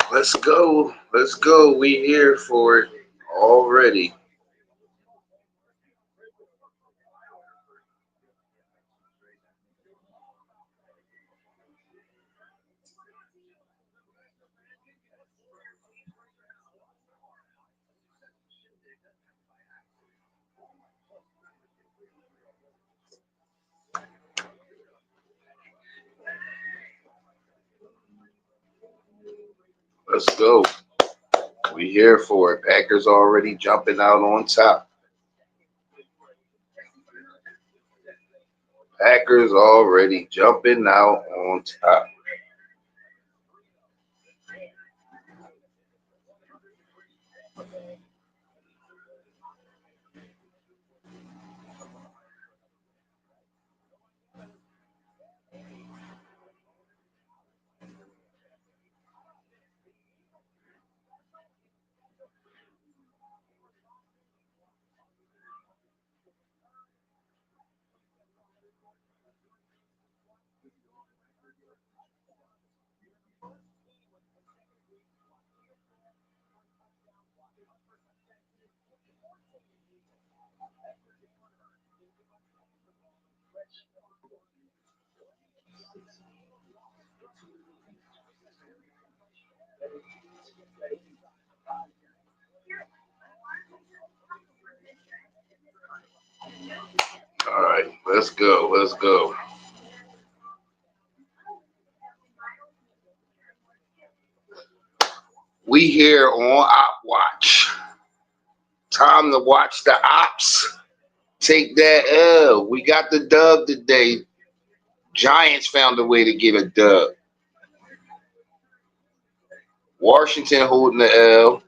Let's go. Let's go. We here for it already. Let's go. We here for it. Packers already jumping out on top. Packers already jumping out on top. All right, let's go. Let's go. We here on Op Watch. Time to watch the Ops take that L. We got the dub today. Giants found a way to get a dub. Washington holding the L.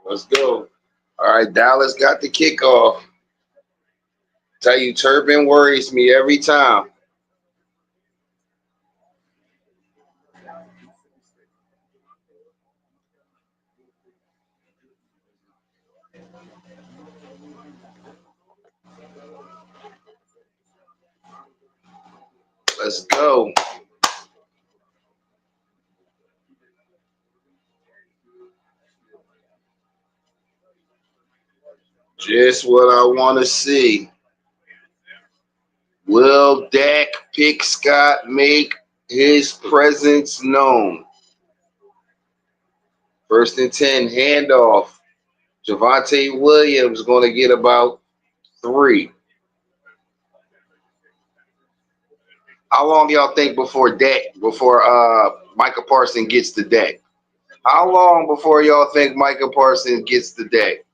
Let's go. All right, Dallas got the kickoff. Tell you, Turbin worries me every time. Let's go. Just what I want to see. Will Dak Pick Scott make his presence known? First and 10, handoff. Javante Williams going to get about 3. How long y'all think before Micah Parsons gets the Dak? How long before y'all think Micah Parsons gets the Dak?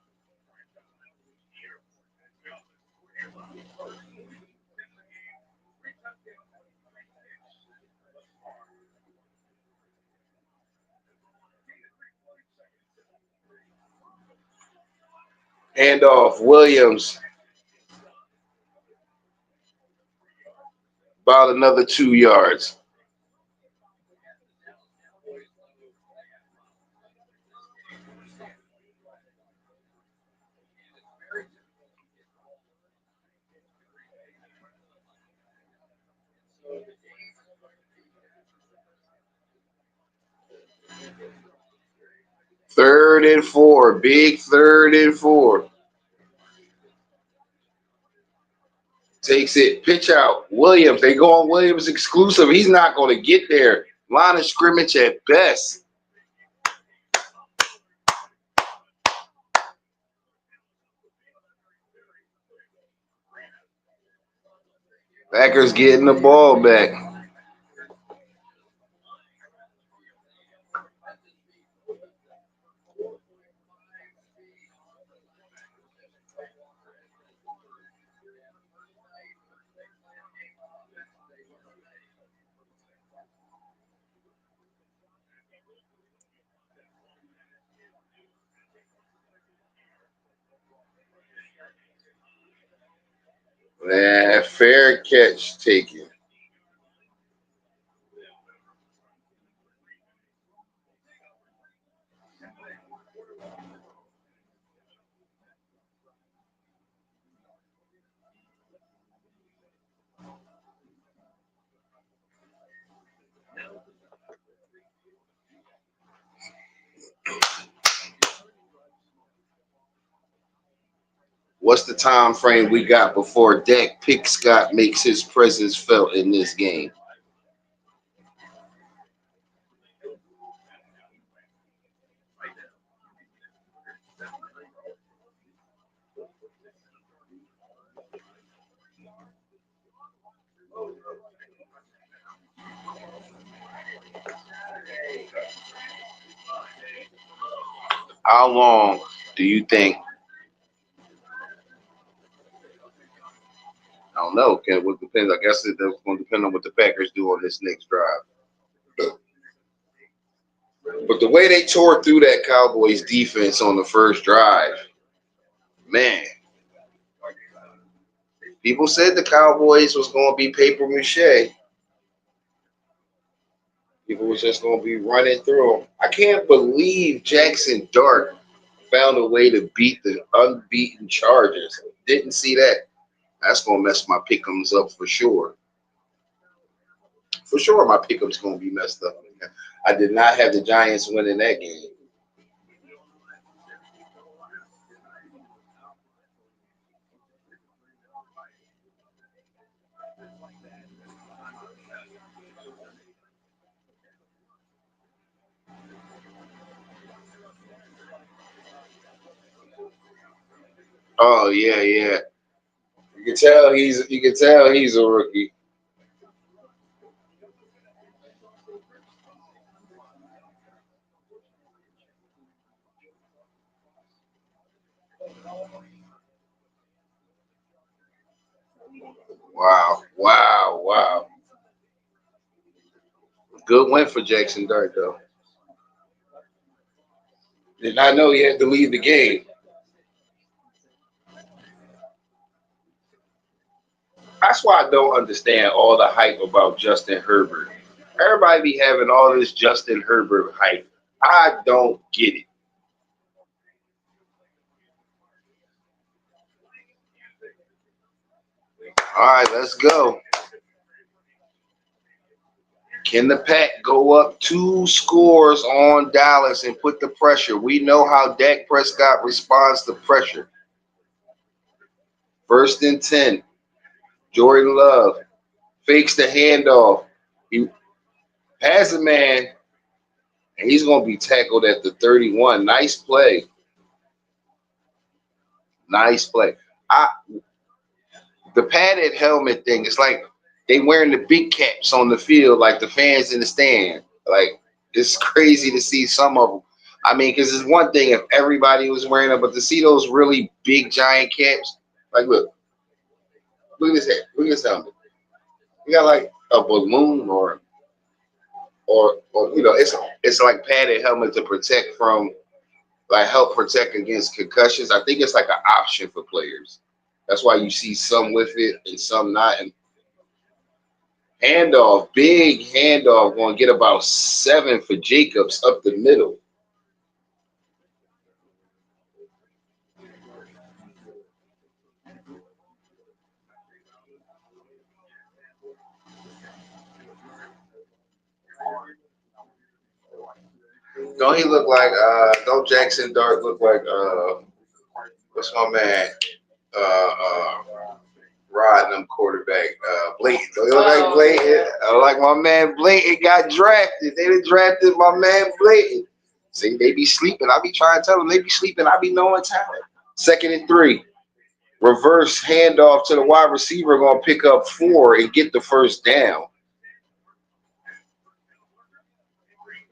Handoff, Williams, about another 2 yards. Third and 4, big third and 4. Takes it, pitch out. Williams, they go on Williams exclusive. He's not going to get there. Line of scrimmage at best. Packers getting the ball back. Man, fair catch taken. What's the time frame we got before Dak Pickscott makes his presence felt in this game? How long do you think? I don't know. Can what depends. I guess it's going to depend on what the Packers do on this next drive. But the way they tore through that Cowboys defense on the first drive, man, people said the Cowboys was going to be paper mache. People was just going to be running through them. I can't believe Jackson Dart found a way to beat the unbeaten Chargers. Didn't see that. That's going to mess my pick'ems up for sure. For sure, my pick'em's going to be messed up. I did not have the Giants winning that game. Oh yeah, yeah. You can tell he's a rookie. Wow, wow, wow. Good win for Jackson Dart though. Did not know he had to leave the game. That's why I don't understand all the hype about Justin Herbert. Everybody be having all this Justin Herbert hype. I don't get it. All right, let's go. Can the Pack go up 2 scores on Dallas and put the pressure? We know how Dak Prescott responds to pressure. First and 10. Jordan Love fakes the handoff. He has a man, and he's going to be tackled at the 31. Nice play. Nice play. I The padded helmet thing, it's like they wearing the big caps on the field like the fans in the stand. Like, it's crazy to see some of them. I mean, because it's one thing if everybody was wearing them, but to see those really big giant caps, like look at this head, look at this helmet. You got like a balloon or it's like padded helmet to protect from like help protect against concussions. I think it's like an option for players. That's why you see some with it and some not. And handoff, big handoff, going to get about 7 for Jacobs up the middle. Don't he look like? Don't Jackson Dart look like? What's my man? Riding them quarterback. Blayton. Don't he look like Blayton? Like my man Blayton got drafted. They done drafted my man Blayton. See, they be sleeping. I be trying to tell them they be sleeping. I be knowing talent. Second and 3. Reverse handoff to the wide receiver, gonna pick up 4 and get the first down.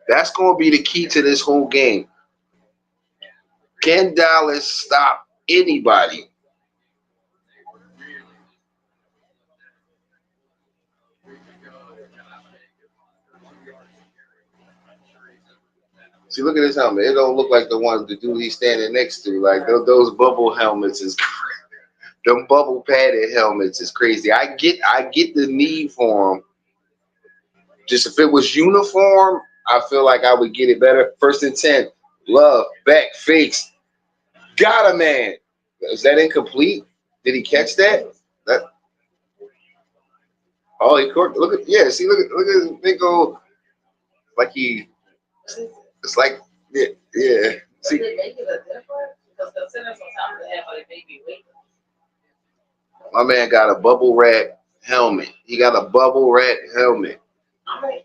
That's gonna be the key to this whole game. Can Dallas stop anybody? See, look at this helmet. It don't look like the ones the dude he's standing next to. Like those bubble helmets is Them bubble padded helmets is crazy. I get the need for them. Just if it was uniform, I feel like I would get it better. First and 10, love, back, fakes, got a man. Is that incomplete? Did he catch that? That oh, he caught. Look at yeah. See, look at his big old like he. It's like yeah, yeah. See, my man got a bubble wrap helmet. He got a bubble wrap helmet. I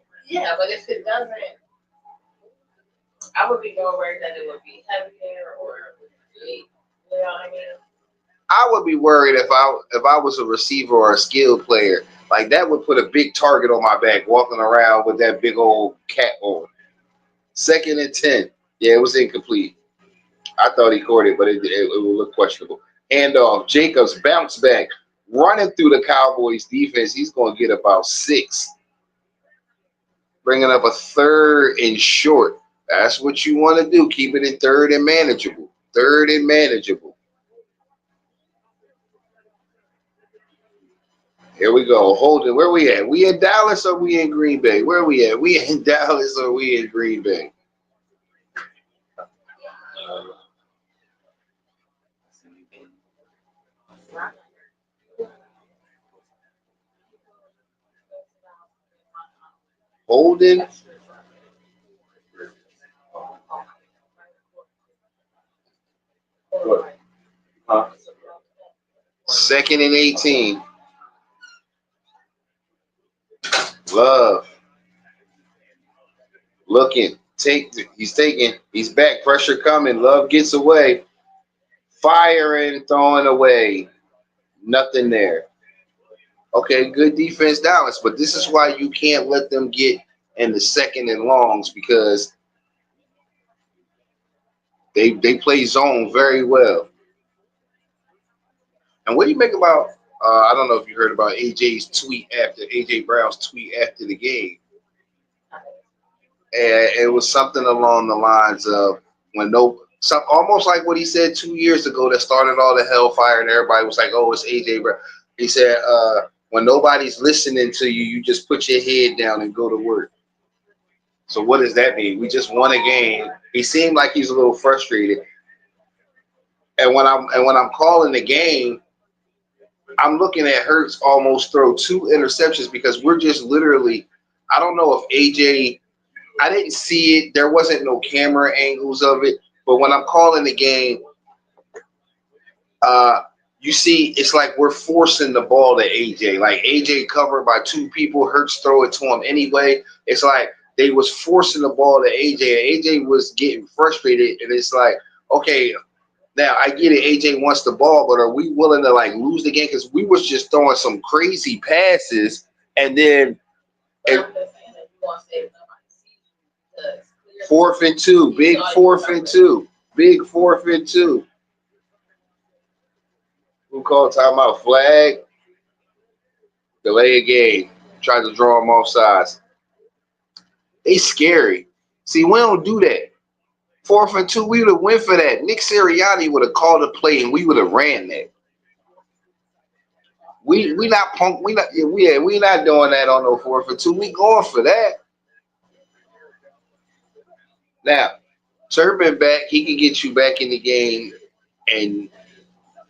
would be worried if I was a receiver or a skilled player. Like that would put a big target on my back walking around with that big old cap on. Second and 10. Yeah, it was incomplete. I thought he caught it, but it would look questionable. Handoff. Jacobs bounce back, running through the Cowboys defense. He's going to get about 6, bringing up a third and short. That's what you want to do. Keep it in third and manageable. Third and manageable. Here we go. Hold it. Where we at? We in Dallas or we in Green Bay? Where we at? We in Dallas or we in Green Bay? Holding. What? Huh? Second and 18. Love. Looking. He's taking. He's back. Pressure coming. Love gets away. Firing. Throwing away. Nothing there. Okay, good defense, Dallas. But this is why you can't let them get in the second and longs because they play zone very well. And what do you make about? I don't know if you heard about AJ Brown's tweet after the game, and it was something along the lines of almost like what he said 2 years ago that started all the hellfire, and everybody was like, "Oh, it's AJ Brown." He said, "When nobody's listening to you, you just put your head down and go to work." So what does that mean? We just won a game. He seemed like he's a little frustrated, and when I'm calling the game. I'm looking at Hurts almost throw 2 interceptions because we're just literally. I don't know if AJ. I didn't see it. There wasn't no camera angles of it. But when I'm calling the game, you see, it's like we're forcing the ball to AJ. Like AJ covered by 2 people. Hurts throw it to him anyway. It's like they was forcing the ball to AJ. And AJ was getting frustrated, and it's like, okay. Now I get it. AJ wants the ball, but are we willing to like lose the game? Because we was just throwing some crazy passes, and then and fourth and two, big fourth and two, big fourth and two. Who called timeout? Flag, delay a game. Tried to draw them off sides. They scary. See, we don't do that. Fourth and two, we would have went for that. Nick Sirianni would have called a play, and we would have ran that. We not punk. We not doing that on no 4 for 2. We going for that. Now, Turpin back, he can get you back in the game and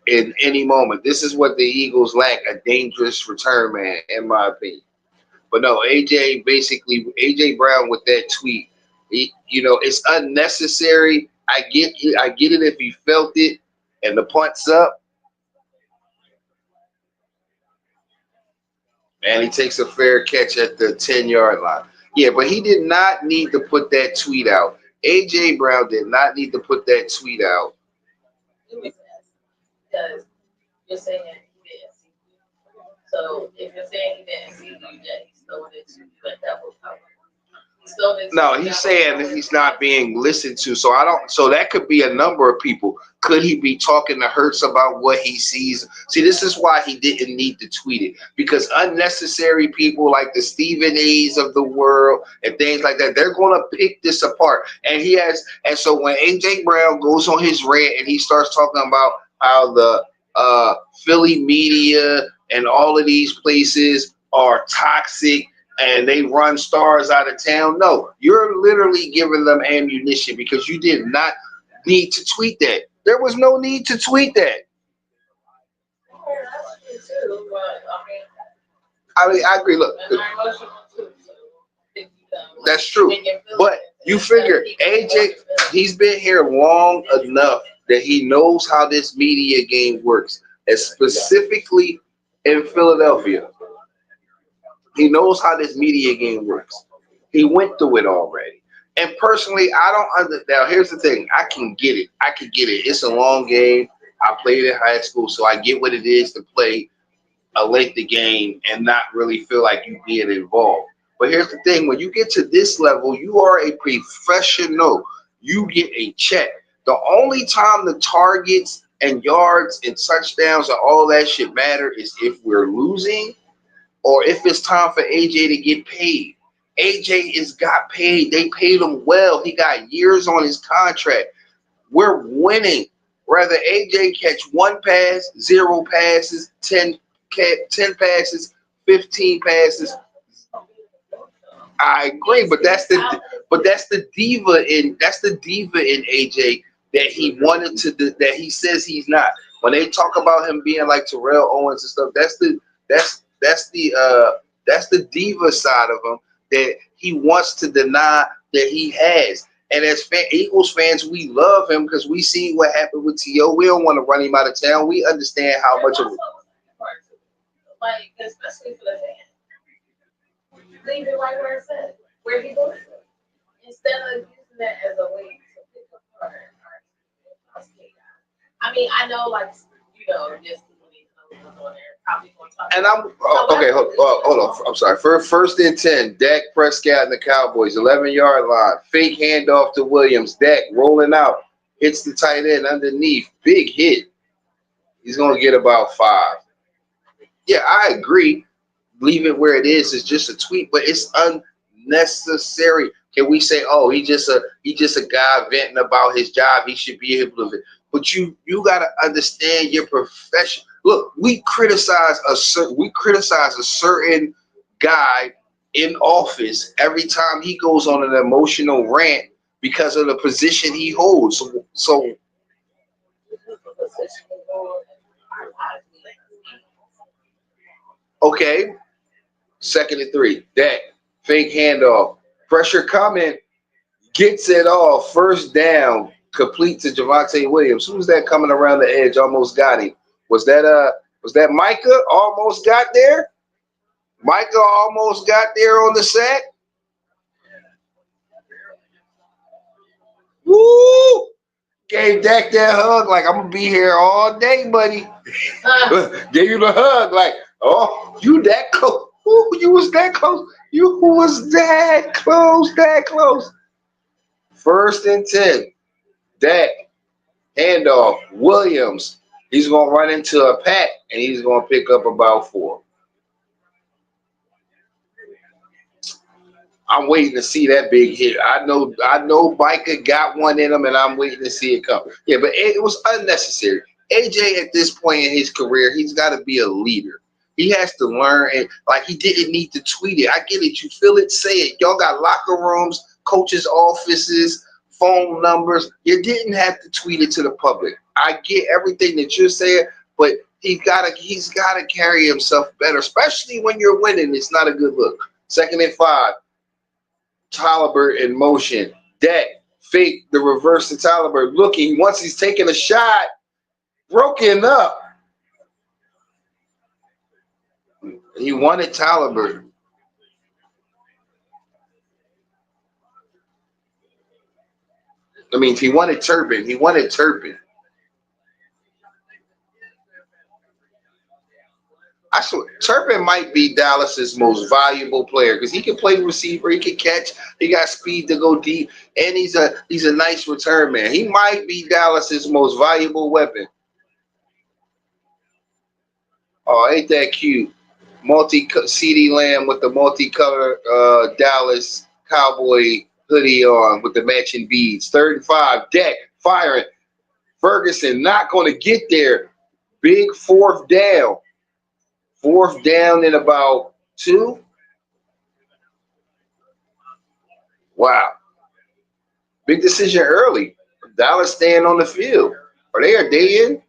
in any moment. This is what the Eagles lack, a dangerous return man, in my opinion. But no, AJ Brown with that tweet, it's unnecessary. I get it if he felt it and the punt's up. And he takes a fair catch at the 10-yard line. Yeah, but he did not need to put that tweet out. A.J. Brown did not need to put that tweet out. No, he's saying that he's not being listened to. So I don't. So that could be a number of people. Could he be talking to Hurts about what he sees? See, this is why he didn't need to tweet it, because unnecessary people like the Stephen A's of the world and things like that, they're going to pick this apart. And so when AJ Brown goes on his rant and he starts talking about how Philly media and all of these places are toxic and they run stars out of town. No, you're literally giving them ammunition because you did not need to tweet that. There was no need to tweet that. I mean, I agree. Look, that's true. But you figure AJ, he's been here long enough that he knows how this media game works, and specifically in Philadelphia. He knows how this media game works. He went through it already. And personally, I don't under now. Here's the thing: I can get it. I can get it. It's a long game. I played in high school, so I get what it is to play a lengthy game and not really feel like you being involved. But here's the thing: when you get to this level, you are a professional. You get a check. The only time the targets and yards and touchdowns and all that shit matter is if we're losing or if it's time for AJ to get paid. AJ is got paid. They paid him well. He got years on his contract. We're winning. Whether AJ catch one pass, zero passes, 10 passes, 15 passes, I agree. But that's the diva in AJ that he wanted to that he says he's not. When they talk about him being like Terrell Owens and stuff, that's the diva side of him that he wants to deny that he has. And as Eagles fans, we love him because we see what happened with T.O. We don't want to run him out of town. We understand how much of like, especially for the fans. Leave it right where it says, where he goes. Instead of using that as a way to pick apart our state. I mean, I know, like, just on there, probably going to talk and I'm okay. Hold on. I'm sorry. First and 10, Dak Prescott and the Cowboys, 11-yard line, fake handoff to Williams. Dak rolling out, hits the tight end underneath, big hit. He's gonna get about 5. Yeah, I agree. Leave it where it is just a tweet, but it's unnecessary. Can we say, oh, he just a guy venting about his job? He should be able to. But you gotta understand your profession. Look, we criticize a certain guy in office every time he goes on an emotional rant because of the position he holds. So okay, 2nd and 3, Dak fake handoff, pressure coming. Gets it off. First down. Complete to Javonte Williams. Who's that coming around the edge? Almost got him. Was that Micah? Almost got there. Micah almost got there on the sack. Woo! Gave Dak that hug like I'm gonna be here all day, buddy. Gave you the hug like, oh, you that close. Ooh, you was that close. You was that close. That close. 1st and 10. Dak, handoff, Williams. He's going to run into a pack, and he's going to pick up about 4. I'm waiting to see that big hit. I know Micah got one in him, and I'm waiting to see it come. Yeah, but it was unnecessary. AJ, at this point in his career, he's got to be a leader. He has to learn, and like he didn't need to tweet it. I get it. You feel it, say it. Y'all got locker rooms, coaches' offices, phone numbers. You didn't have to tweet it to the public. I get everything that you're saying, but he's gotta carry himself better, especially when you're winning. It's not a good look. 2nd and 5, Tolliver in motion. Dak fake the reverse to Tolliver. Looking once he's taking a shot, broken up. He wanted Tolliver. I mean, he wanted Turpin. He wanted Turpin. I swear, Turpin might be Dallas's most valuable player because he can play receiver, he can catch, he got speed to go deep, and he's a nice return man. He might be Dallas's most valuable weapon. Oh, ain't that cute? Multi CD Lamb with the multicolor Dallas Cowboy hoodie on with the matching beads. 3rd and 5, Dak firing. Ferguson not going to get there. Big fourth down. Fourth down in about 2. Wow. Big decision early. Dallas staying on the field. Are they in?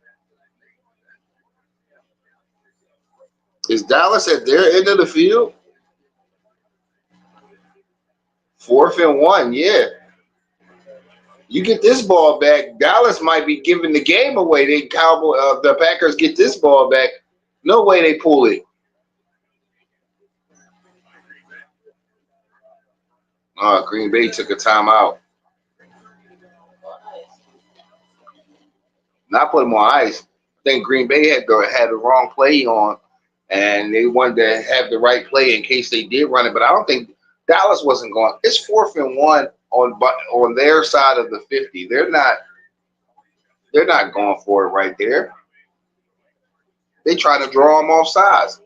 Is Dallas at their end of the field? 4th and 1, yeah. You get this ball back, Dallas might be giving the game away. The Packers get this ball back. No way they pull it. Green Bay took a timeout. Not put them on ice. I think Green Bay had the wrong play on, and they wanted to have the right play in case they did run it. But I don't think Dallas wasn't going. It's 4th and 1 on their side of the 50. They're not going for it right there. They try to draw them off sides.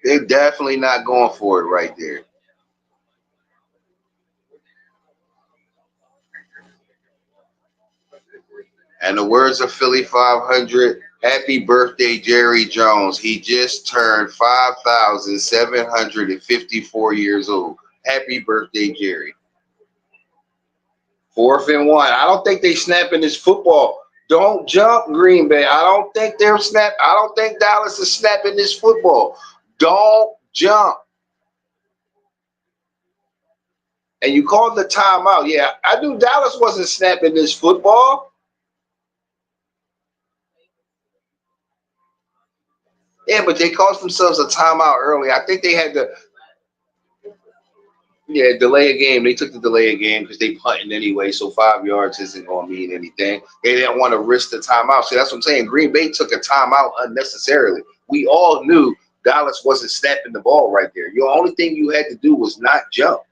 They're definitely not going for it right there. And the words of Philly 500, happy birthday, Jerry Jones. He just turned 5,754 years old. Happy birthday, Jerry. 4th and 1. I don't think they snapping this football. Don't jump, Green Bay. I don't think they're snap. I don't think Dallas is snapping this football. Don't jump. And you called the timeout. Yeah, I knew Dallas wasn't snapping this football. Yeah, but they cost themselves a timeout early. I think they had to, yeah, delay a game. They took the delay a game because they punting anyway, so 5 yards isn't going to mean anything. They didn't want to risk the timeout. See, that's what I'm saying. Green Bay took a timeout unnecessarily. We all knew Dallas wasn't snapping the ball right there. Your only thing you had to do was not jump.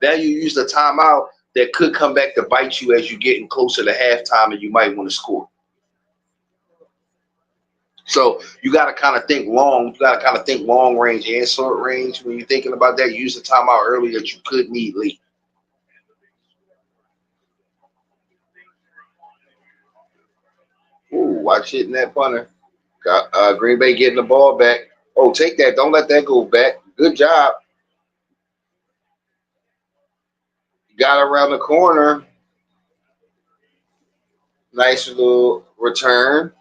Now you use the timeout that could come back to bite you as you're getting closer to halftime and you might want to score. So you got to kind of think long. You got to kind of think long range and short range when you're thinking about that. Use the timeout early that you could need late. Ooh, watch hitting that punter. Got Green Bay getting the ball back. Oh, take that. Don't let that go back. Good job. Got around the corner. Nice little return.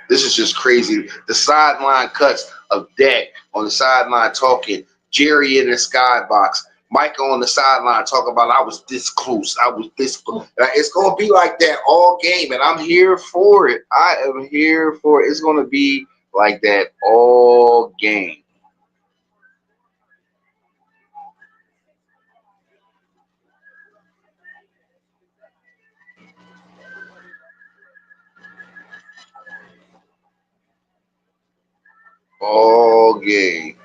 This is just crazy. The sideline cuts of Dak on the sideline talking. Jerry in the skybox. Michael on the sideline talking about I was this close. I was this close. It's going to be like that all game, and I'm here for it. I am here for it. It's going to be like that all game. All game.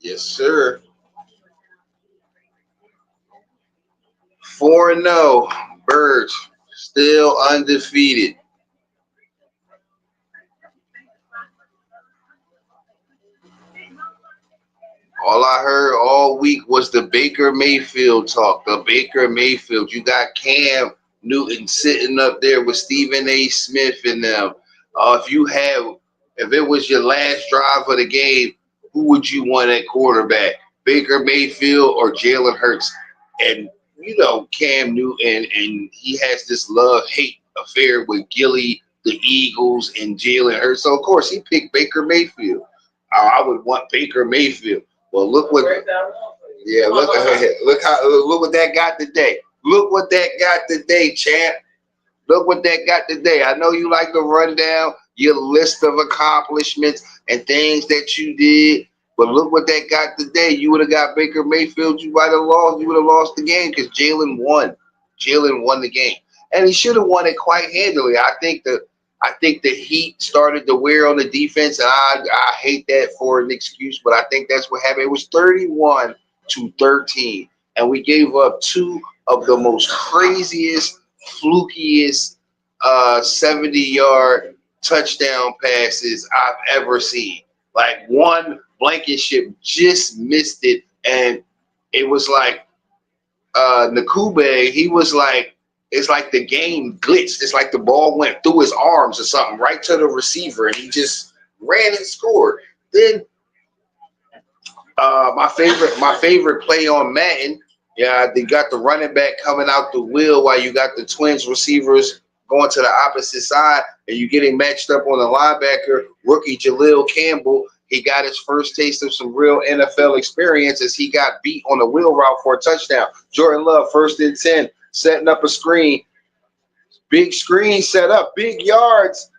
Yes, sir. 4-0. Birds still undefeated. All I heard all week was the Baker Mayfield talk. The Baker Mayfield. You got Cam Newton sitting up there with Stephen A. Smith and them. If it was your last drive of the game, who would you want at quarterback? Baker Mayfield or Jalen Hurts? And Cam Newton, and he has this love-hate affair with Gilly, the Eagles, and Jalen Hurts. So of course he picked Baker Mayfield. I would want Baker Mayfield. Well, look what, yeah, look what that got today. Look what that got today, champ. Look what that got today. I know you like to run down your list of accomplishments and things that you did, but look what that got today. You would have got Baker Mayfield. You might have lost. You would have lost the game because Jalen won. Jalen won the game, and he should have won it quite handily. I think the heat started to wear on the defense, and I hate that for an excuse, but I think that's what happened. It was 31-13. and we gave up two of the most craziest, flukiest 70-yard touchdown passes I've ever seen. Like one Blankenship just missed it, and it was like Nakube, he was like, it's like the game glitched. It's like the ball went through his arms or something, right to the receiver, and he just ran and scored. Then my favorite play on Madden. Yeah, they got the running back coming out the wheel while you got the Twins receivers going to the opposite side, and you getting matched up on the linebacker rookie Jaleel Campbell. He got his first taste of some real NFL experience as he got beat on the wheel route for a touchdown. Jordan Love, 1st and 10, setting up a screen. Big screen set up, big yards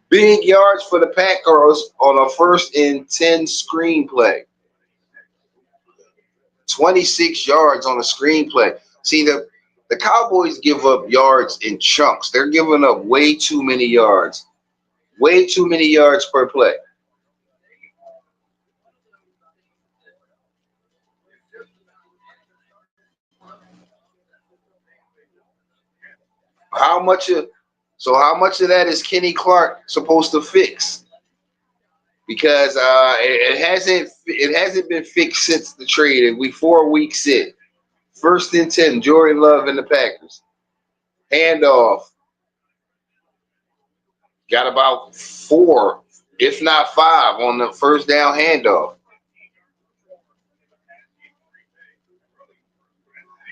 for the Packers on a 1st and 10 screenplay. 26 yards on a screenplay. See, the Cowboys give up yards in chunks. They're giving up way too many yards. Way too many yards per play. How much of how much of that is Kenny Clark supposed to fix? Because it hasn't been fixed since the trade, and we 4 weeks in. 1st and 10, Jordan Love and the Packers. Handoff. Got about four, if not five, on the first down handoff.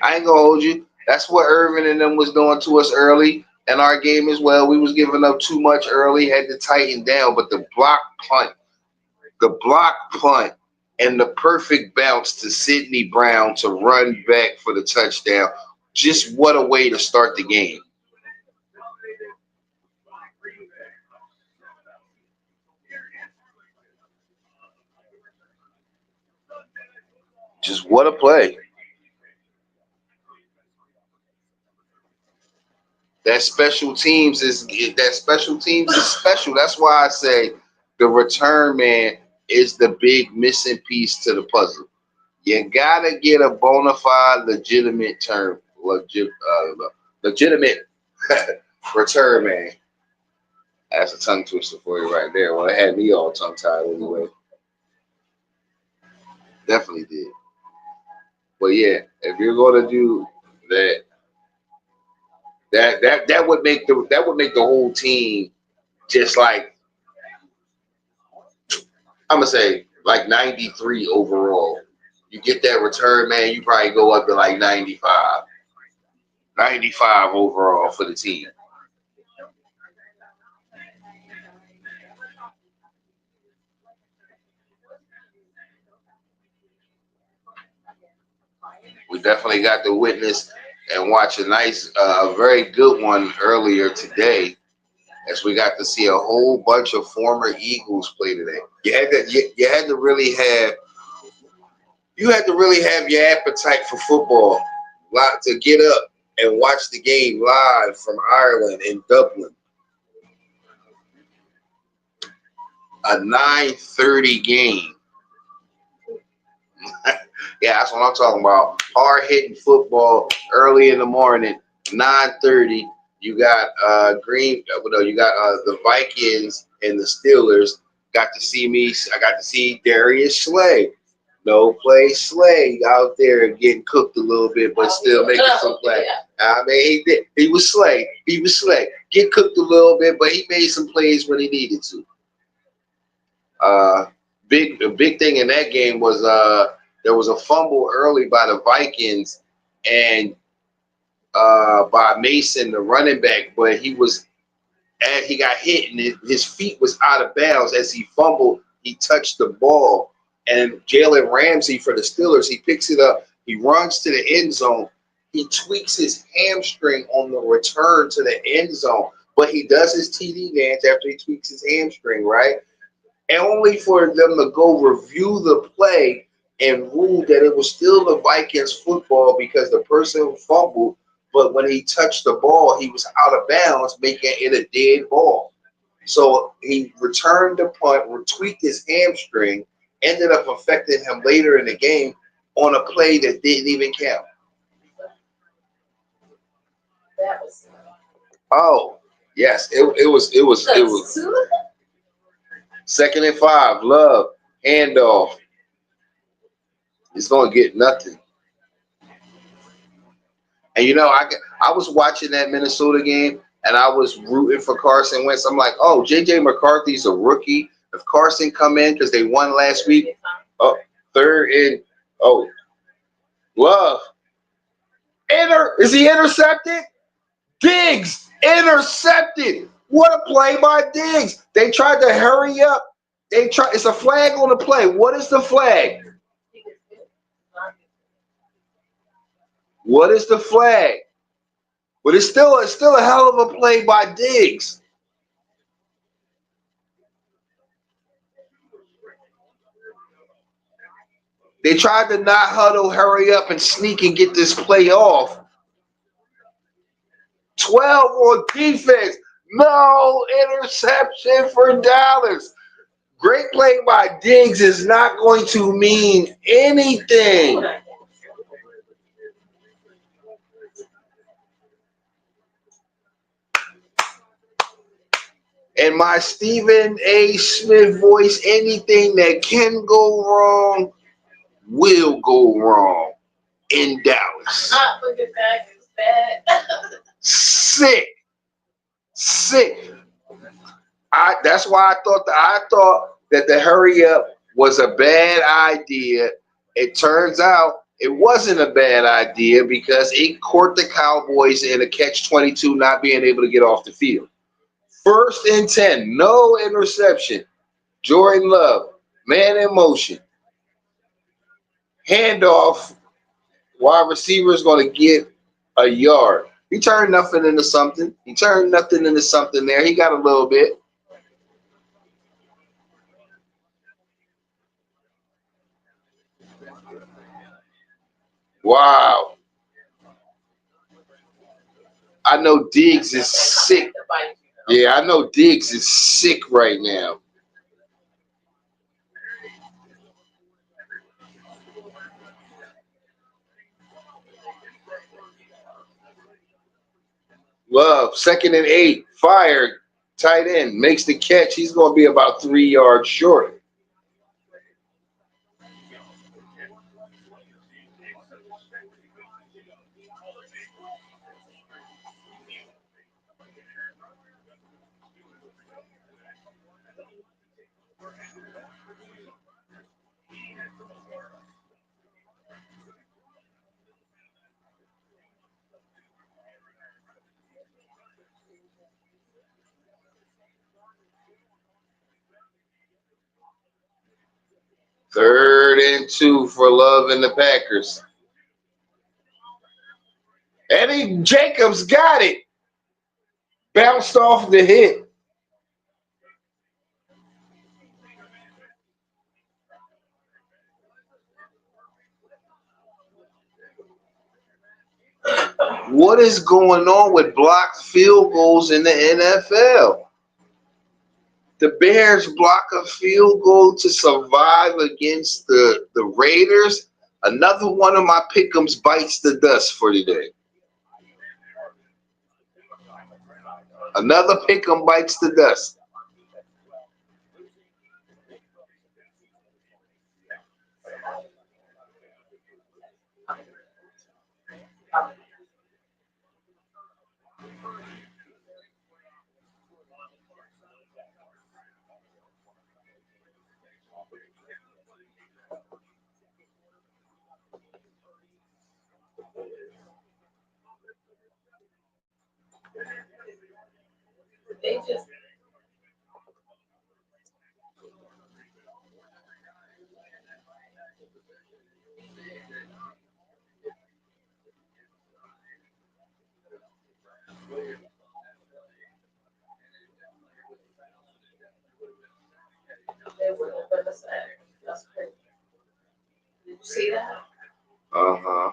I ain't gonna hold you. That's what Irvin and them was doing to us early in our game as well. We was giving up too much early, had to tighten down. But the block punt, and the perfect bounce to Sidney Brown to run back for the touchdown. Just what a way to start the game. Just what a play. That special teams is special. That's why I say the return man is the big missing piece to the puzzle. You gotta get a bona fide, legitimate return man. That's a tongue twister for you right there. Well, it had me all tongue tied anyway. Definitely did. But yeah, if you're gonna do that, that would make the whole team just like I'm gonna say like 93 overall. You get that return man, you probably go up to like 95. 95 overall for the team. We definitely got to witness and watch a very good one earlier today, as we got to see a whole bunch of former Eagles play today. You had to really have your appetite for football, lot to get up and watch the game live from Ireland in Dublin. A 9:30 game. Yeah, that's what I'm talking about. Hard hitting football early in the morning, 9:30. You got you got the Vikings and the Steelers. Got to see me. I got to see Darius Slay. No play Slay out there getting cooked a little bit, but still making some play. I mean, he did. He was Slay. He was Slay. Get cooked a little bit, but he made some plays when he needed to. Uh, a big thing in that game was there was a fumble early by the Vikings and by Mason, the running back, but he got hit and his feet was out of bounds as he fumbled. He touched the ball, and Jalen Ramsey for the Steelers, he picks it up. He runs to the end zone. He tweaks his hamstring on the return to the end zone, but he does his TD dance after he tweaks his hamstring, right? And only for them to go review the play and rule that it was still the Vikings football because the person fumbled, but when he touched the ball, he was out of bounds, making it a dead ball. So he returned the punt, tweaked his hamstring, ended up affecting him later in the game, on a play that didn't even count. That was Oh, yes, it was second and 5. Love handoff. It's gonna get nothing. And I was watching that Minnesota game, and I was rooting for Carson Wentz. I'm like, oh, JJ McCarthy's a rookie. If Carson come in because they won last week, oh, third and oh, Love. Is he intercepted? Diggs intercepted. What a play by Diggs. They tried to hurry up. It's a flag on the play. What is the flag? What is the flag? But it's still a hell of a play by Diggs. They tried to not huddle, hurry up, and sneak and get this play off. 12 on defense. No interception for Dallas. Great play by Diggs is not going to mean anything. In my Stephen A. Smith voice, anything that can go wrong will go wrong in Dallas. Look at that. It's bad. Sick. Sick. That's why I thought that the hurry up was a bad idea. It turns out it wasn't a bad idea because it caught the Cowboys in a catch-22, not being able to get off the field. First and 10, no interception. Jordan Love, man in motion. Handoff, wide receiver is going to get a yard. He turned nothing into something. He turned nothing into something there. He got a little bit. Wow. I know Diggs is sick. Yeah, I know Diggs is sick right now. Love, second and 8, fired. Tight end makes the catch. He's going to be about 3 yards short. Third and 2 for Love and the Packers. Eddie Jacobs got it. Bounced off the hit. What is going on with blocked field goals in the NFL? The Bears block a field goal to survive against the Raiders. Another one of my pick'ems bites the dust for today. Another pick'em bites the dust. They just they wouldn't have been the same. That's crazy. Did you see that? Uh-huh.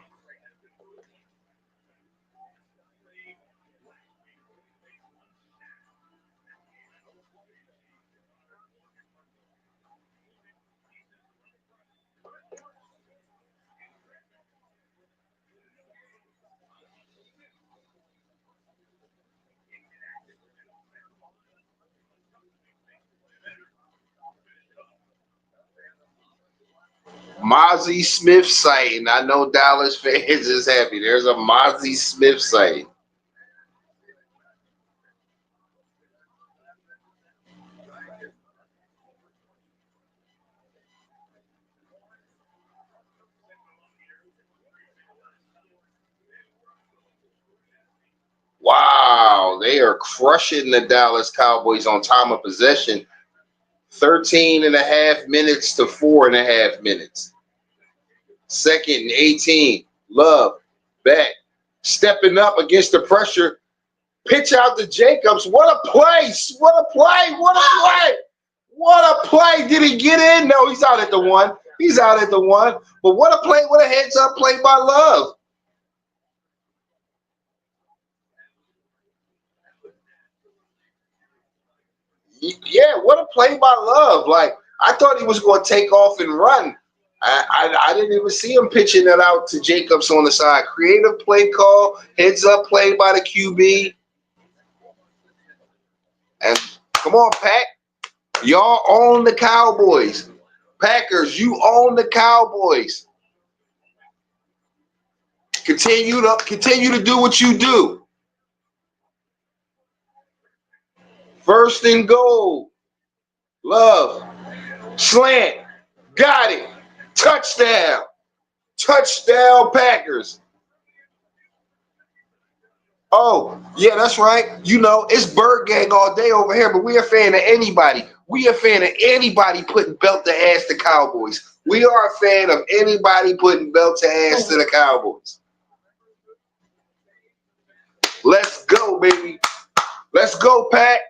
Mozzie Smith sighting. I know Dallas fans is happy. There's a Mozzie Smith sighting. Wow, they are crushing the Dallas Cowboys on time of possession. 13 and a half minutes to 4.5 minutes. Second and 18. Love back. Stepping up against the pressure. Pitch out to Jacobs. What a play. What a play. What a play. What a play. Did he get in? No, he's out at the one. He's out at the one. But what a play. What a heads up play by Love. Yeah, what a play by Love. Like, I thought he was going to take off and run. I didn't even see him pitching that out to Jacobs on the side. Creative play call, heads up play by the QB. And come on, Pat. Y'all own the Cowboys. Packers, you own the Cowboys. Continue to do what you do. First and goal. Love. Slant. Got it. Touchdown. Touchdown, Packers. Oh, yeah, that's right. You know, it's Bird Gang all day over here, but we are a fan of anybody. We are a fan of anybody putting belt to ass to Cowboys. We are a fan of anybody putting belt to ass to the Cowboys. Let's go, baby. Let's go, Pat.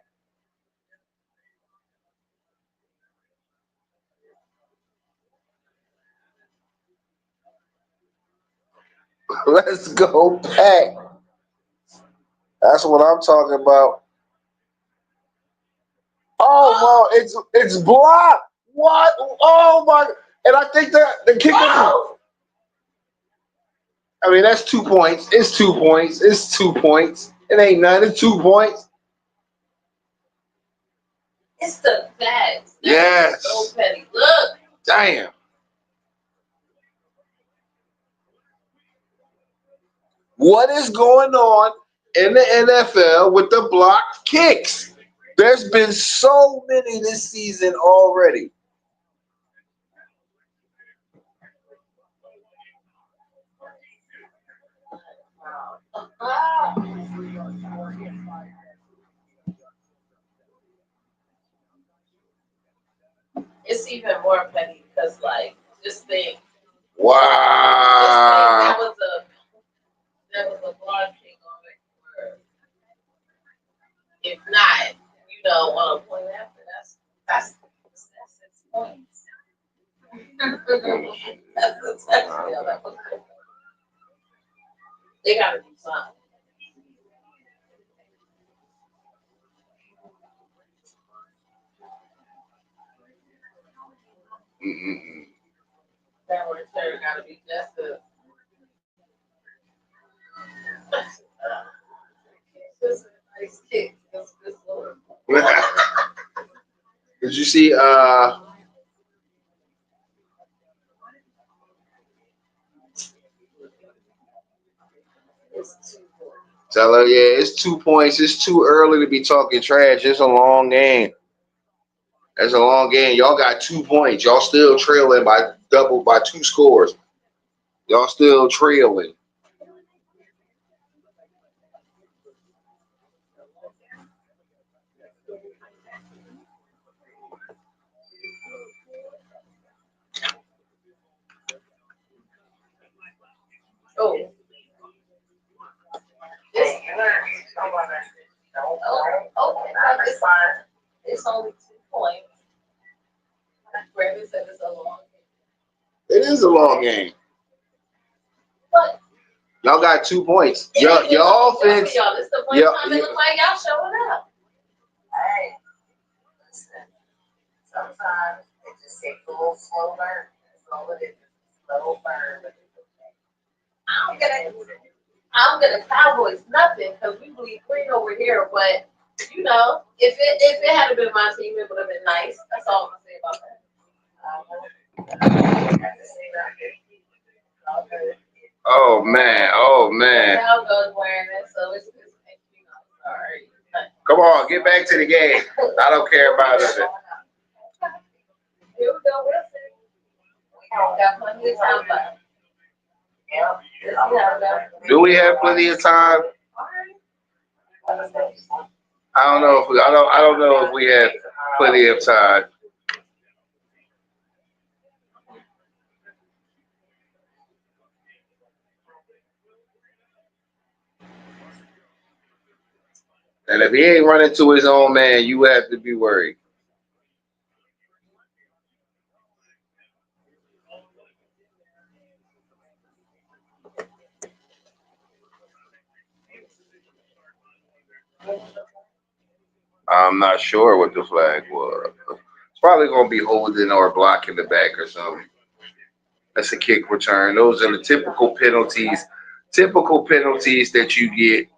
Let's go, Pat. That's what I'm talking about. Oh, well, it's blocked. What? Oh my! And I think that the kicker. I mean, that's 2 points. It's 2 points. It's 2 points. It ain't nothing. It's 2 points. It's the facts. Yes. So petty. Look. Damn. What is going on in the NFL with the blocked kicks? There's been so many this season already. It's even more petty because, like, just think. Wow. Just think that was a broad kick on it. If not, on a point after, that's 6 points. That's a touchdown. They gotta do something. That return gotta be just just a nice kick. Did you see tell her, yeah, it's 2 points. It's too early to be talking trash. It's a long game. It's a long game. Y'all got 2 points. Y'all still trailing by 2 scores. Y'all still trailing. Oh. It's fine. It's only 2 points. Brandon said it's a long game. It is a long game. But Y'all got 2 points. Your offense. Y'all, this is the one time it look like y'all showing up. Hey, listen. Sometimes it just takes a little slow burn. That's all it is. Slow burn. I'm gonna Cowboys nothing because we bleed green over here. But if it had been my team, it would have been nice. That's all I'm gonna say about that. Oh man, oh man. Now goes wearing it, so it's sorry. Come on, get back to the game. I don't care about it. Here we go. We'll see. We got plenty of time left. Let's see how it goes. Do we have plenty of time? I don't know if I don't know if we have plenty of time. And if he ain't running to his own man, you have to be worried. I'm not sure what the flag was. It's probably gonna be holding or blocking the back or something. That's a kick return. Those are the typical penalties. Typical penalties that you get.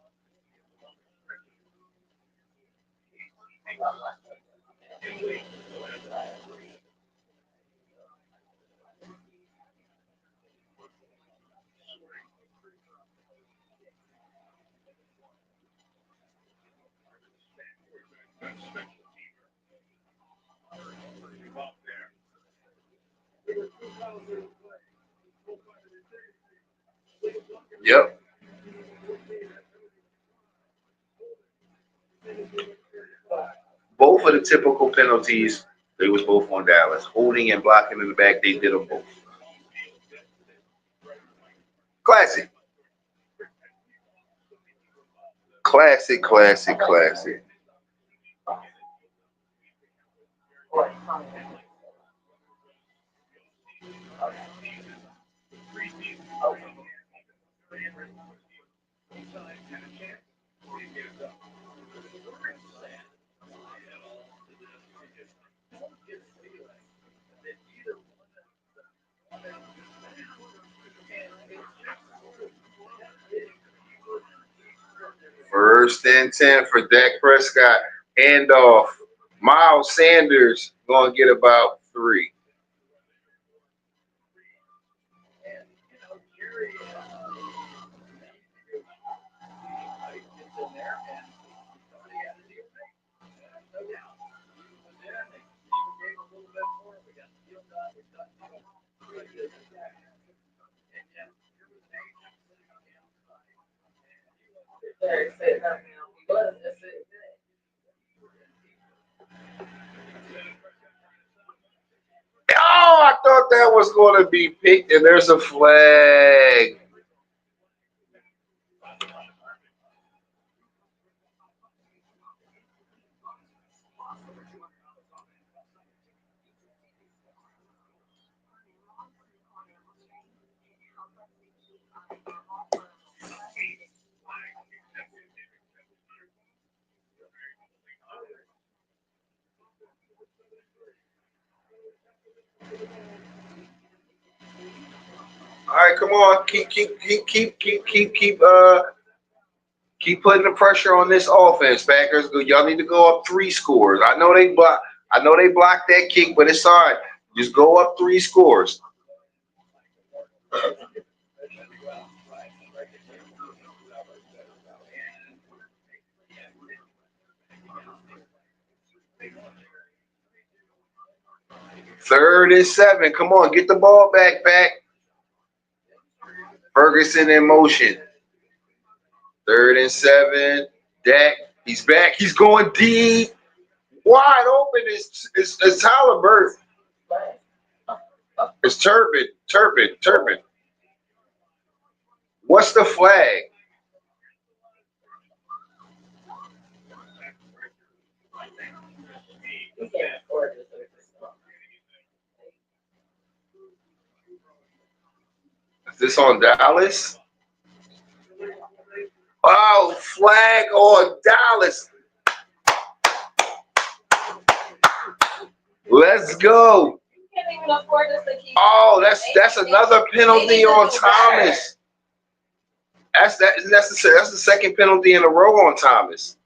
Yep. Both of the typical penalties, they was both on Dallas. Holding and blocking in the back, they did them both. Classic. Classic, classic, classic. First and 10 for Dak Prescott. Handoff. Miles Sanders going to get about 3. Very safe. I mean, we was. That's it. Oh, I thought that was going to be picked, and there's a flag. All right, come on, keep putting the pressure on this offense, Packers. Y'all need to go up 3 scores. I know they block. I know they blocked that kick, but it's all right. Just go up 3 scores. Third and 7. Come on, get the ball back. Ferguson in motion. 3rd and 7. Dak, he's back. He's going deep. Wide open is Tyler Bird. It's Turpin. What's the flag? We can't afford this. Is this on Dallas? Oh, flag on Dallas. Let's go. You can't even afford this to keep. Oh, that's another penalty on Thomas. That's the second penalty in a row on Thomas.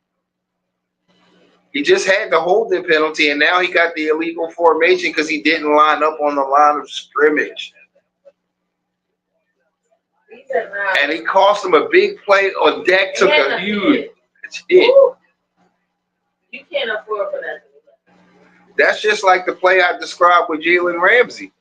He just had the holding penalty, and now he got the illegal formation because he didn't line up on the line of scrimmage. These are not. And it cost him a big play. Or Dak took a huge hit. Woo! You can't afford for that. That's just like the play I described with Jalen Ramsey.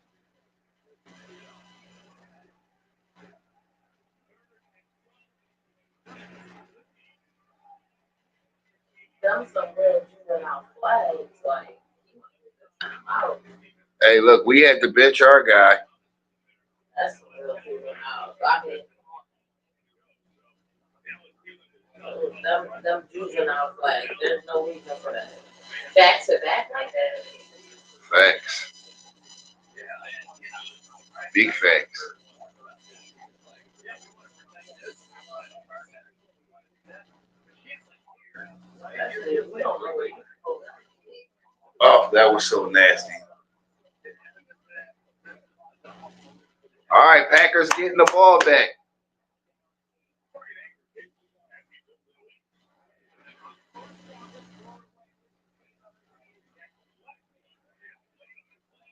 Them some real juvenile flags, like out. Hey, look, we had to bench our guy. That's some real juvenile. I mean, them juvenile flags. There's no reason for that. Back to back like that. Facts. Big facts. Especially if we don't know where you go. Oh, that was so nasty. All right, Packers getting the ball back.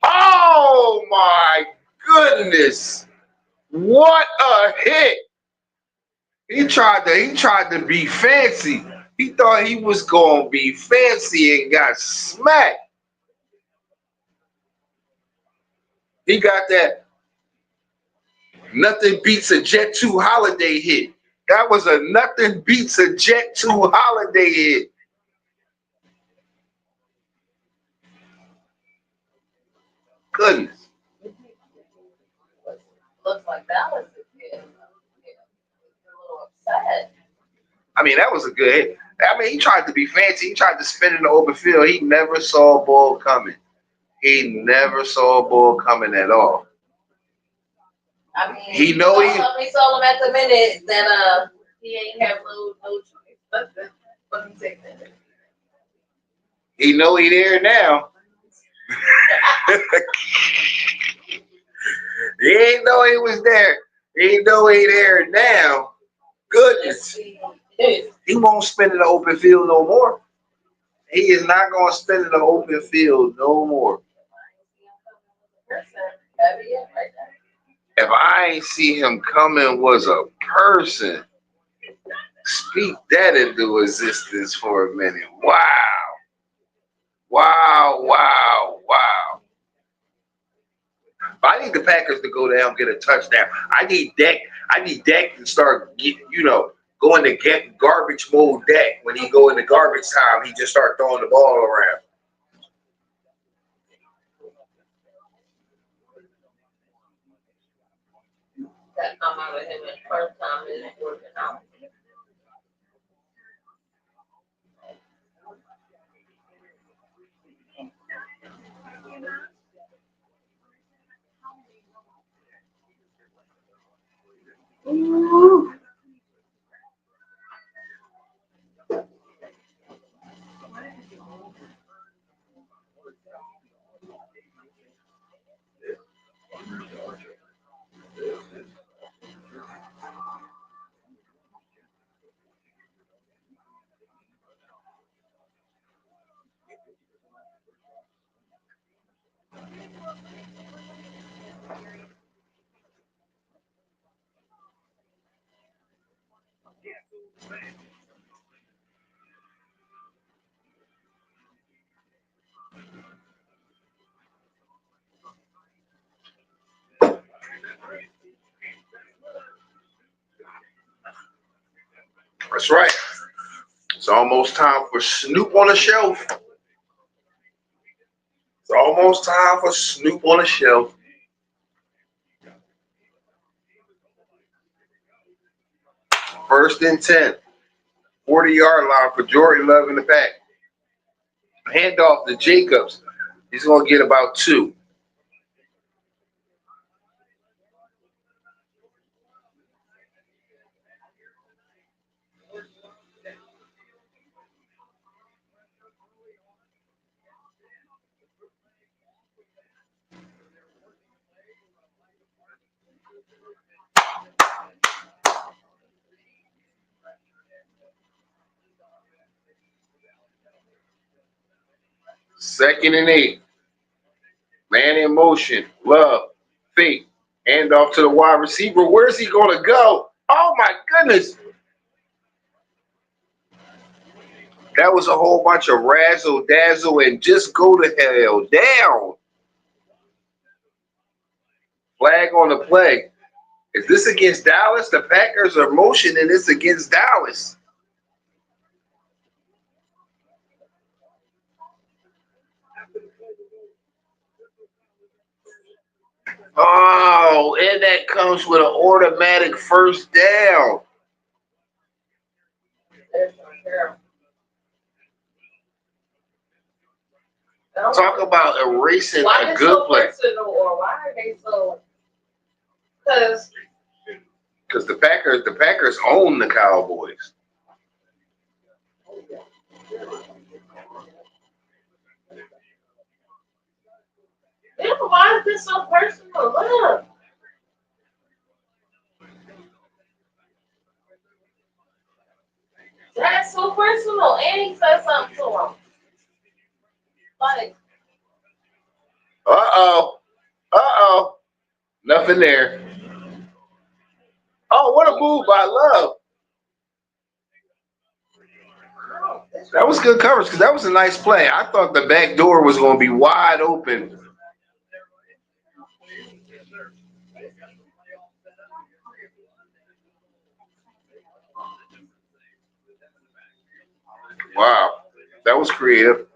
Oh my goodness. What a hit. He tried to be fancy. He thought he was gonna be fancy and got smacked. He got that nothing beats a Jet 2 holiday hit. That was a nothing beats a Jet 2 holiday hit. Goodness. Looks like Dallas is getting a little upset. I mean, that was a good hit. I mean, he tried to be fancy. He tried to spin in the open field. He never saw a ball coming. He never saw a ball coming at all. I mean, He know he he told him at the minute that he ain't have no choice but to take that. he know he there now. He ain't know he was there. He know he there now. Goodness. He won't spin in the open field no more. He is not gonna spin in the open field no more. If I ain't see him coming was a person, speak that into existence for a minute. Wow. Wow, wow, wow. I need the Packers to go down and get a touchdown. I need Dak. I need Dak to start going to get garbage mode Dak. When he go into garbage time, he just start throwing the ball around. That come out of him in first time is working out. That's right. It's almost time for Snoop on the shelf. It's almost time for Snoop on the shelf. First and 10. 40-yard line for Jordan Love in the back. Handoff to Jacobs. He's going to get about 2. Second and 8. Man in motion. Love. Fake. Hand off to the wide receiver. Where's he going to go? Oh, my goodness. That was a whole bunch of razzle dazzle and just go to hell down. Flag on the play. Is this against Dallas? The Packers are motioning this against Dallas. Oh, and that comes with an automatic first down. Talk about erasing a good play. Or why are they so? Because the Packers own the Cowboys. Yeah, why is this so personal? Look. That's so personal. And he said something to him. Like, Uh-oh. Nothing there. Oh, what a move by Love. That was good coverage because that was a nice play. I thought the back door was going to be wide open. Wow. That was creative.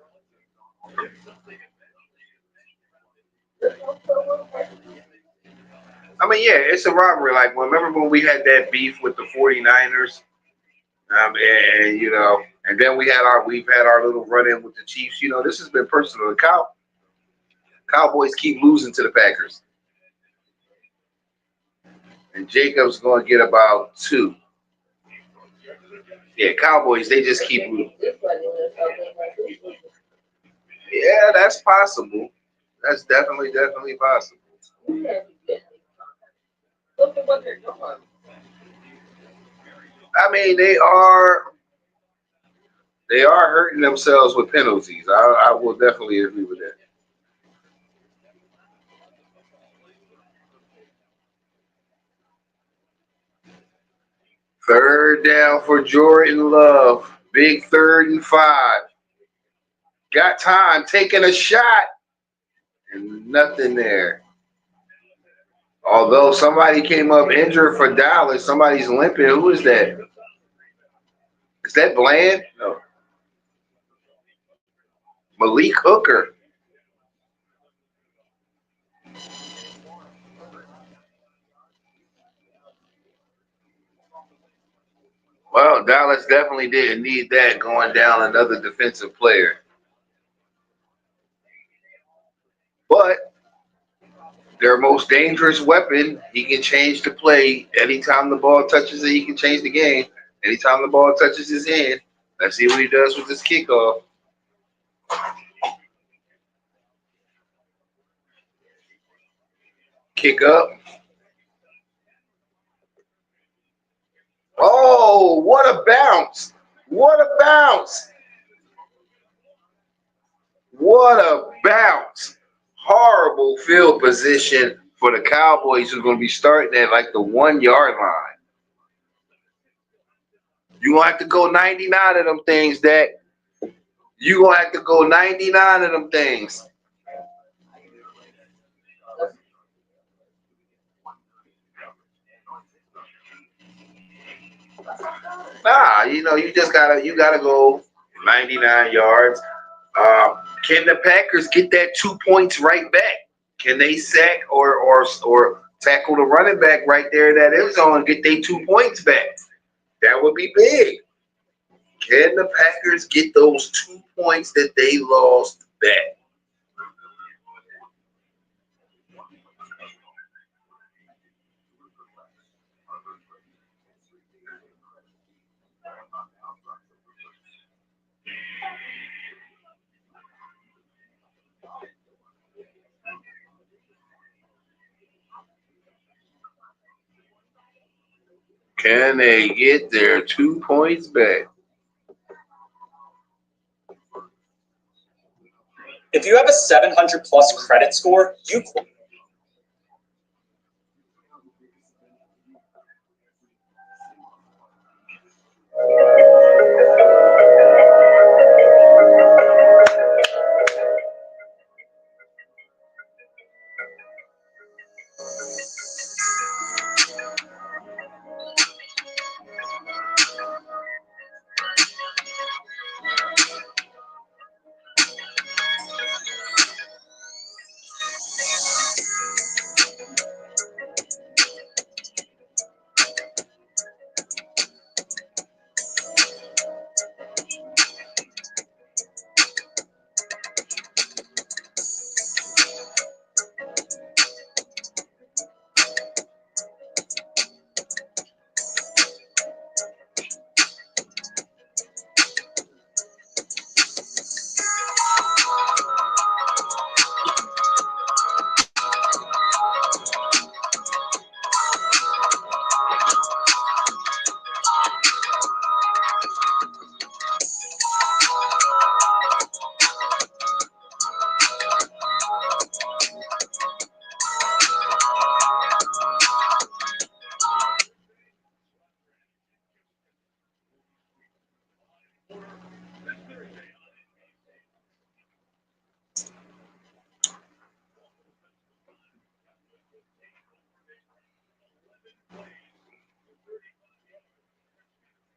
I mean, yeah, it's a robbery. Like, remember when we had that beef with the 49ers? And you know, and then we've had our little run-in with the Chiefs. You know, this has been personal. The Cowboys keep losing to the Packers. And Jacob's going to get about 2. Yeah, Cowboys, they just keep losing. Yeah, that's possible. That's definitely possible. look at what they're doing. I mean, they are hurting themselves with penalties. I will definitely agree with that. Third down for Jordan Love. Big 3rd and 5. Got time, taking a shot, and nothing there. Although somebody came up injured for Dallas, somebody's limping. Who is that? Is that Bland? No. Malik Hooker. Well, Dallas definitely didn't need that going down another defensive player. But their most dangerous weapon, he can change the play. Anytime the ball touches it, he can change the game. Anytime the ball touches his hand, let's see what he does with this kickoff. Kick up. Oh, what a bounce. What a bounce. What a bounce. Horrible field position for the Cowboys who's going to be starting at like the 1-yard line. You're going to have to go 99 of them things, Dak. You're going to have to go 99 of them things. Nah, you know, you gotta go 99 yards. Can the Packers get that 2 points right back? Can they sack or tackle the running back right there in that end zone and get their 2 points back? That would be big. Can the Packers get those 2 points that they lost back? Can they get their 2 points back? If you have a 700 plus credit score, you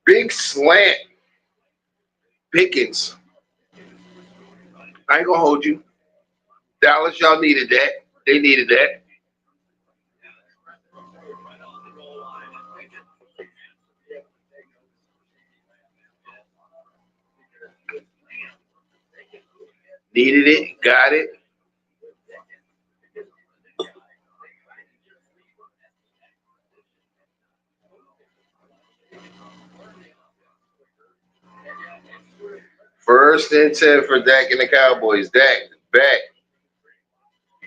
Big slant. Pickens. I ain't gonna hold you. Dallas, y'all needed that. They needed that. Needed it. Got it. First and 10 for Dak and the Cowboys. Dak back.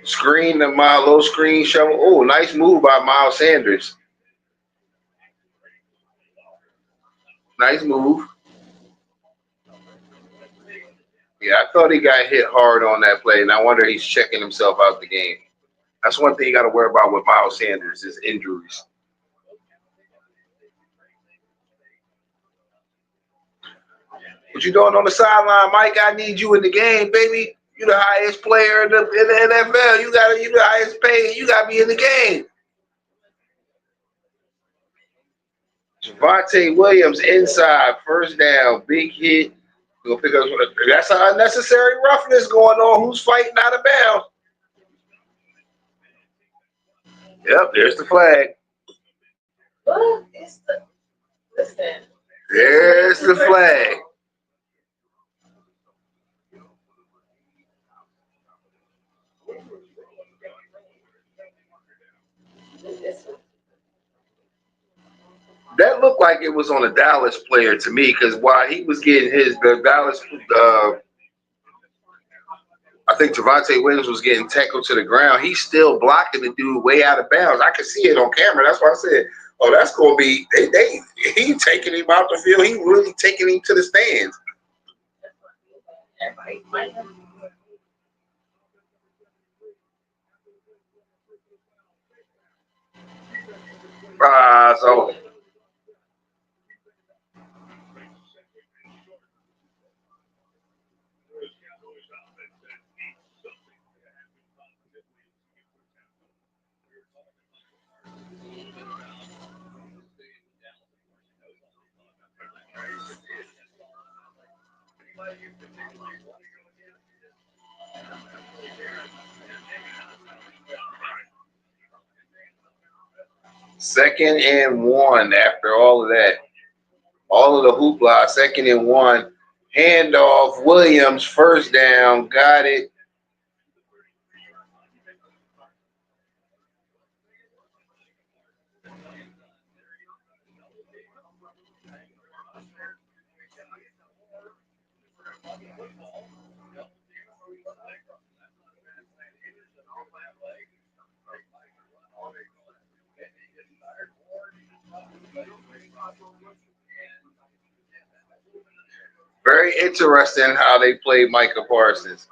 Screen the low screen shovel. Oh, nice move by Miles Sanders. Nice move. Yeah, I thought he got hit hard on that play, and I wonder he's checking himself out the game. That's one thing you got to worry about with Miles Sanders is injuries. What you doing on the sideline, Mike? I need you in the game, baby. You the highest player in the NFL. You the highest paid. You got to be in the game. Javonte Williams inside, first down, big hit. We'll pick up. That's an unnecessary roughness going on. Who's fighting out of bounds? Yep, there's the flag. Look, it's the listen. There's the flag. That looked like it was on a Dallas player to me because while he was getting the Dallas, I think Javonte Williams was getting tackled to the ground. He's still blocking the dude way out of bounds. I could see it on camera. That's why I said, "Oh, that's going to be he taking him out the field. He really taking him to the stands." So second and one after all of that. All of the hoopla, second and one. Handoff, Williams, first down, got it. Very interesting how they played Micah Parsons.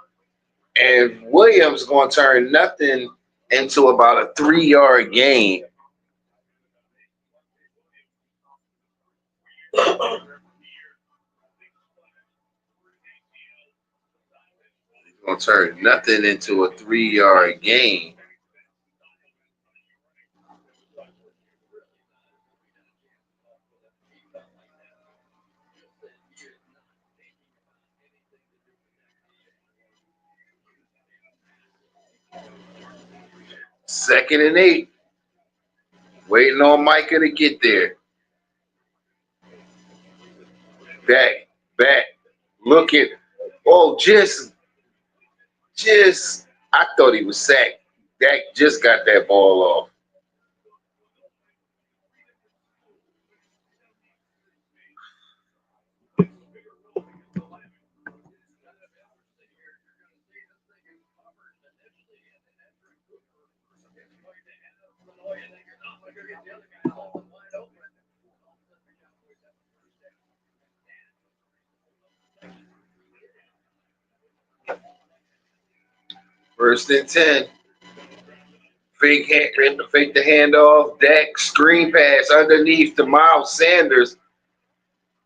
And Williams going to turn nothing into about a 3-yard gain. Going to turn nothing into a 3-yard gain. Second and 8. Waiting on Micah to get there. Back. Look at. Oh, I thought he was sacked. Dak just got that ball off. First and 10. Fake the handoff. Dak screen pass underneath to Miles Sanders.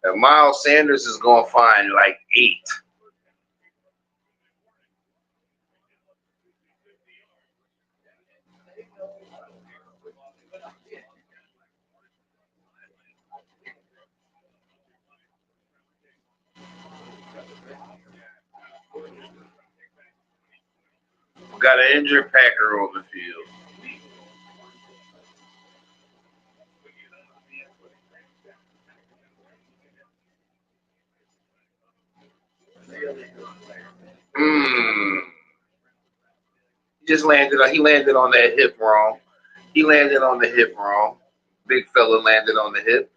And Miles Sanders is going to find like 8. We got an injured Packer on the field. He landed on that hip wrong. Big fella landed on the hip.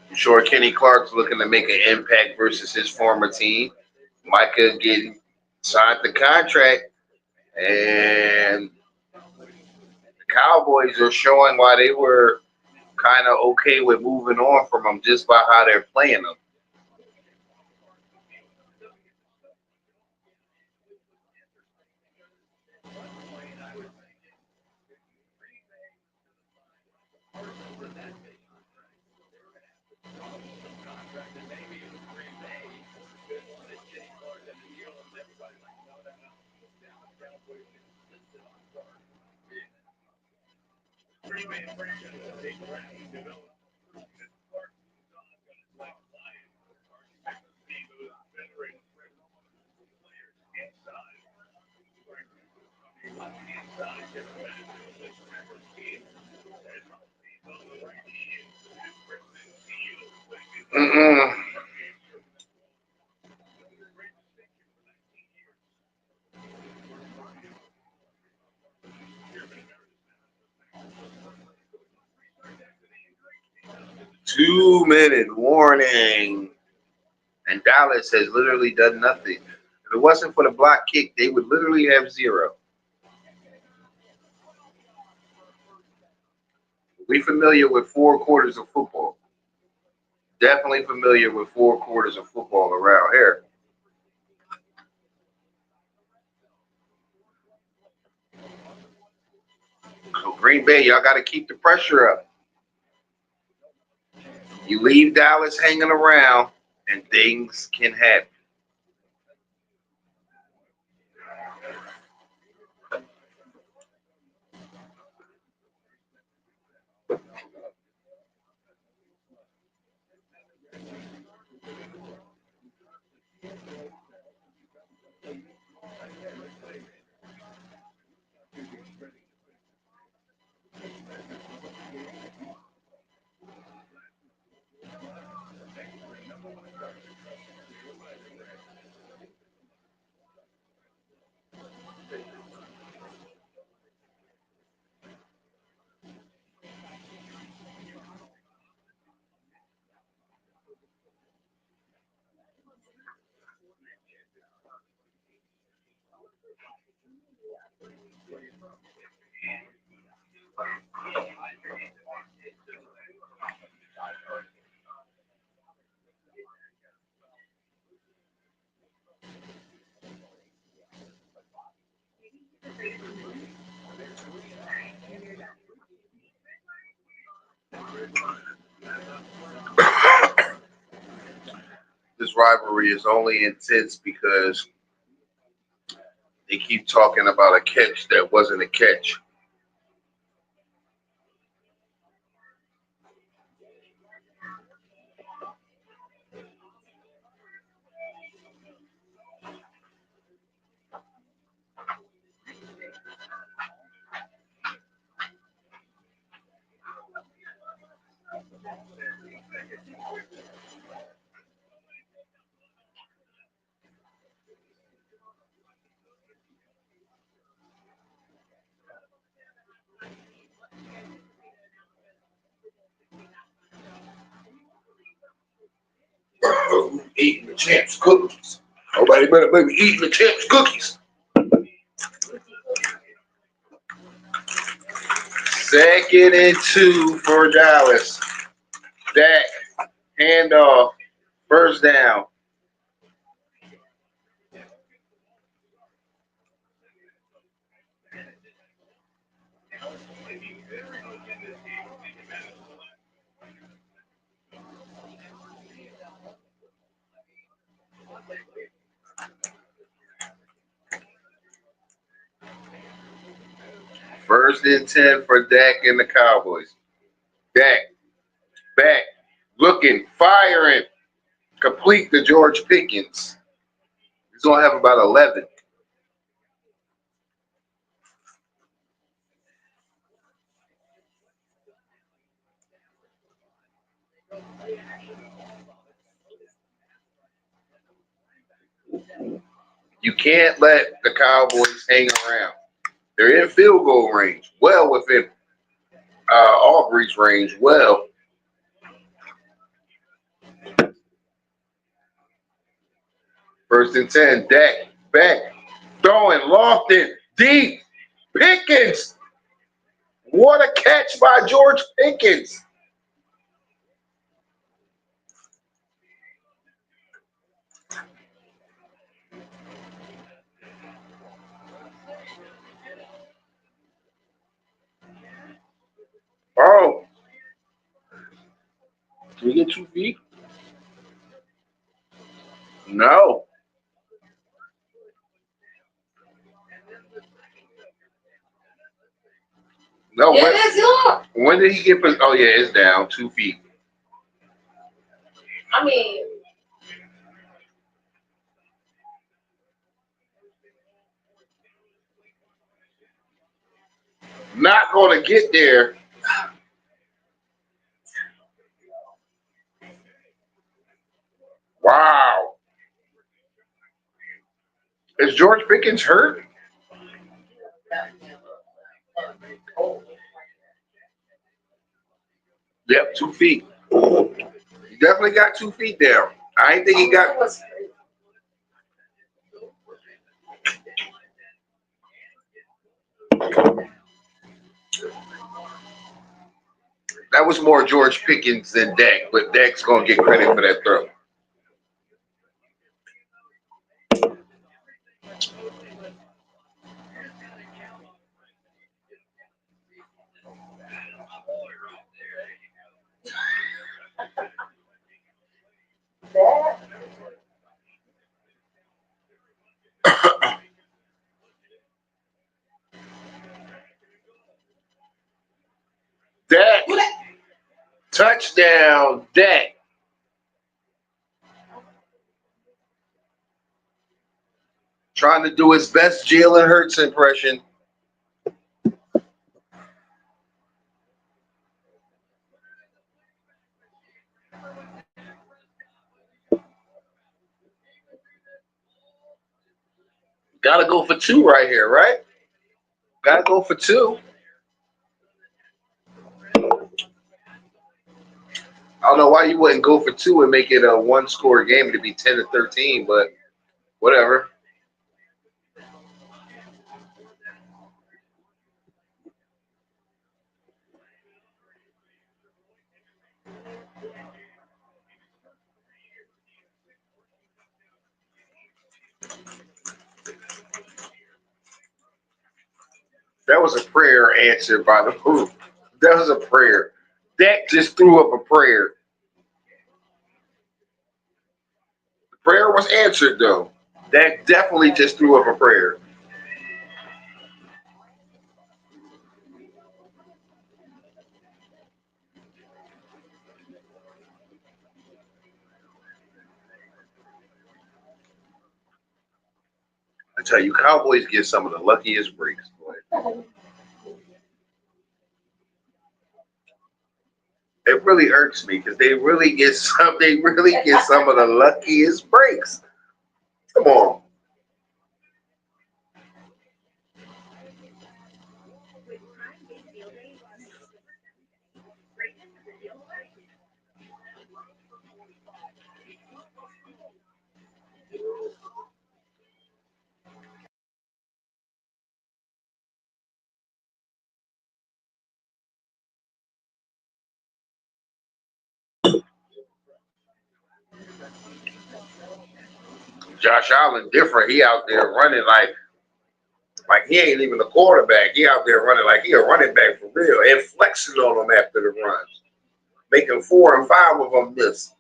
I'm sure Kenny Clark's looking to make an impact versus his former team. Micah getting signed the contract, and the Cowboys are showing why they were kind of okay with moving on from him just by how they're playing him. Mm-mm. 2-minute warning. And Dallas has literally done nothing. If it wasn't for the block kick, they would literally have 0. We familiar with 4 quarters of football. Definitely familiar with 4 quarters of football around here. So Green Bay, y'all got to keep the pressure up. You leave Dallas hanging around, and things can happen. This rivalry is only intense because they keep talking about a catch that wasn't a catch. Eating the champs cookies. Nobody better be eating the champs cookies. Second and 2 for Dallas. Dak, handoff, first down. First and 10 for Dak and the Cowboys. Dak, back, looking, firing, complete to George Pickens. He's going to have about 11. You can't let the Cowboys hang around. They're in field goal range, well within Aubrey's range, well. First and 10, Dak, back, throwing, Lofton, deep, Pickens. What a catch by George Pickens. Oh, can we get 2 feet? No. No. Yeah, that's yours. When did he get? Oh yeah, it's down 2 feet. I mean, Not going to get there. Wow. Is George Pickens hurt? Yep, 2 feet. He definitely got 2 feet down. I ain't think he got. That was more George Pickens than Dak, but Dak's gonna get credit for that throw. that. Dak, touchdown, Dak. Trying to do his best Jalen Hurts impression. Gotta go for 2 right here, right? Gotta go for 2. I don't know why you wouldn't go for 2 and make it a 1-score game to be 10-13, but whatever. That was a prayer answered by the group. That was a prayer. Dak just threw up a prayer. The prayer was answered though. Dak definitely just threw up a prayer. I tell you, Cowboys get some of the luckiest breaks, boy. It really irks me because they really get some. They really get some of the luckiest breaks. Come on. Josh Allen different. He out there running like he ain't even a quarterback. He out there running like he a running back for real and flexing on them after the runs, making 4 and 5 of them miss.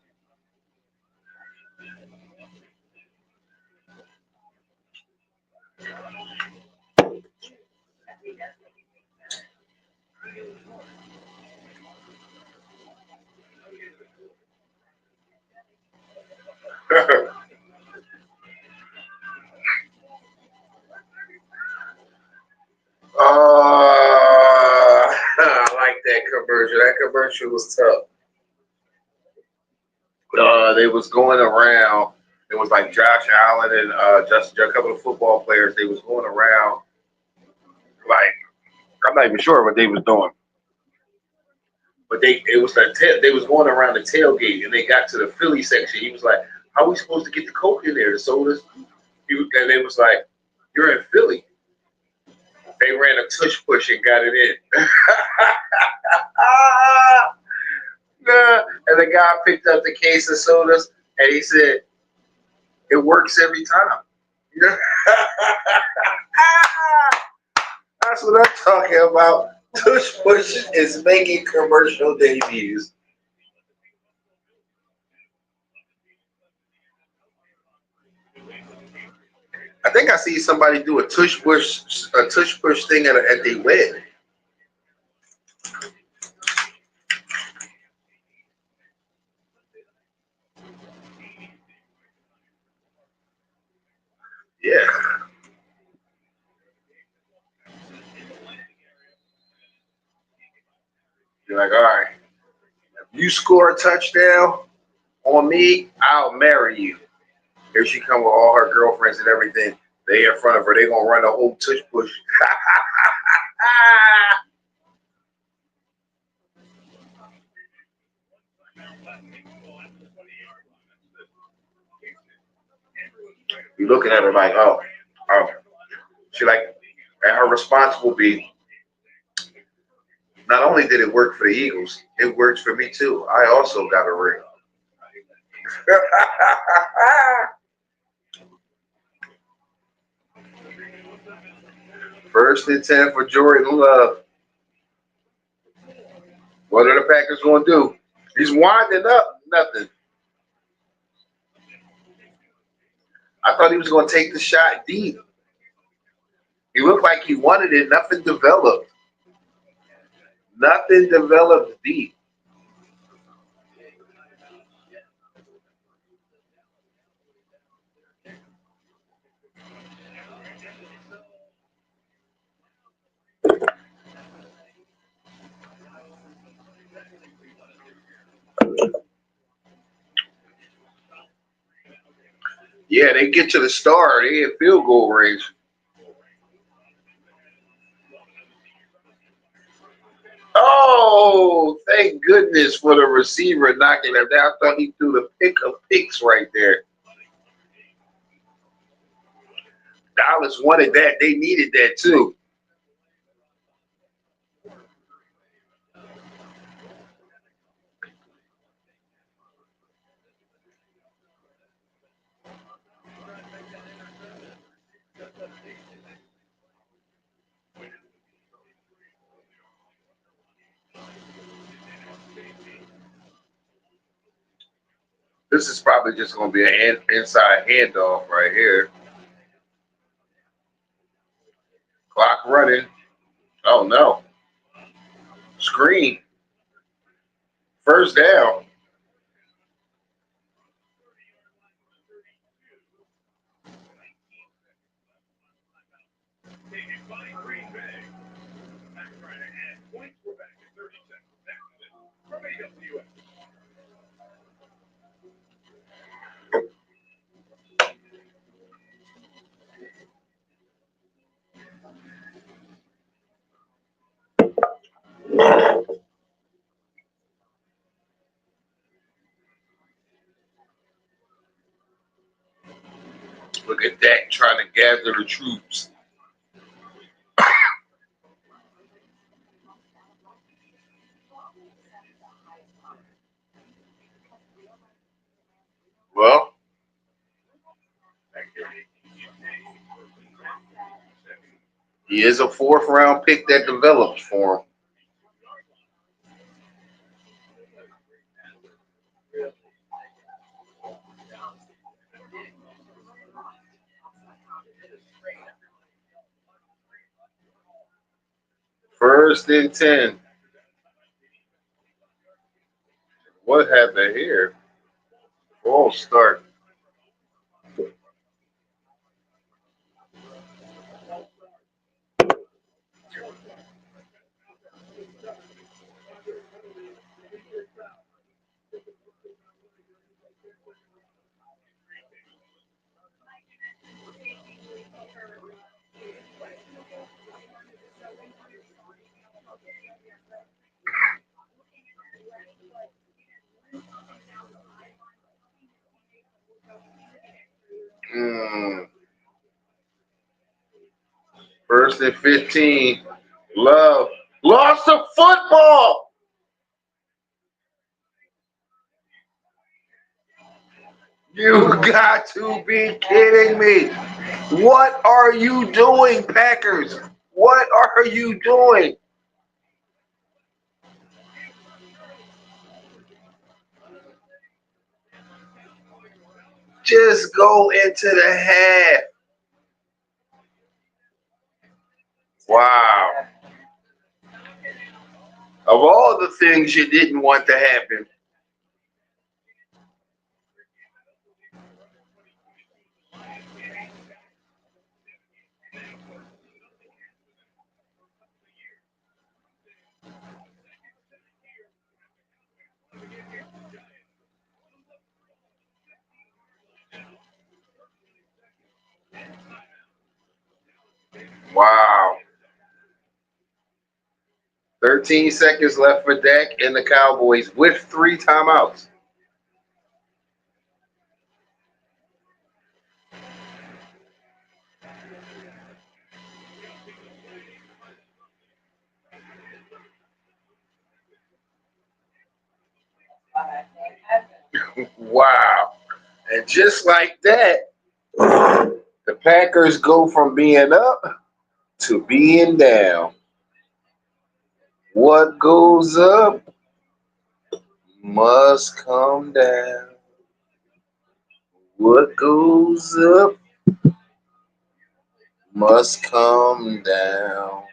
I like that commercial. That commercial was tough. They was going around. It was like Josh Allen and just a couple of football players. They was going around like I'm not even sure what they was doing, but they was going around the tailgate and they got to the Philly section. He was like, "How are we supposed to get the Coke in there, the sodas?" And they was like, "You're in Philly." They ran a tush push and got it in. Nah. And the guy picked up the case of sodas and he said, "It works every time." That's what I'm talking about. Tush Push is making commercial debuts. I think I see somebody do a tush push thing at their wedding. Yeah. You're like, all right, if you score a touchdown on me, I'll marry you. Here she come with all her girlfriends and everything. They in front of her. They gonna run a whole tush push. You looking at her like, oh. She like, and her response will be, not only did it work for the Eagles, it works for me too. I also got a ring. First and 10 for Jordan Love. What are the Packers gonna do? He's winding up. Nothing. I thought he was gonna take the shot deep. He looked like he wanted it. Nothing developed. Nothing developed deep. Yeah, they get to the star. They in field goal range. Oh, thank goodness for the receiver knocking him down. I thought he threw the pick of picks right there. Dallas wanted that. They needed that too. This is probably just going to be an inside handoff right here. Clock running. Oh no. Screen. First down. Look at that, trying to gather the troops. Well, he is a fourth round pick that developed for him. First and 10. What happened here? False start. Mm. First and 15. Love. Lost the football. You got to be kidding me. What are you doing, Packers? What are you doing? Just go into the half. Wow. Of all the things you didn't want to happen. Wow. 13 seconds left for Dak and the Cowboys with 3 timeouts. Wow. And just like that, the Packers go from being up to being down. What goes up must come down. What goes up must come down.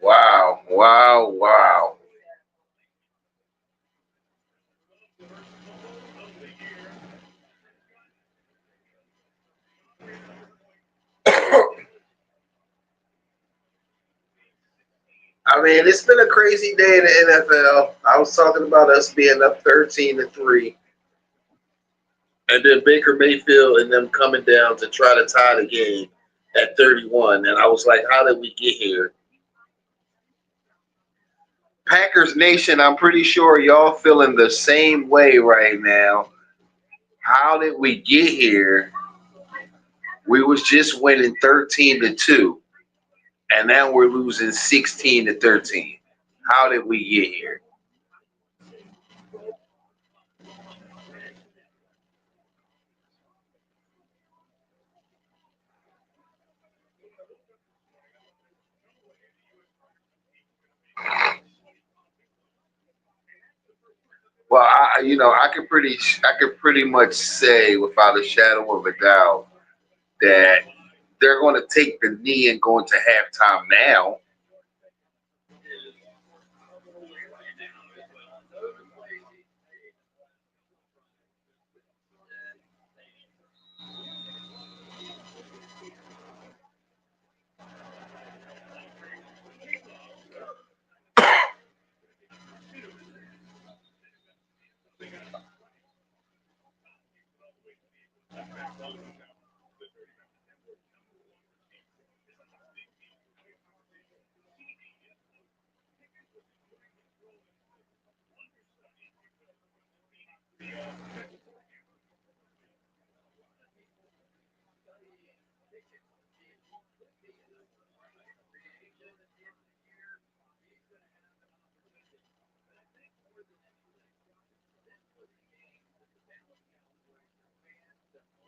Wow, wow, wow. I mean, it's been a crazy day in the NFL. I was talking about us being up 13-3, and then Baker Mayfield and them coming down to try to tie the game at 31. And I was like, how did we get here? Packers Nation, I'm pretty sure y'all feeling the same way right now. How did we get here? We was just winning 13-2, and now we're losing 16-13. How did we get here? Well, I could pretty much say without a shadow of a doubt that they're going to take the knee and go into halftime now.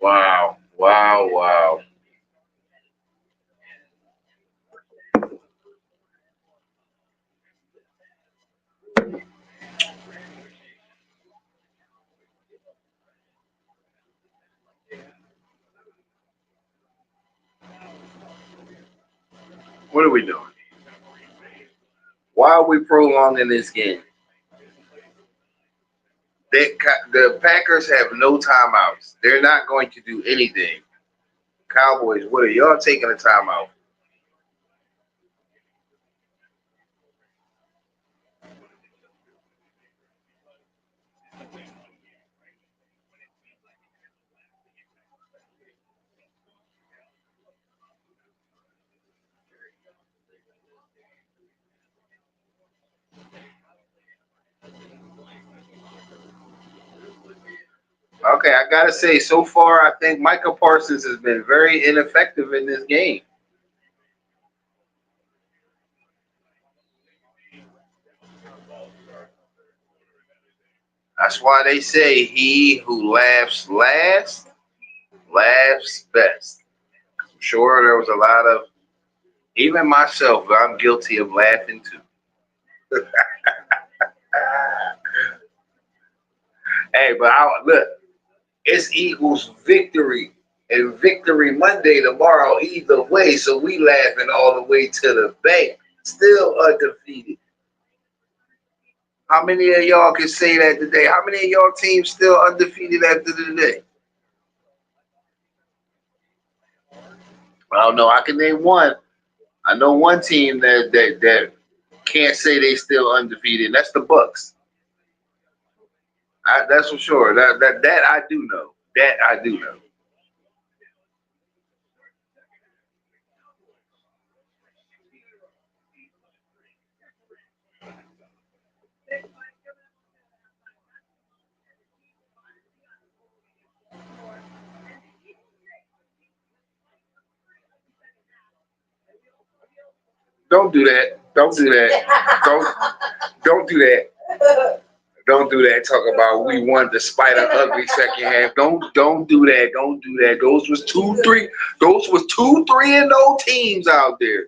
Wow, wow, wow. What are we doing? Why are we prolonging this game? The Packers have no timeouts. They're not going to do anything. Cowboys, what are y'all taking a timeout? Okay, I gotta say, so far I think Micah Parsons has been very ineffective in this game. That's why they say he who laughs last laughs best. I'm sure there was a lot of, even myself, I'm guilty of laughing too. Hey, but look, it's Eagles victory and victory Monday tomorrow either way, so we laughing all the way to the bank. Still undefeated. How many of y'all can say that today? How many of y'all teams still undefeated after today? I don't know. I can name one. I know one team that can't say they still undefeated. And that's the Bucks. That's for sure. That I do know. That I do know. Don't do that. Don't do that. Don't do that. Don't do that. Talk about we won despite an ugly second half. Don't do that. Don't do that. Those was 2-3. Those was 2-3-0 teams out there.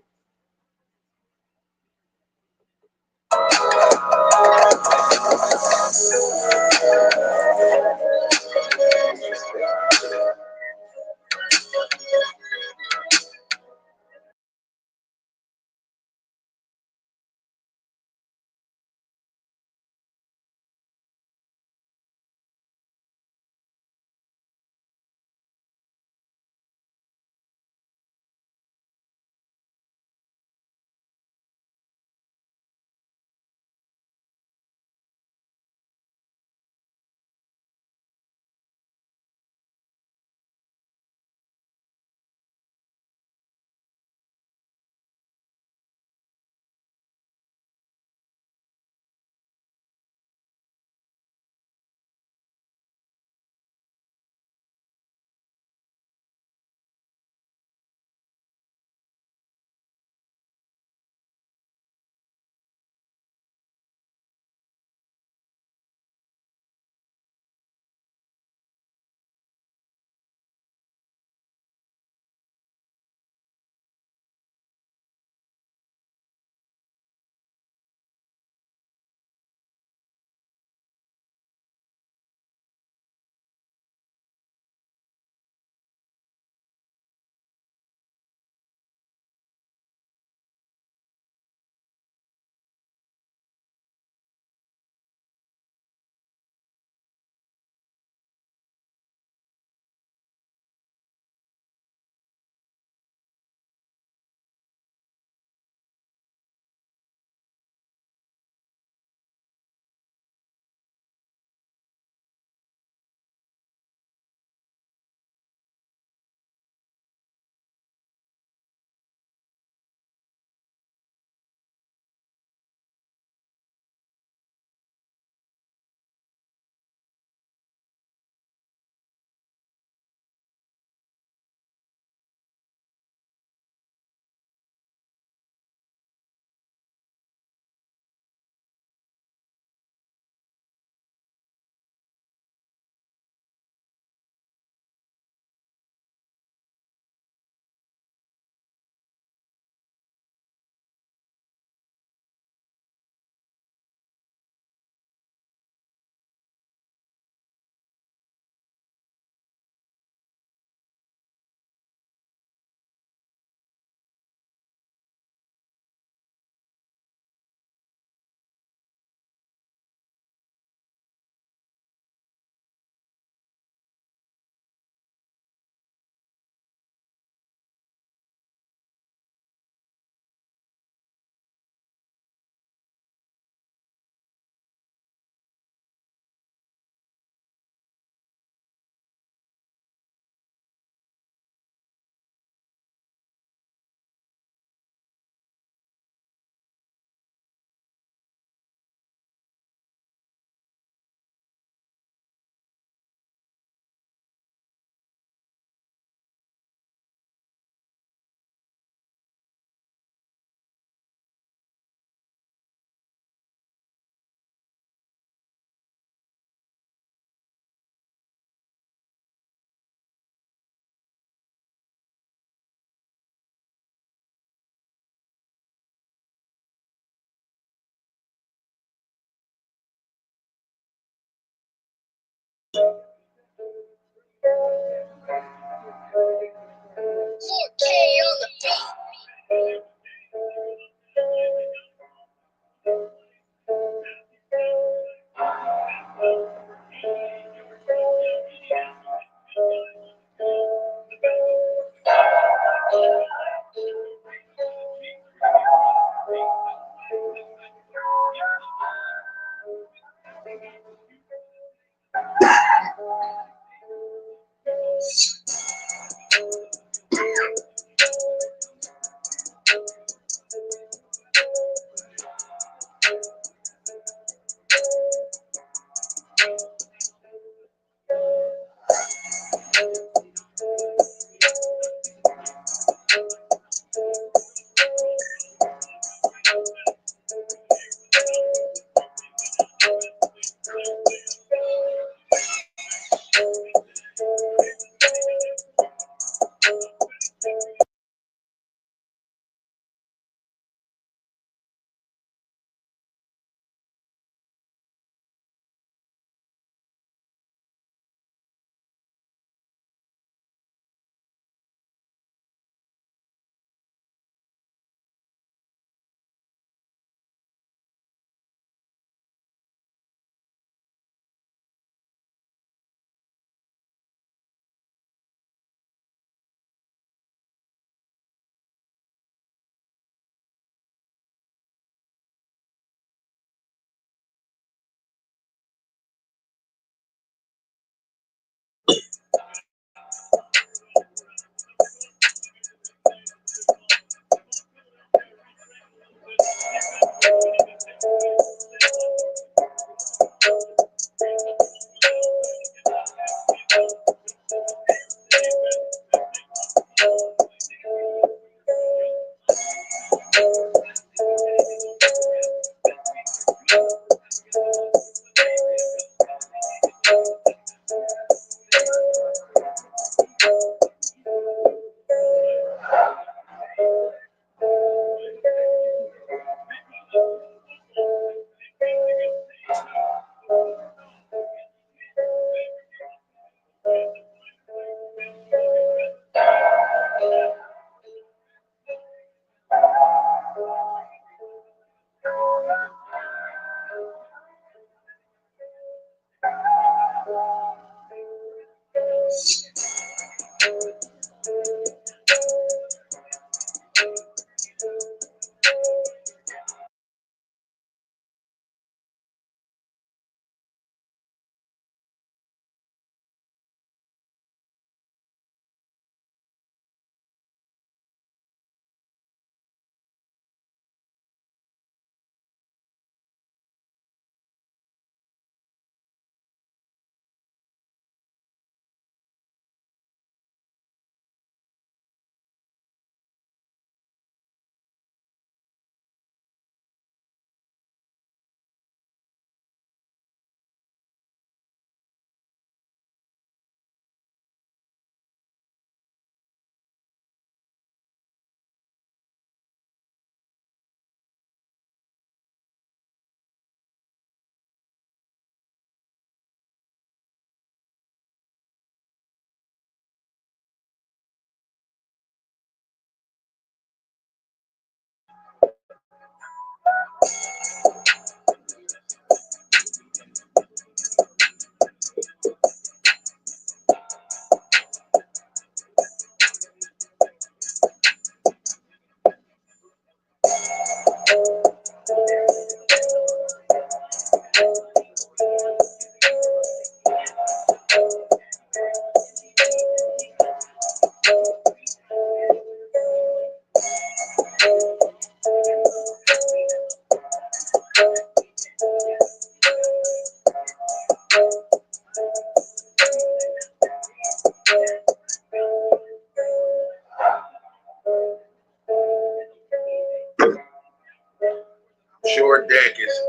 Sure, Dak is.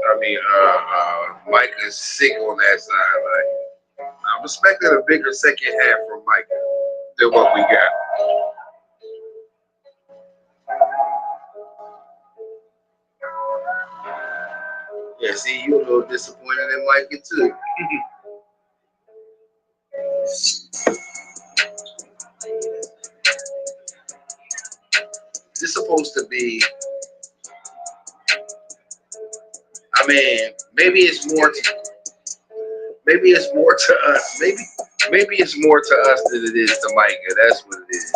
Mike is sick on that side. Like I'm expecting a bigger second half from Mike than what we got. Yeah, see, you a little disappointed in Mike too. supposed to be. I mean, maybe it's more. Maybe it's more to us. Maybe it's more to us than it is to Micah. That's what it is.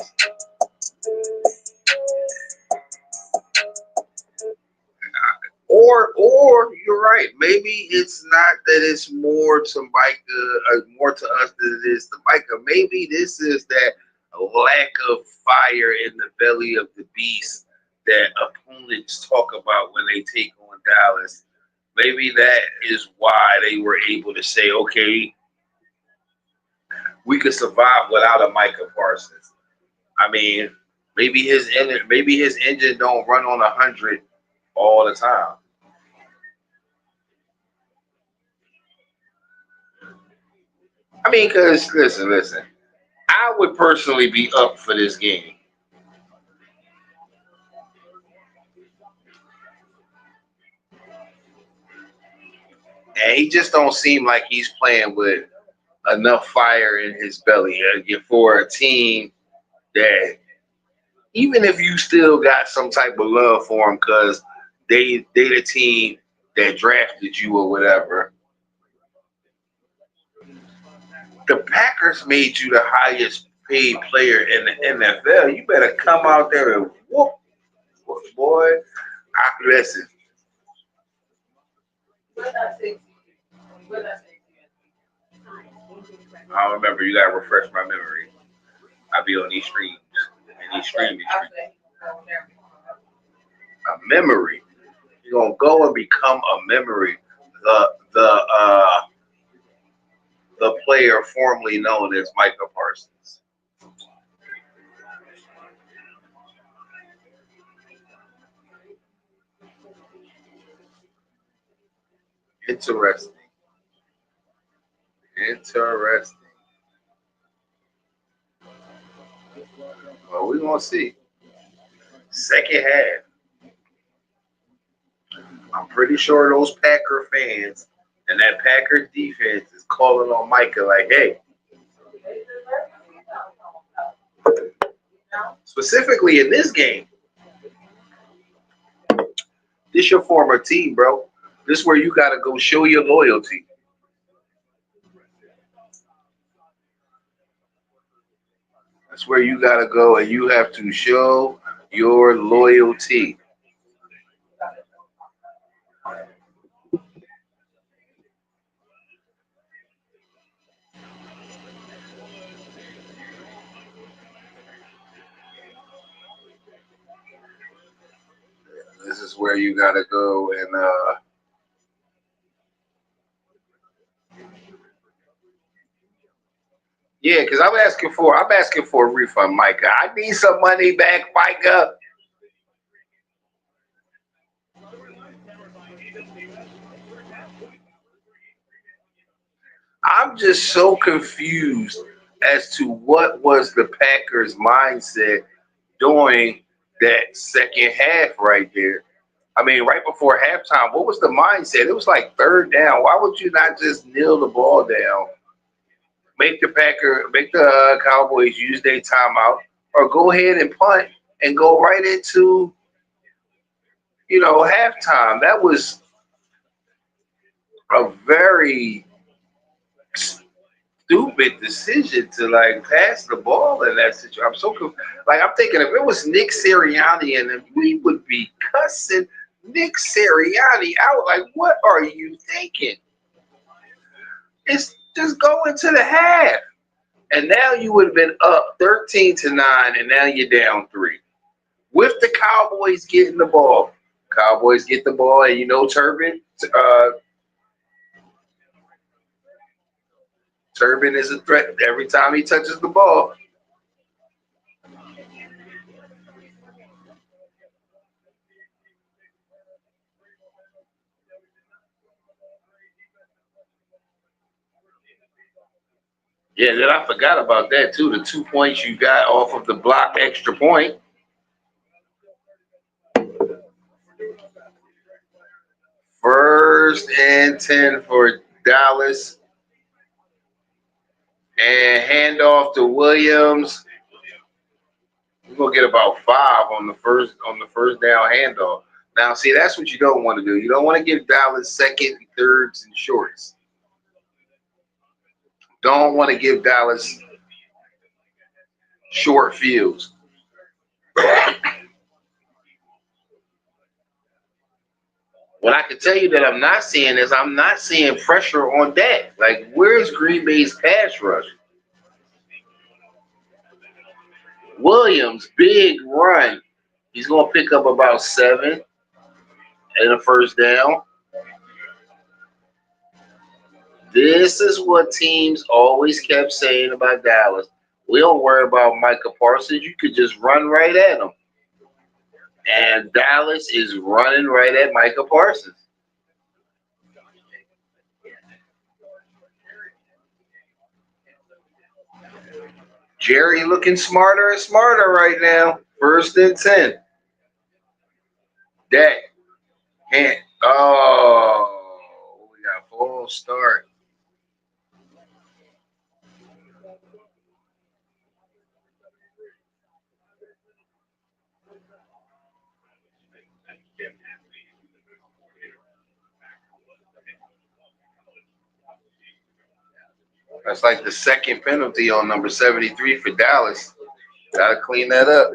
Or you're right. Maybe it's not that it's more to Micah, more to us than it is to Micah. Maybe this is that lack of fire in the belly of the beast that opponents talk about when they take on Dallas. Maybe that is why they were able to say, okay, we could survive without a Micah Parsons. I mean, maybe his engine don't run on 100 all the time. I mean, because listen. I would personally be up for this game. And he just don't seem like he's playing with enough fire in his belly for a team that, even if you still got some type of love for him because they the team that drafted you or whatever, the Packers made you the highest paid player in the NFL. You better come out there and whoop, boy. Listen, What I say to you? What I say I don't remember. You gotta refresh my memory. I be on these streams and these to you? streaming I streams. say, no, never. A memory. You're gonna go and become a memory. The the player formerly known as Micah Parsons. Interesting. Interesting. Well, we're gonna see. Second half. I'm pretty sure those Packer fans and that Packers defense is calling on Micah like, hey, specifically in this game, this your former team, bro. This is where you gotta go show your loyalty. That's where you gotta go and you have to show your loyalty. This is where you gotta go and yeah, because I'm asking for a refund, Micah. I need some money back, Micah. I'm just so confused as to what was the Packers mindset during that second half right there. I mean, right before halftime, what was the mindset? It was like third down. Why would you not just kneel the ball down, make the Cowboys use their timeout, or go ahead and punt and go right into halftime? That was a very stupid decision to like pass the ball in that situation. I'm thinking if it was Nick Sirianni and we would be cussing Nick Sirianni out. Like, what are you thinking? It's just go into the half. And now you would have been up 13-9, and now you're down 3. With the Cowboys getting the ball. Cowboys get the ball, and Turbin is a threat every time he touches the ball. Yeah, then I forgot about that too. The 2 points you got off of the block extra point. First and 10 for Dallas. And handoff to Williams. We're gonna get about 5 on the first down handoff. Now, see, that's what you don't want to do. You don't want to give Dallas second, thirds, and shorts. Don't want to give Dallas short fields. What I can tell you that I'm not seeing is I'm not seeing pressure on Dak. Like, where's Green Bay's pass rush? Williams, big run. He's going to pick up about 7 in a first down. This is what teams always kept saying about Dallas. We don't worry about Micah Parsons. You could just run right at him. And Dallas is running right at Micah Parsons. Jerry looking smarter and smarter right now. First and 10. Dak. Can't. Oh, we got a false start. That's like the second penalty on number 73 for Dallas. Gotta clean that up.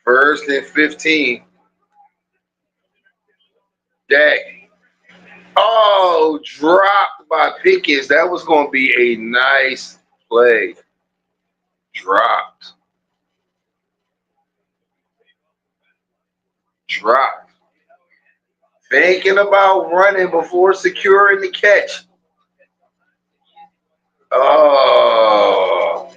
First and 15. Dak. Oh, dropped by Pickens. That was going to be a nice play. Dropped. Dropped. Thinking about running before securing the catch. Oh.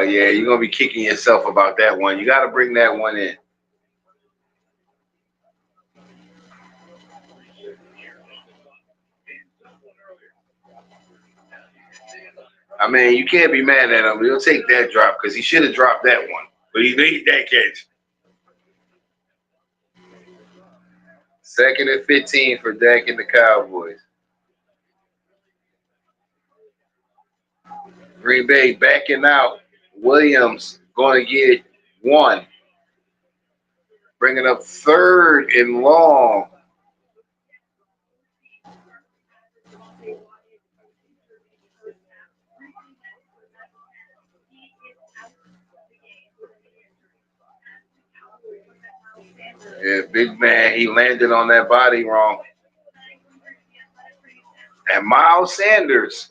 Yeah, you're going to be kicking yourself about that one. You got to bring that one in. I mean, you can't be mad at him. He'll take that drop because he should have dropped that one. But he made that catch. Second and 15 for Dak and the Cowboys. Green Bay backing out. Williams going to get 1. Bringing up 3rd and long. Yeah, big man, he landed on that body wrong. And Miles Sanders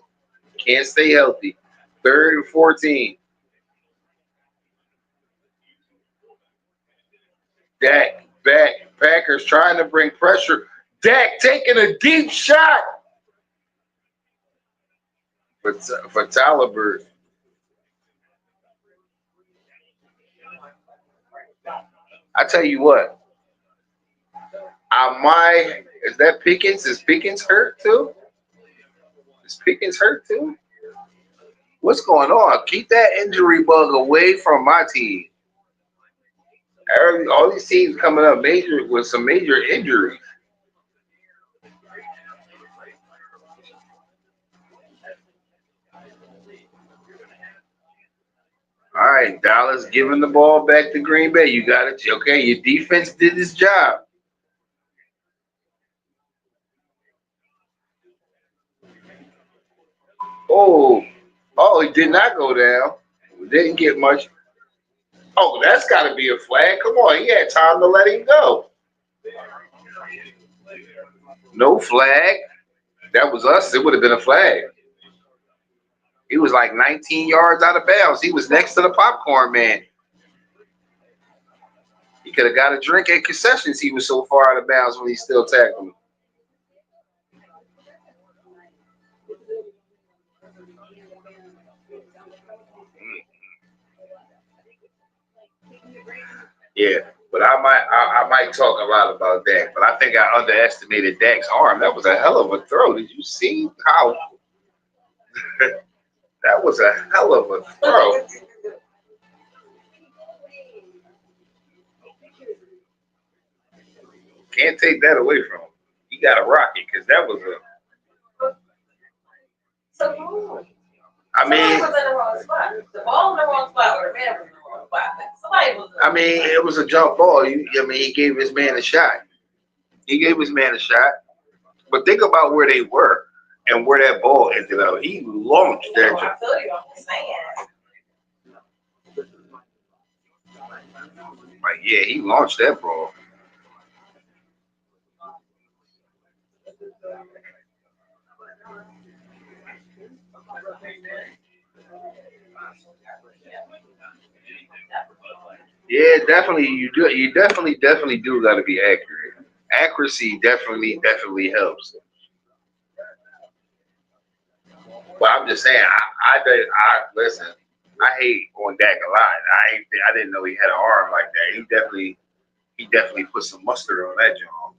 can't stay healthy. 3rd and 14. Dak back. Packers trying to bring pressure. Dak taking a deep shot for Talibert. I tell you what, is that Pickens? Is Pickens hurt too? Is Pickens hurt too? What's going on? Keep that injury bug away from my team. All these teams coming up major with some major injuries. All right, Dallas giving the ball back to Green Bay. You got it. Okay, your defense did its job. Oh, he did not go down. Didn't get much. Oh, that's got to be a flag. Come on, he had time to let him go. No flag. That was us. It would have been a flag. He was like 19 yards out of bounds. He was next to the popcorn man. He could have got a drink at concessions. He was so far out of bounds when he still tackled him. Yeah, but I might talk a lot about Dak, but I think I underestimated Dak's arm. That was a hell of a throw. Did you see how That was a hell of a throw. Can't take that away from him. He got a rocket because that was a. So wrong. I Somebody mean, was in the wrong spot. The ball in the wrong spot or the man was in the wrong spot. Somebody was in I mean, it was a jump ball. I mean, he gave his man a shot. He gave his man a shot. But think about where they were and where that ball ended up. He launched no, that. I feel you. I'm just saying. Like, yeah, he launched that ball. Yeah, definitely. You do. You definitely do got to be accurate. Accuracy definitely helps. But I'm just saying, I listen. I hate on Dak a lot. I didn't know he had an arm like that. He definitely put some mustard on that joint.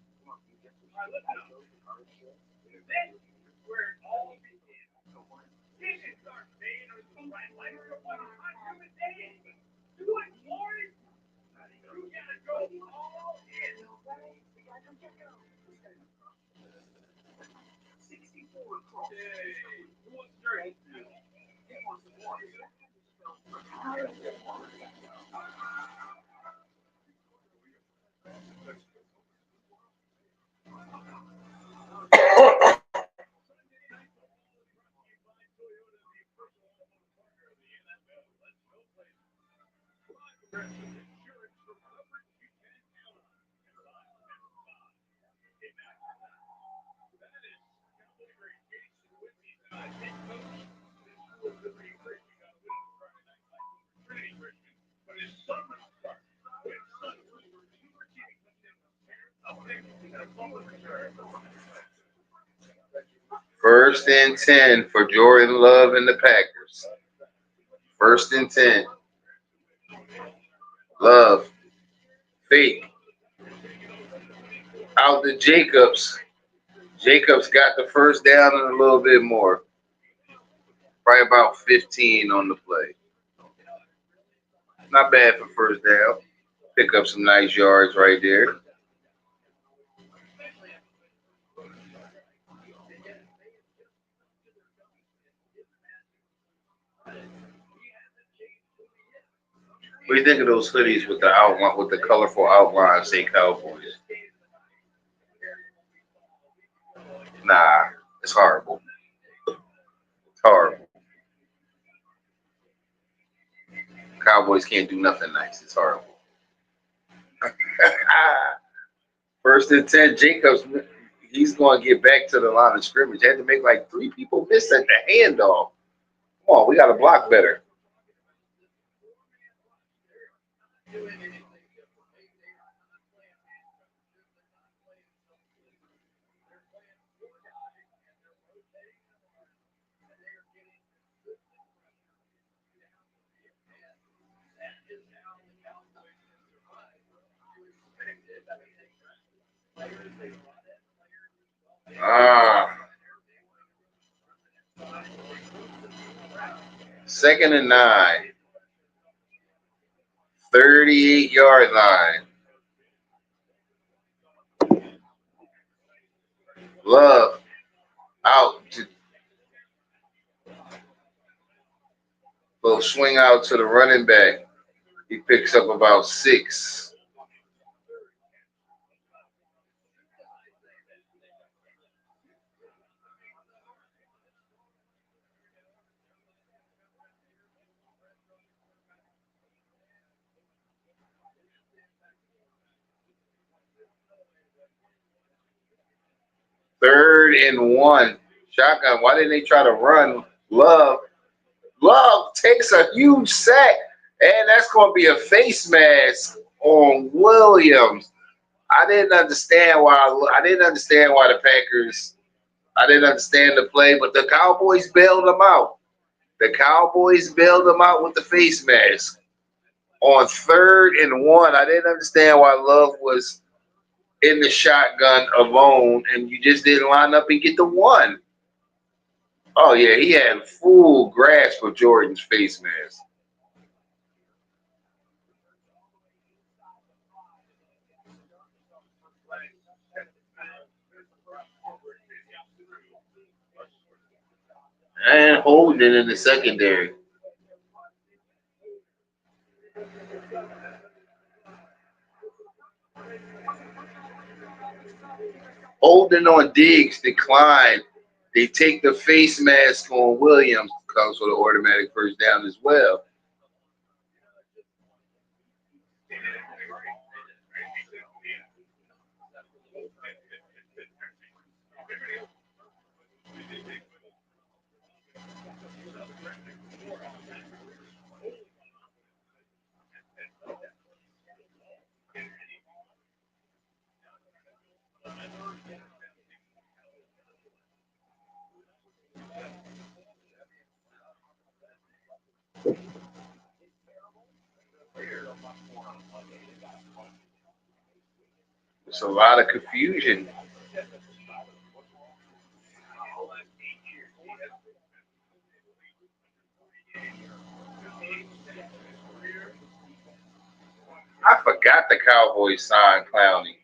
First and 10 for Jordan Love and the Packers. First and 10. Love. Fake. Out to Jacobs. Jacobs got the first down and a little bit more. Probably about 15 on the play. Not bad for first down. Pick up some nice yards right there. What do you think of those hoodies with the outline, with the colorful outline, say Cowboys? Nah, it's horrible. It's horrible. Cowboys can't do nothing nice. It's horrible. First and 10, Jacobs, he's going to get back to the line of scrimmage. Had to make like three people miss at the handoff. Come on, we got to block better. Ah, second and 9, 38-yard line. Love out to little swing out to the running back. He picks up about 6. Third and 1. Shotgun. Why didn't they try to run? Love takes a huge sack, and that's going to be a face mask on Williams. I didn't understand why. I didn't understand why the Packers. I didn't understand the play, but the Cowboys bailed them out. The Cowboys bailed them out with the face mask on third and 1. I didn't understand why Love was in the shotgun alone, and you just didn't line up and get the one. Oh yeah, he had full grasp of Jordan's face mask. And holding it in the secondary. Holding on Diggs declined. They take the face mask on Williams, comes for the automatic first down as well. It's a lot of confusion. I forgot the Cowboys signed Clowney.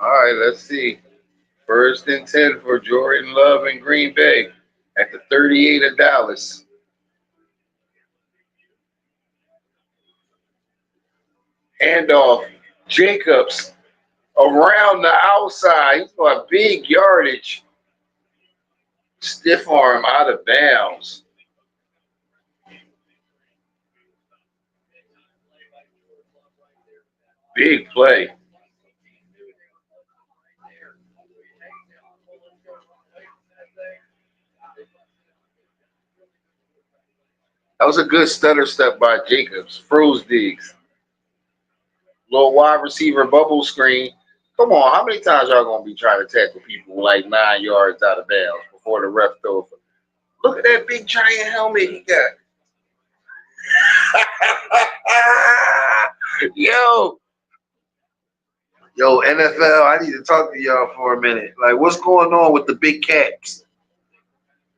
All right, let's see. First and 10 for Jordan Love in Green Bay at the 38 of Dallas. Handoff. Jacobs around the outside. He's got big yardage. Stiff arm out of bounds. Big play. That was a good stutter step by Jacobs. Froze Diggs. Little wide receiver bubble screen. Come on, how many times y'all gonna be trying to tackle people like 9 yards out of bounds before the ref throws? Look at that big giant helmet he got. yo, NFL, I need to talk to y'all for a minute. Like, what's going on with the big caps?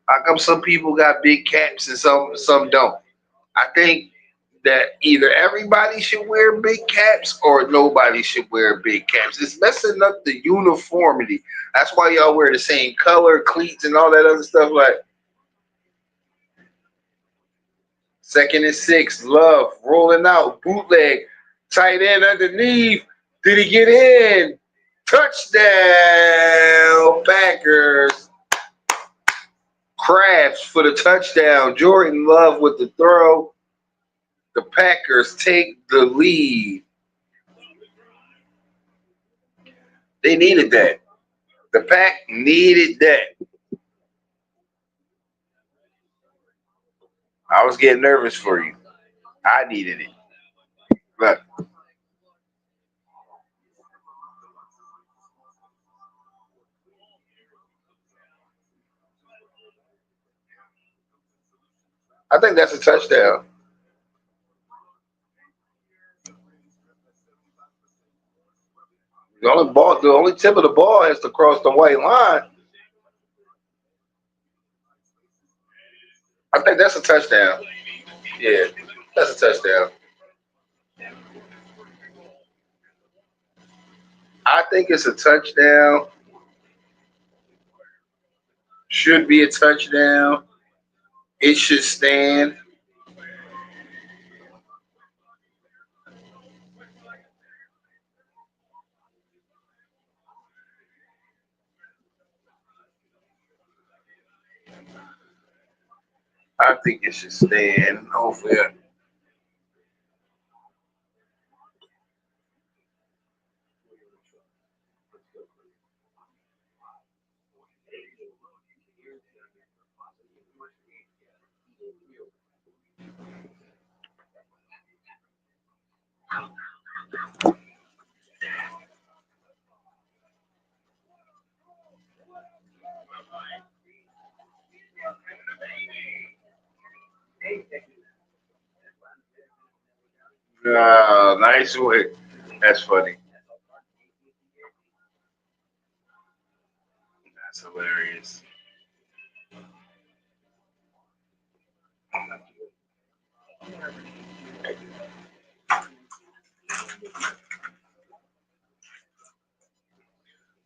How come some people got big caps and some don't? I think that either everybody should wear big caps or nobody should wear big caps. It's messing up the uniformity. That's why y'all wear the same color, cleats, and all that other stuff. Like, second and 6, Love rolling out, bootleg, tight end underneath. Did he get in? Touchdown, Packers. Crabs for the touchdown. Jordan Love with the throw. The Packers take the lead. They needed that. The Pack needed that. I was getting nervous for you. I needed it. But I think that's a touchdown. The only tip of the ball has to cross the white line. I think that's a touchdown. Yeah, that's a touchdown. I think it's a touchdown. Should be a touchdown. It should stand. I think it should stand. Hopefully, Nice one. That's funny. That's hilarious.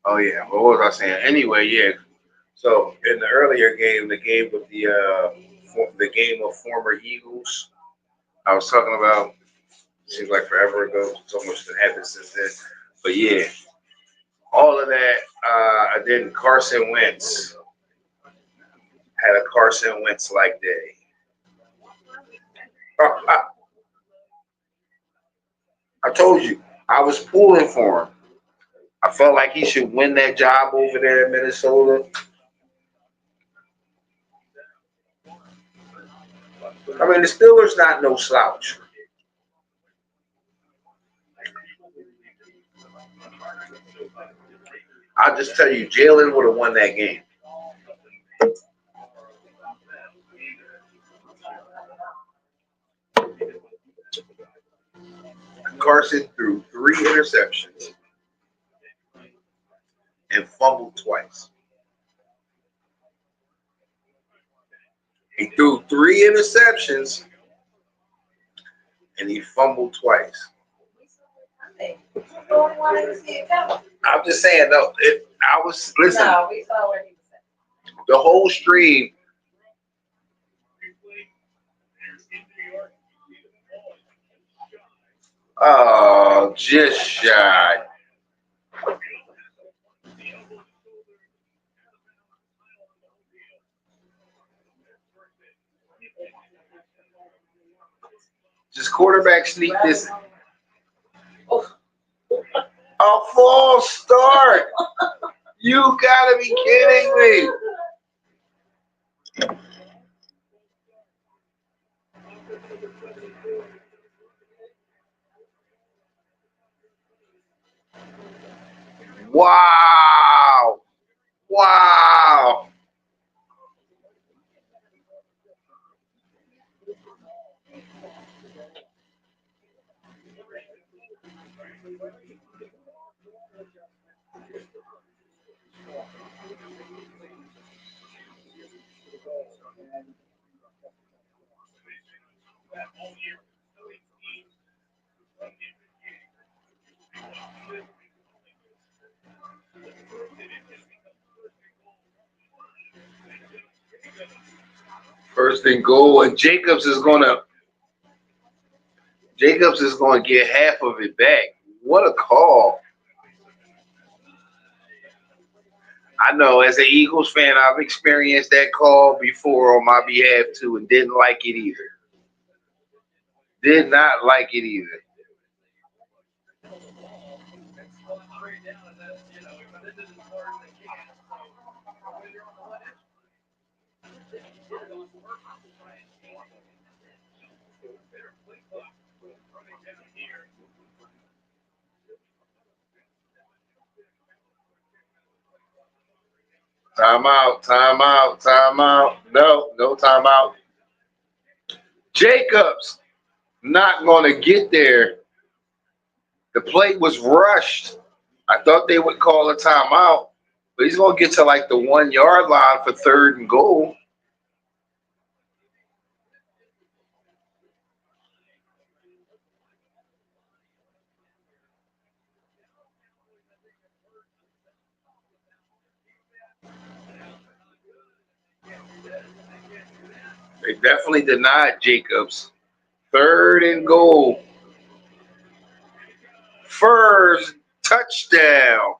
Oh yeah. What was I saying? Anyway, yeah. So in the earlier game, the game with the game of former Eagles, I was talking about. Seems like forever ago. So much that happened since then. But yeah, all of that. Then Carson Wentz had a Carson Wentz like day. I told you I was pulling for him. I felt like he should win that job over there in Minnesota. I mean, the Steelers not no slouch. I'll just tell you, Jalen would have won that game. Carson threw 3 interceptions and fumbled twice. He threw 3 interceptions and he fumbled twice. I'm just saying, though, I was listen. No, we saw where he was at. The whole stream. Oh, just shy. Just quarterback sneak this. A false start. You gotta be kidding me. Wow. Wow. First and goal, and Jacobs is gonna get half of it back. What a call. I know as an Eagles fan, I've experienced that call before on my behalf too and didn't like it either. Did not like it either. Timeout, timeout, timeout. No, no timeout. Jacobs not gonna get there. The play was rushed. I thought they would call a timeout, but he's gonna get to like the 1 yard line for third and goal. They definitely denied Jacobs. Third and goal. First touchdown.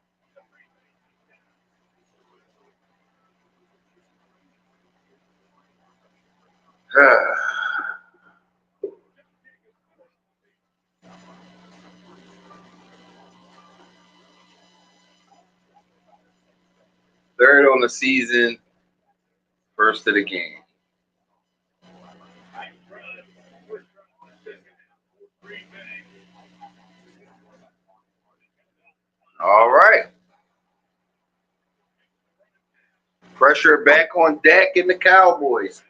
Third on the season, first of the game. All right. Pressure back on Dak and the Cowboys.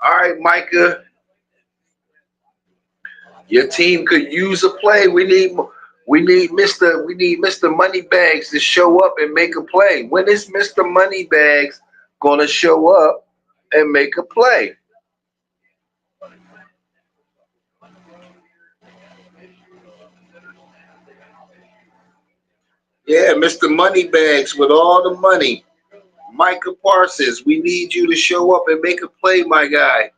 All right, Micah, your team could use a play. We need Mr. Moneybags to show up and make a play. When is Mr. Moneybags gonna show up and make a play? Yeah, Mr. Moneybags with all the money. Micah Parsons, we need you to show up and make a play, my guy.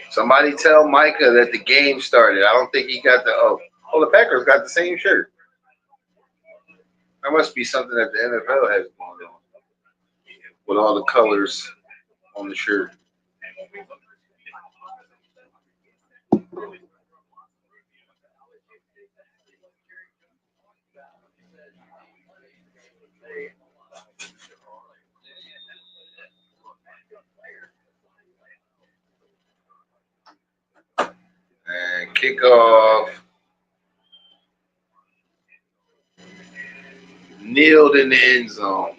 Somebody tell Micah that the game started. I don't think he got the the Packers got the same shirt. That must be something that the NFL has going on with all the colors on the shirt. And kickoff, kneeled in the end zone.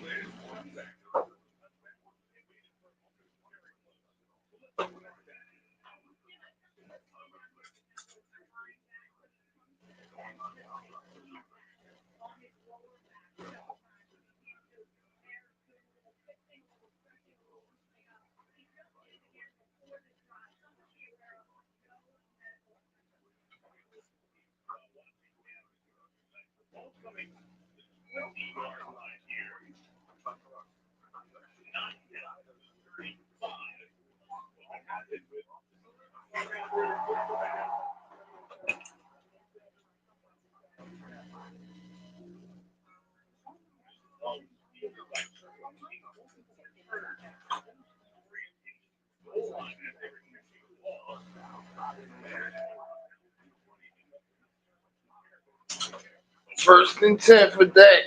First and 10 for that.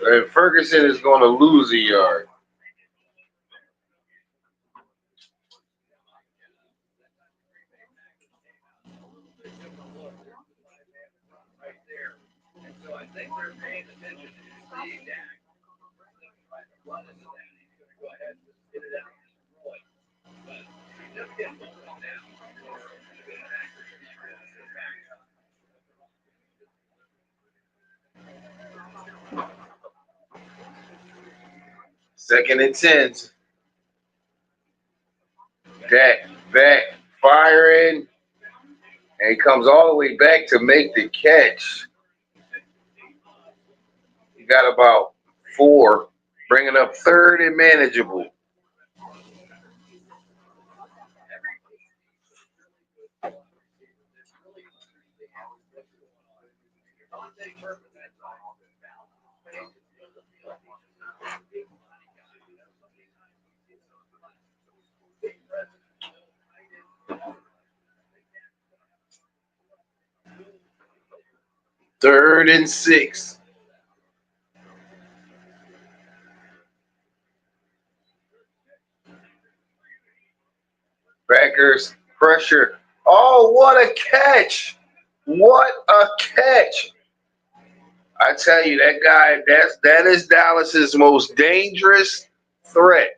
And Ferguson is going to lose a yard. Second and 10. Dak back firing. And he comes all the way back to make the catch. He got about 4, bringing up third and manageable. Third and 6. Packers pressure. Oh, what a catch! What a catch! I tell you, that guy, that is Dallas's most dangerous threat.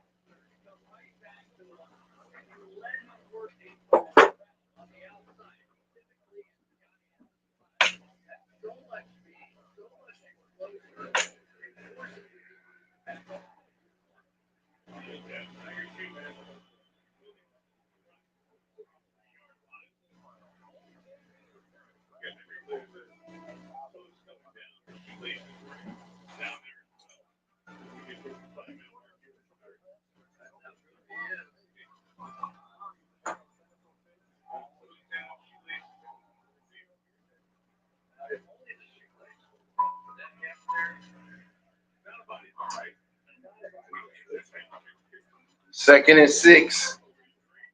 Second and 6.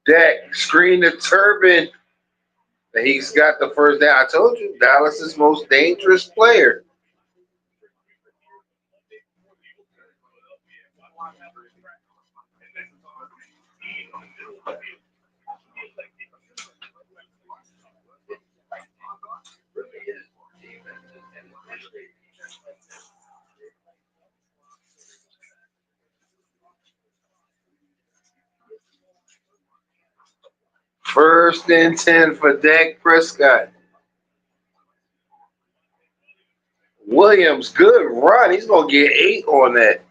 Dak screen the turban. And he's got the first down. I told you, Dallas's most dangerous player. First and 10 for Dak Prescott. Williams, good run. He's going to get 8 on that.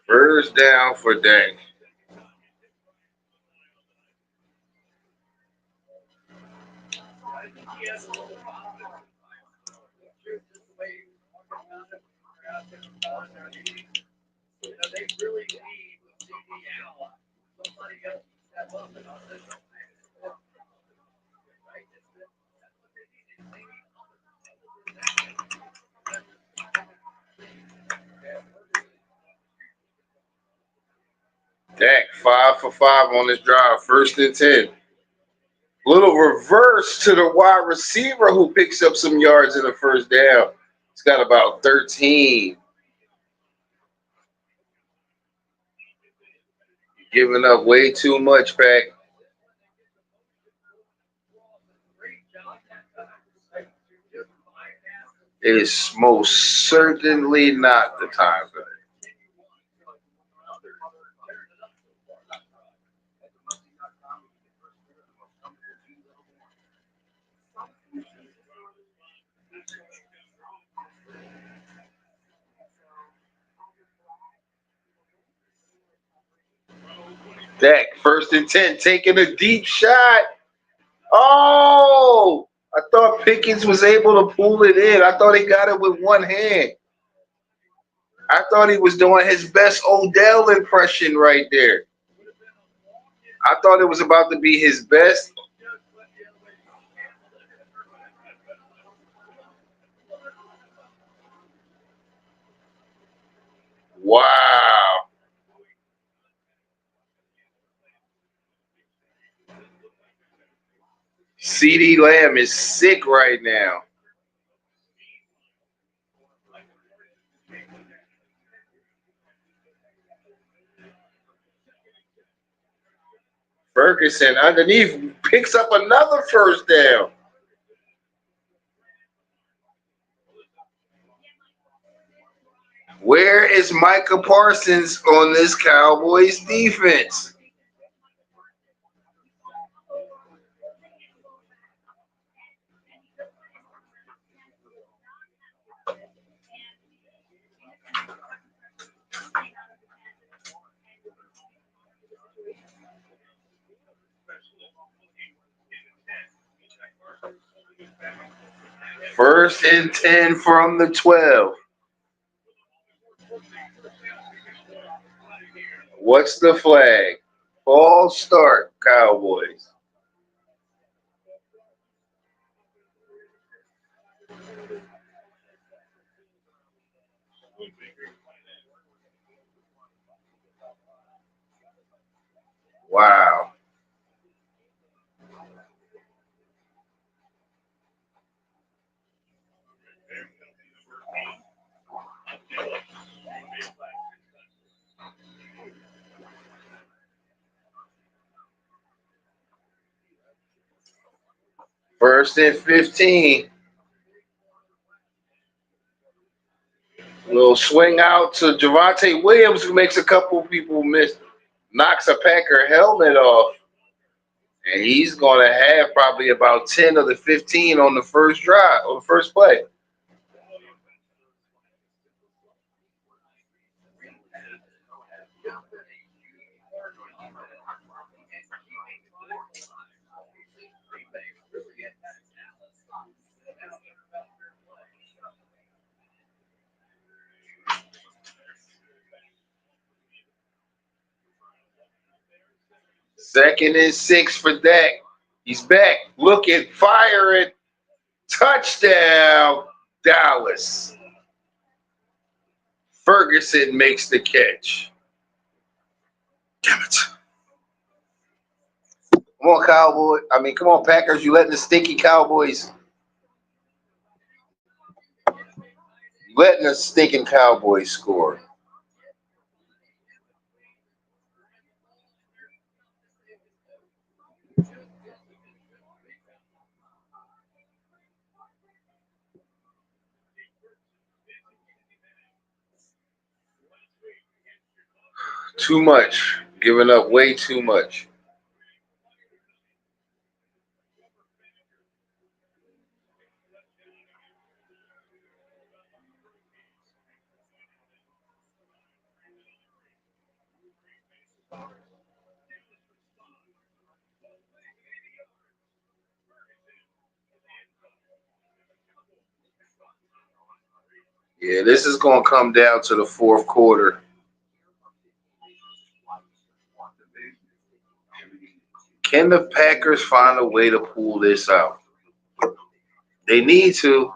First down for Dak. Dak 5 for 5 on this drive. First and 10. Little reverse to the wide receiver who picks up some yards in the first down. It's got about 13. Giving up way too much back. It is most certainly not the time for that. Dak, first and 10, taking a deep shot. Oh, I thought Pickens was able to pull it in. I thought he got it with one hand. I thought he was doing his best Odell impression right there. I thought it was about to be his best. Wow. CD Lamb is sick right now. Ferguson underneath picks up another first down. Where is Micah Parsons on this Cowboys defense? First and 10 from the 12. What's the flag? False start, Cowboys. Wow. First and 15. Little swing out to Javonte Williams, who makes a couple people miss. Knocks a Packer helmet off. And he's going to have probably about 10 of the 15 on the first drive, on the first play. 2nd and 6 for Dak. He's back. Looking, firing. Touchdown, Dallas. Ferguson makes the catch. Damn it. Come on, Cowboys. Come on, Packers. You letting the stinky Cowboys. Letting the stinking Cowboys score. Too much. Giving up way too much. Yeah, this is going to come down to the fourth quarter. Can the Packers find a way to pull this out? They need to.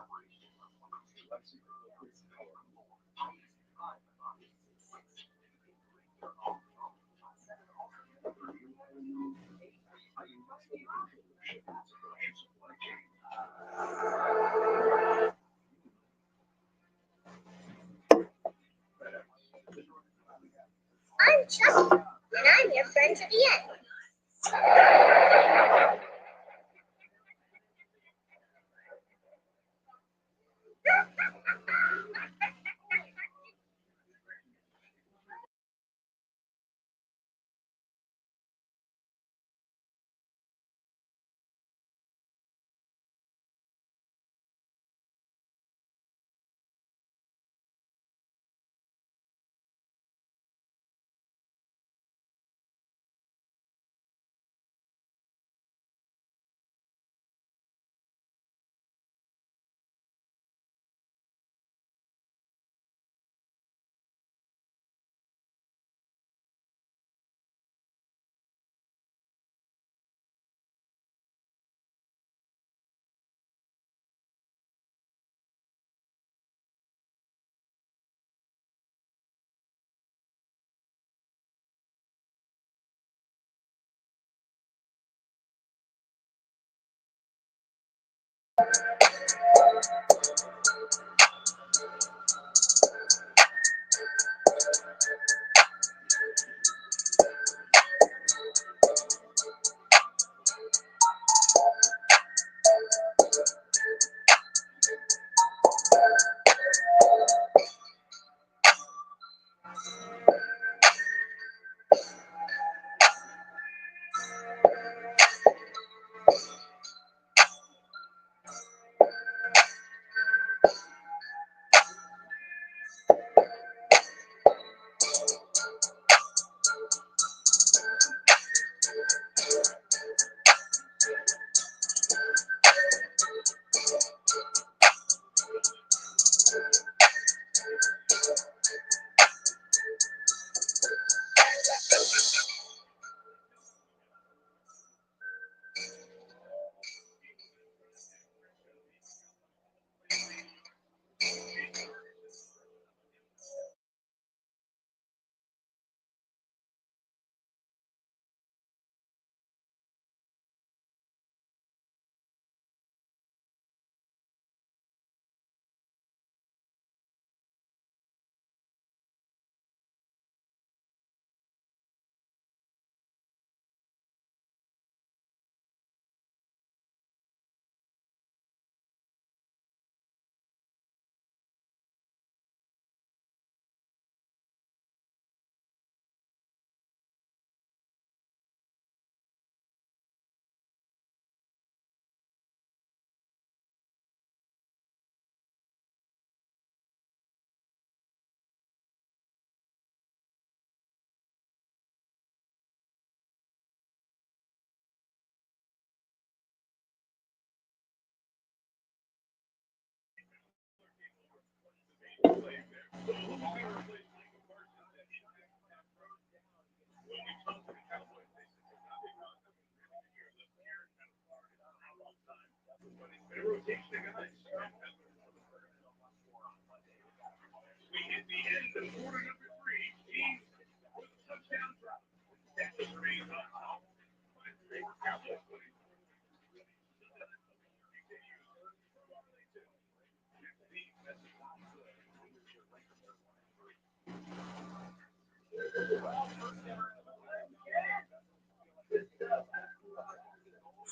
I'm Chucky, and I'm your friend to the end.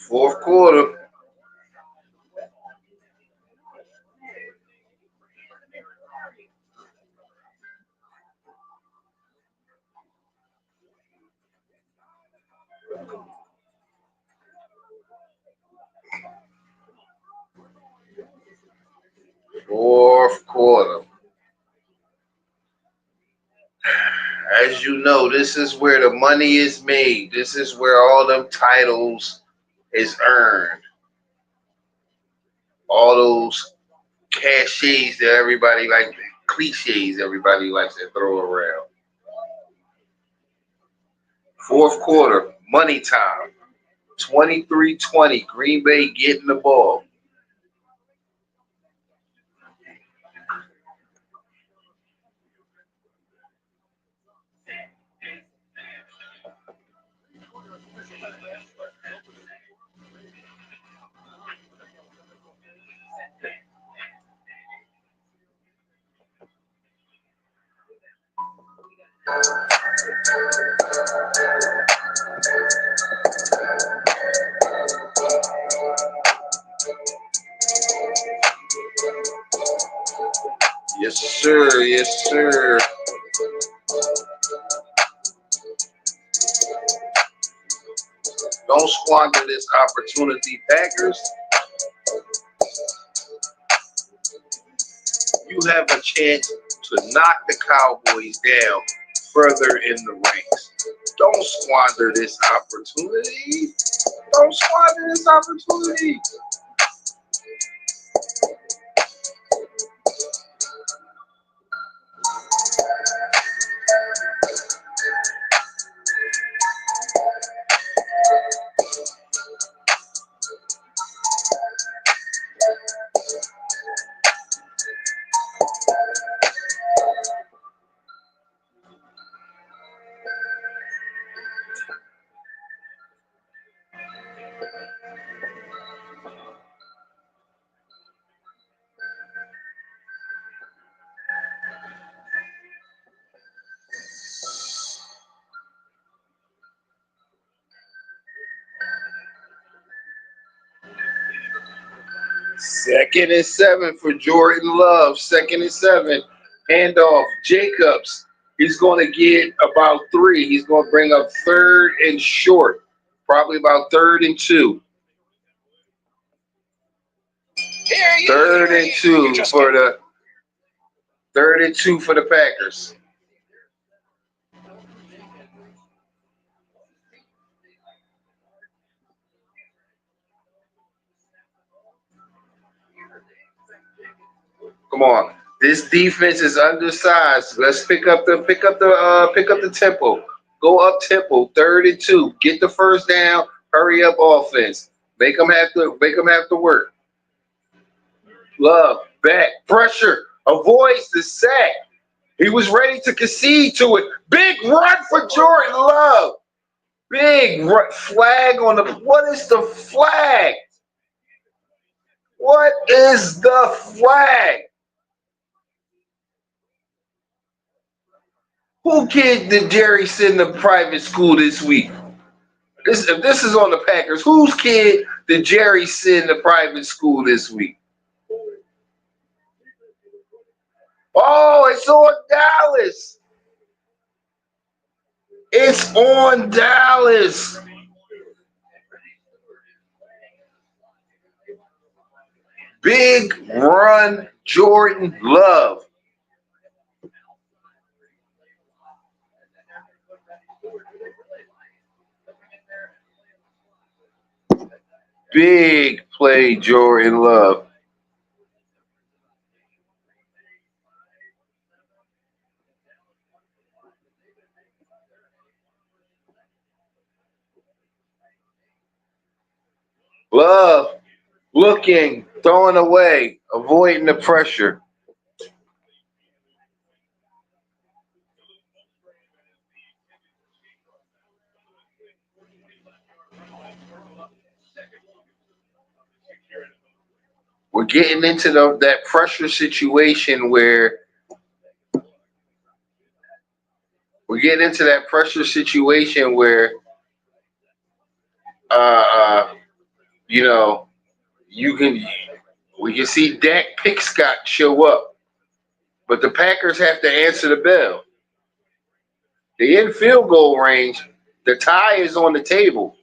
Fourth quarter. Fourth quarter. As you know, this is where the money is made. This is where all them titles is earned. All those cachets that everybody like, cliches everybody likes to throw around. Fourth quarter, money time. 23-20. Green Bay getting the ball. Yes, sir. Yes, sir. Don't squander this opportunity, Packers. You have a chance to knock the Cowboys down further in the ranks. Don't squander this opportunity. Don't squander this opportunity. Second and 7 for Jordan Love. Second and 7. Handoff. Jacobs. He's going to get about 3. He's going to bring up third and short. Probably about third and 2. Third and 2 for the Packers. Come on. This defense is undersized. Let's pick up the tempo. Go up tempo. Third and 2. Get the first down. Hurry up offense. Make them have to work. Love back pressure. Avoids the sack. He was ready to concede to it. Big run for Jordan Love. Big flag on the. What is the flag? What is the flag? Who kid did Jerry send to private school this week? If this is on the Packers, whose kid did Jerry send to private school this week? Oh, it's on Dallas. It's on Dallas. Big run, Jordan Love. Big play, Jordan Love. Love Looking, throwing away, avoiding the pressure. We're getting into that pressure situation where we're getting into that pressure situation where uh, uh you know you can we can see Dak Pickscott show up, but the Packers have to answer the bell. They in field goal range. The tie is on the table.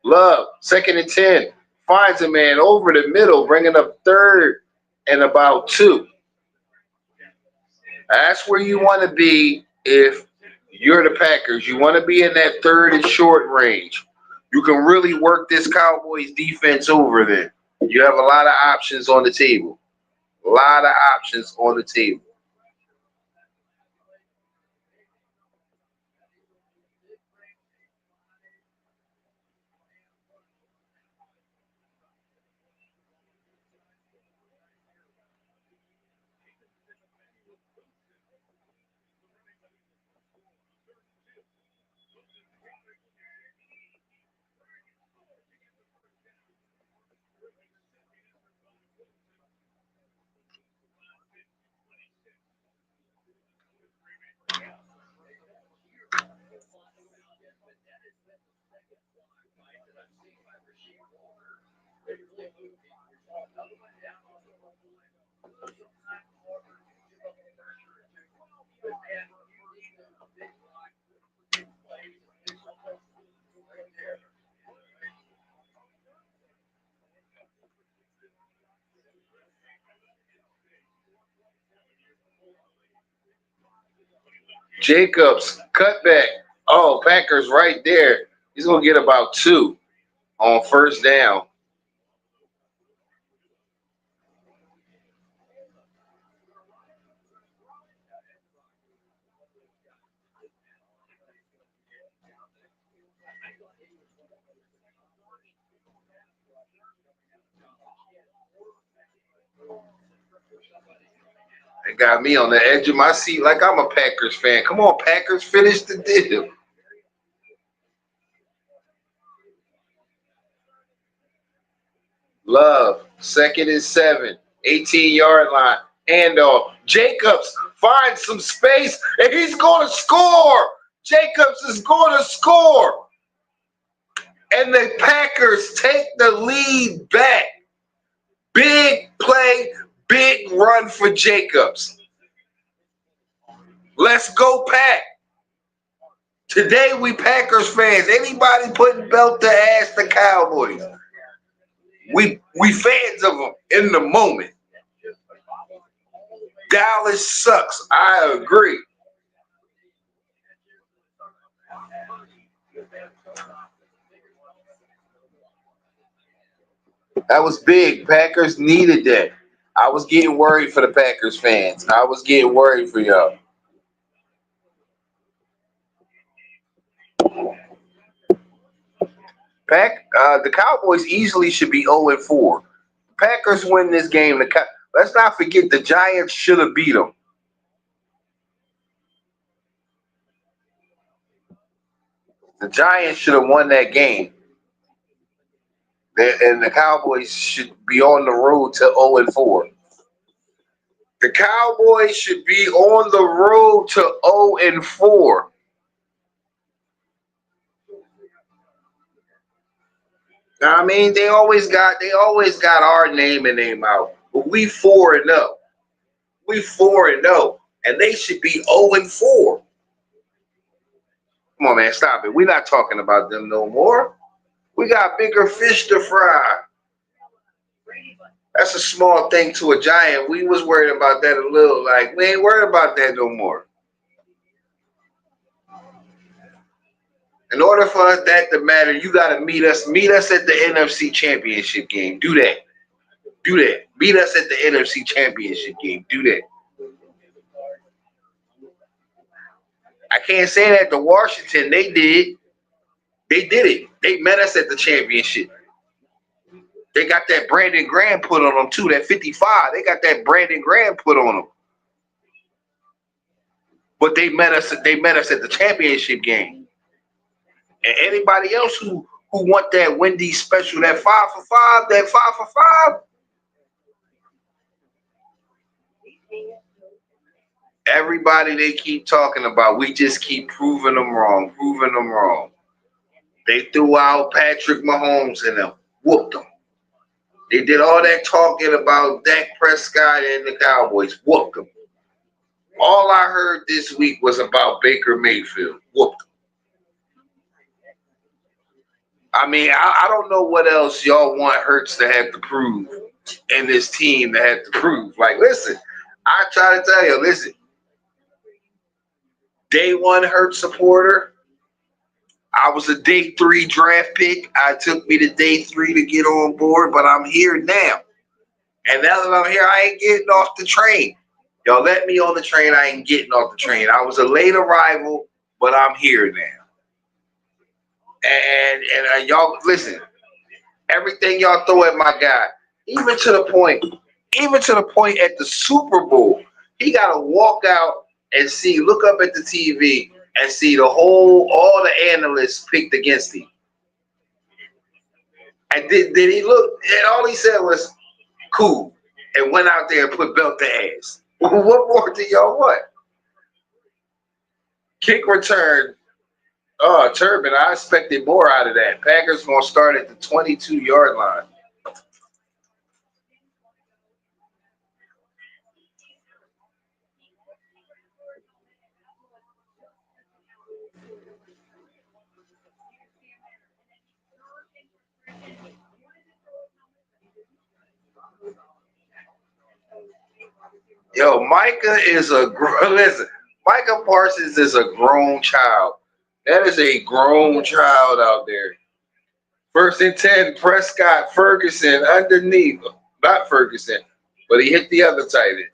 Love, 2nd and 10, finds a man over the middle, bringing up 3rd and about 2. That's where you want to be if you're the Packers. You want to be in that 3rd and short range. You can really work this Cowboys defense over there. You have a lot of options on the table. A lot of options on the table. Jacobs, cutback. Oh, Packers right there. He's going to get about 2 on 1st down. It got me on the edge of my seat like I'm a Packers fan. Come on, Packers, finish the deal. Love, 2nd and 7, 18-yard line, handoff. Jacobs finds some space, and he's going to score. Jacobs is going to score. And the Packers take the lead back. Big play, big run for Jacobs. Let's go, Pack. Today we Packers fans. Anybody putting belt to ass the Cowboys? We fans of them in the moment. Dallas sucks. I agree. That was big. Packers needed that. I was getting worried for the Packers fans. I was getting worried for y'all. The Cowboys easily should be 0-4. Packers win this game. Let's not forget the Giants should have beat them. The Giants should have won that game. And the Cowboys should be on the road to 0-4. The Cowboys should be on the road to 0-4. I mean, they always got our name in their mouth. But we 4-0. We 4-0. And they should be 0-4. Come on, man, stop it. We're not talking about them no more. We got bigger fish to fry. That's a small thing to a giant. We was worried about that a little. Like, we ain't worried about that no more. In order for that to matter, you gotta meet us. Meet us at the NFC Championship game. Do that. Do that. Meet us at the NFC Championship game. Do that. I can't say that to Washington. They did. They did it. They met us at the championship. They got that Brandon Graham put on them too. That 55. They got that Brandon Graham put on them. But they met us. They met us at the championship game. And anybody else who want that Wendy's special, that 5 for 5, that 5 for 5. Everybody they keep talking about, we just keep proving them wrong, proving them wrong. They threw out Patrick Mahomes and them, whooped them. They did all that talking about Dak Prescott and the Cowboys, whooped them. All I heard this week was about Baker Mayfield, whooped them. I mean, I don't know what else y'all want Hurts to have to prove and this team to have to prove. Like, listen, I try to tell you, listen, day one Hurts supporter. I was a day 3 draft pick. I took me to day 3 to get on board, but I'm here now. And now that I'm here, I ain't getting off the train. Y'all let me on the train. I ain't getting off the train. I was a late arrival, but I'm here now. And y'all listen. Everything y'all throw at my guy, even to the point at the Super Bowl, he got to walk out and look up at the TV and see all the analysts picked against him. And did he look? And all he said was, "Cool," and went out there and put belt to ass. What more do y'all want? Kick return. Oh, Turbin, I expected more out of that. Packers gonna start at the 22-yard line. Yo, Micah is listen. Micah Parsons is a grown child. That is a grown child out there. First and 10, Prescott, Ferguson underneath. Not Ferguson, but he hit the other tight end.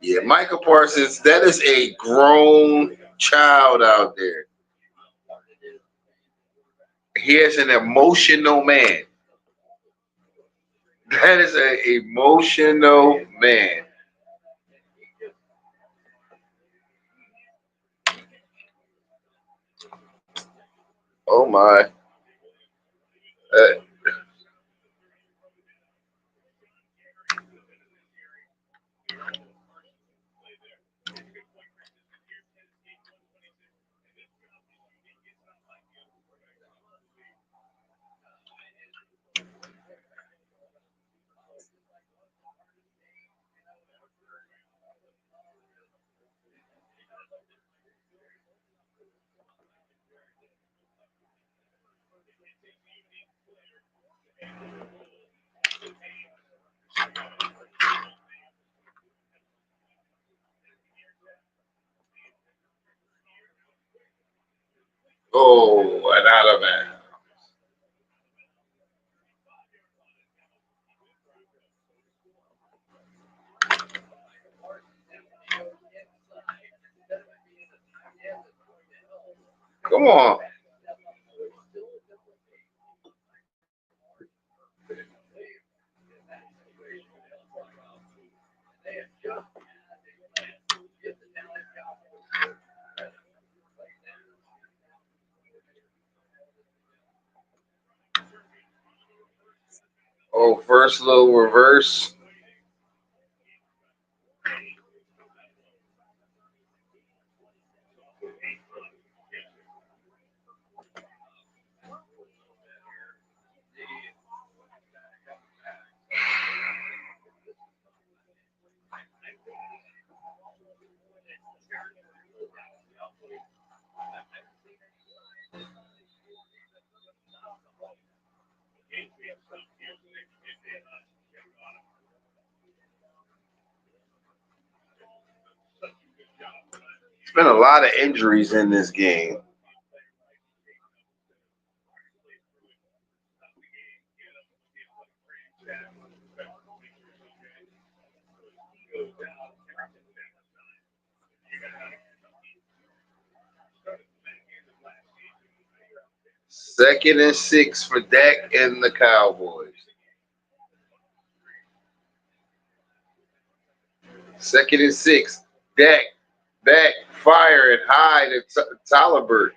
Yeah, Micah Parsons, that is a grown child out there. He is an emotional man. That is an emotional man. Oh my. Uh, oh, another man. Come on. Oh, first little reverse. There's been a lot of injuries in this game. Second and 6 for Dak and the Cowboys. Second and 6. Dak fire and high to Tolliver.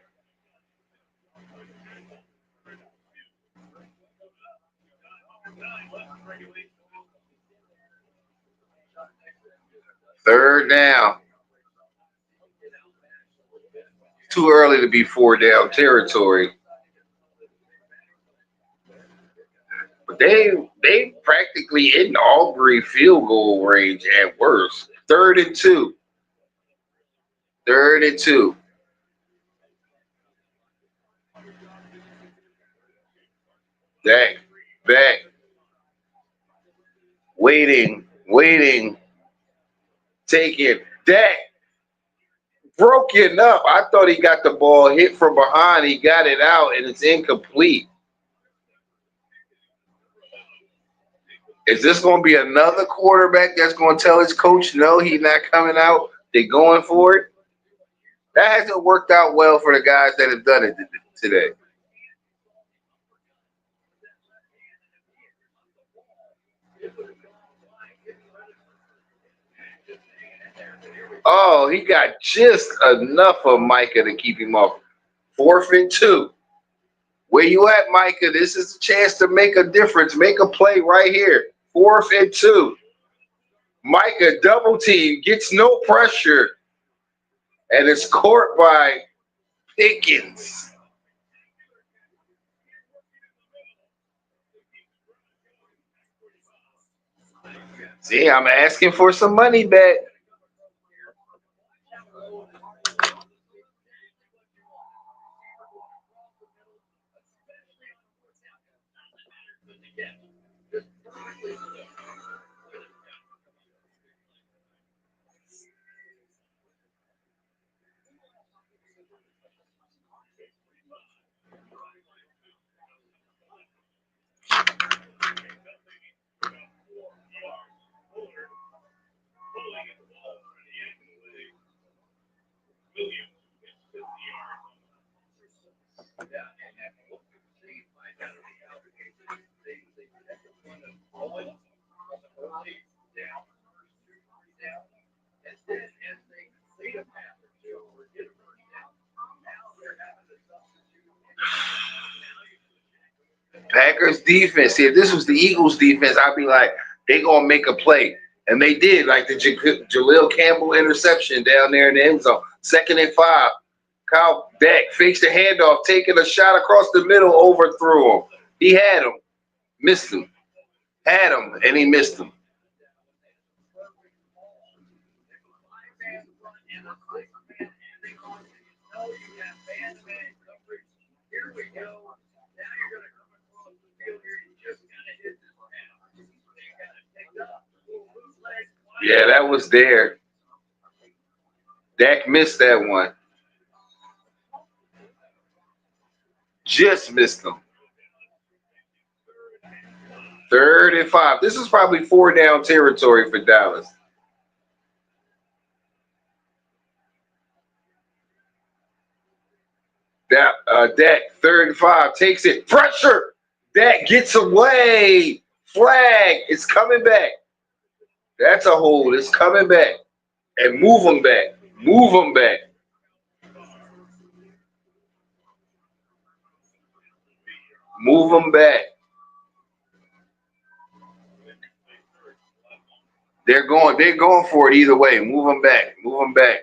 Third down. Too early to be 4 down territory. But they practically in Aubrey field goal range at worst. Third and 2. Third and 2. Dak back. Waiting. Take it. Dak broken up. I thought he got the ball hit from behind. He got it out, and it's incomplete. Is this going to be another quarterback that's going to tell his coach, no, he's not coming out? They're going for it? That hasn't worked out well for the guys that have done it today. Oh, he got just enough of Micah to keep him off. 4th and 2. Where you at, Micah? This is a chance to make a difference. Make a play right here. 4th and 2. Micah double team, gets no pressure, and is caught by Pickens. See, I'm asking for some money back. Packers defense. See, if this was the Eagles defense, I'd be like, they gonna make a play, and they did. Like the Jaleel Campbell interception down there in the end zone. 2nd and 5. Kyle Dak fakes the handoff, taking a shot across the middle, overthrew him. He had him, missed him, had him, and he missed him. Yeah, that was there. Dak missed that one. Just missed him. 3rd and 5. This is probably 4 down territory for Dallas. Dak, 3rd and 5, takes it. Pressure. Dak gets away. Flag. It's coming back. That's a hold. It's coming back. And move them back. Move them back. Move them back. They're going for it either way. Move them back. Move them back.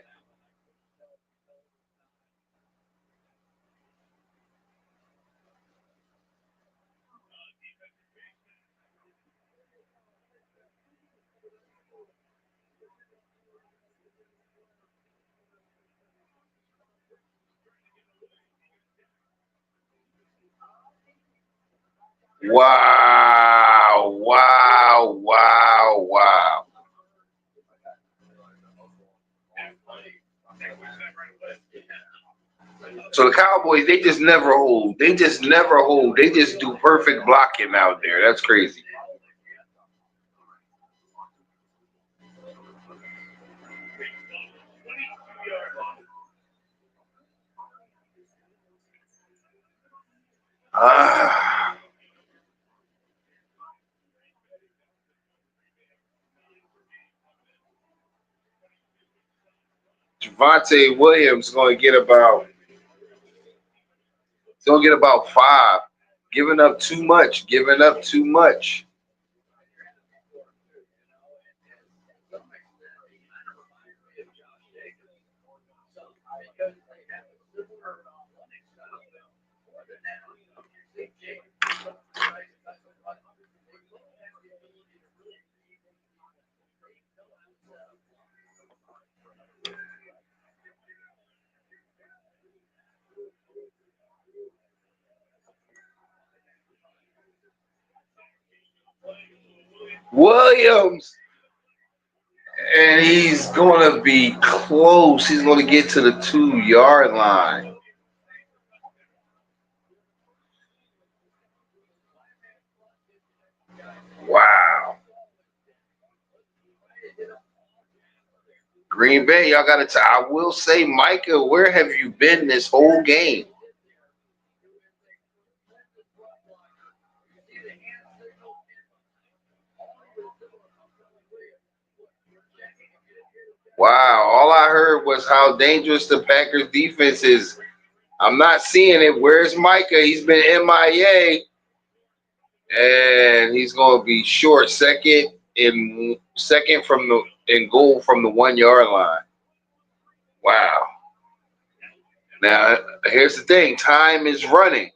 Wow. Wow. Wow. Wow. So the Cowboys, they just never hold. They just never hold. They just do perfect blocking out there. That's crazy. Ah, Javante Williams gonna get about 5. Giving up too much. Giving up too much. Williams, and he's gonna be close. He's gonna get to the 2 yard line. Wow. Green Bay, y'all got to. I will say, Micah, where have you been this whole game? Wow. All I heard was how dangerous the Packers defense is. I'm not seeing it. Where's Micah? He's been MIA, and he's going to be short second from the in goal from the 1 yard line. Wow. Now here's the thing. Time is running.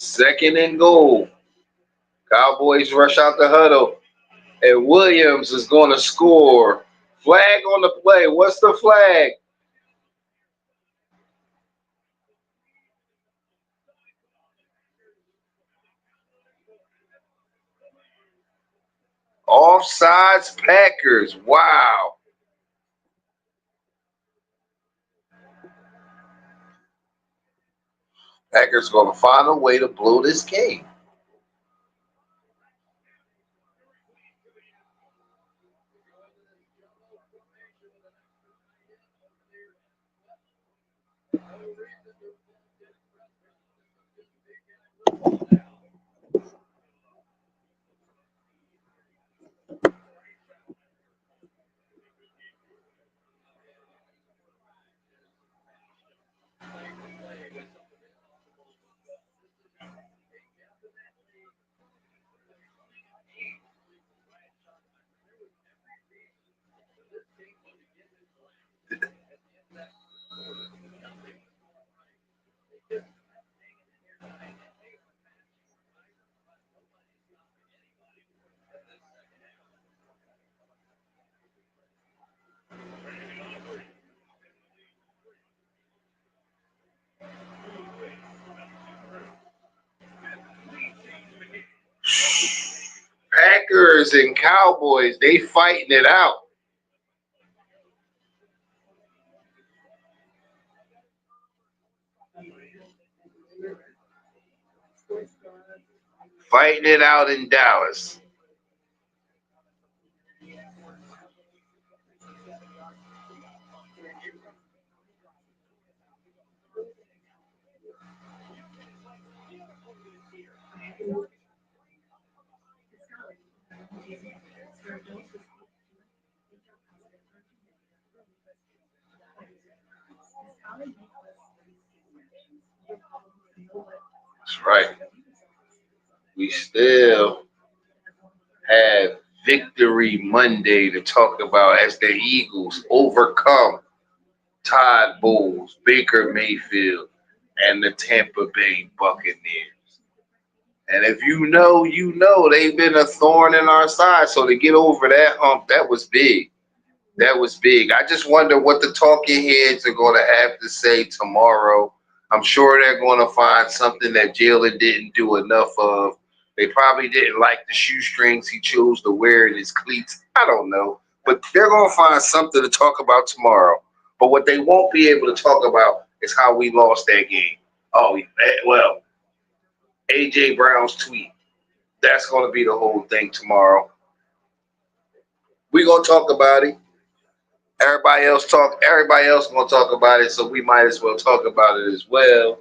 Second and goal. Cowboys rush out the huddle, and Williams is going to score. Flag on the play. What's the flag? Offsides Packers. Wow. Packers going to find a way to blow this game. Packers and Cowboys, they fighting it out. Fighting it out in Dallas. That's right. We still have Victory Monday to talk about as the Eagles overcome Todd Bowles, Baker Mayfield, and the Tampa Bay Buccaneers. And if you know, you know they've been a thorn in our side. So to get over that hump, that was big. That was big. I just wonder what the talking heads are going to have to say tomorrow. I'm sure they're going to find something that Jalen didn't do enough of. They probably didn't like the shoestrings he chose to wear in his cleats. I don't know. But they're going to find something to talk about tomorrow. But what they won't be able to talk about is how we lost that game. Oh, well, AJ Brown's tweet. That's going to be the whole thing tomorrow. We gonna talk about it. Everybody else talk. Everybody else gonna talk about it, so we might as well talk about it as well.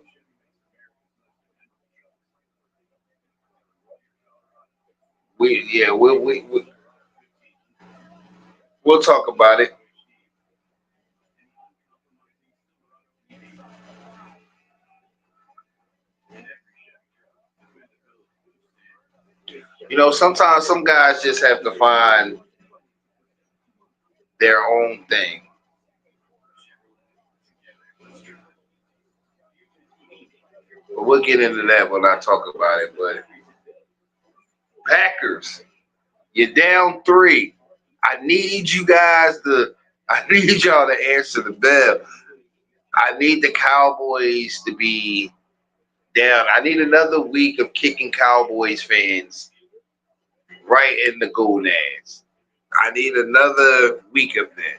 We'll talk about it. Sometimes some guys just have to find their own thing. But we'll get into that when I talk about it. But Packers, you're down three. I need you guys to. I need y'all to answer the bell. I need the Cowboys to be down. I need another week of kicking Cowboys fans right in the gonads. I need another week of that.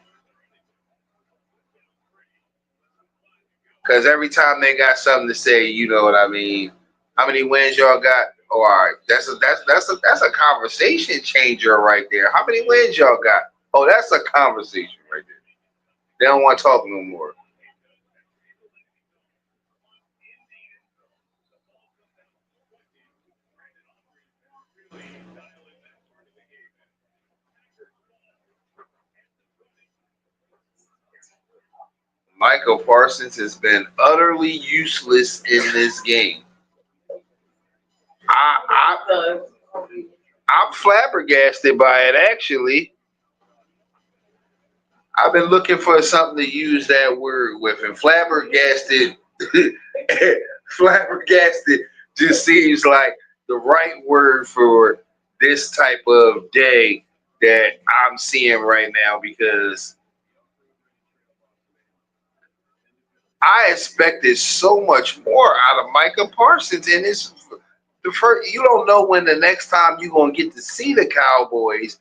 Because every time they got something to say, you know what I mean. How many wins y'all got? Oh, all right, that's a conversation changer right there. How many wins y'all got? Oh, that's a conversation right there. They don't want to talk no more. Michael Parsons has been utterly useless in this game. I, I'm flabbergasted by it. Actually, I've been looking for something to use that word with, and flabbergasted, flabbergasted just seems like the right word for this type of day that I'm seeing right now because I expected so much more out of Micah Parsons, and it's the first. You don't know when the next time you're gonna get to see the Cowboys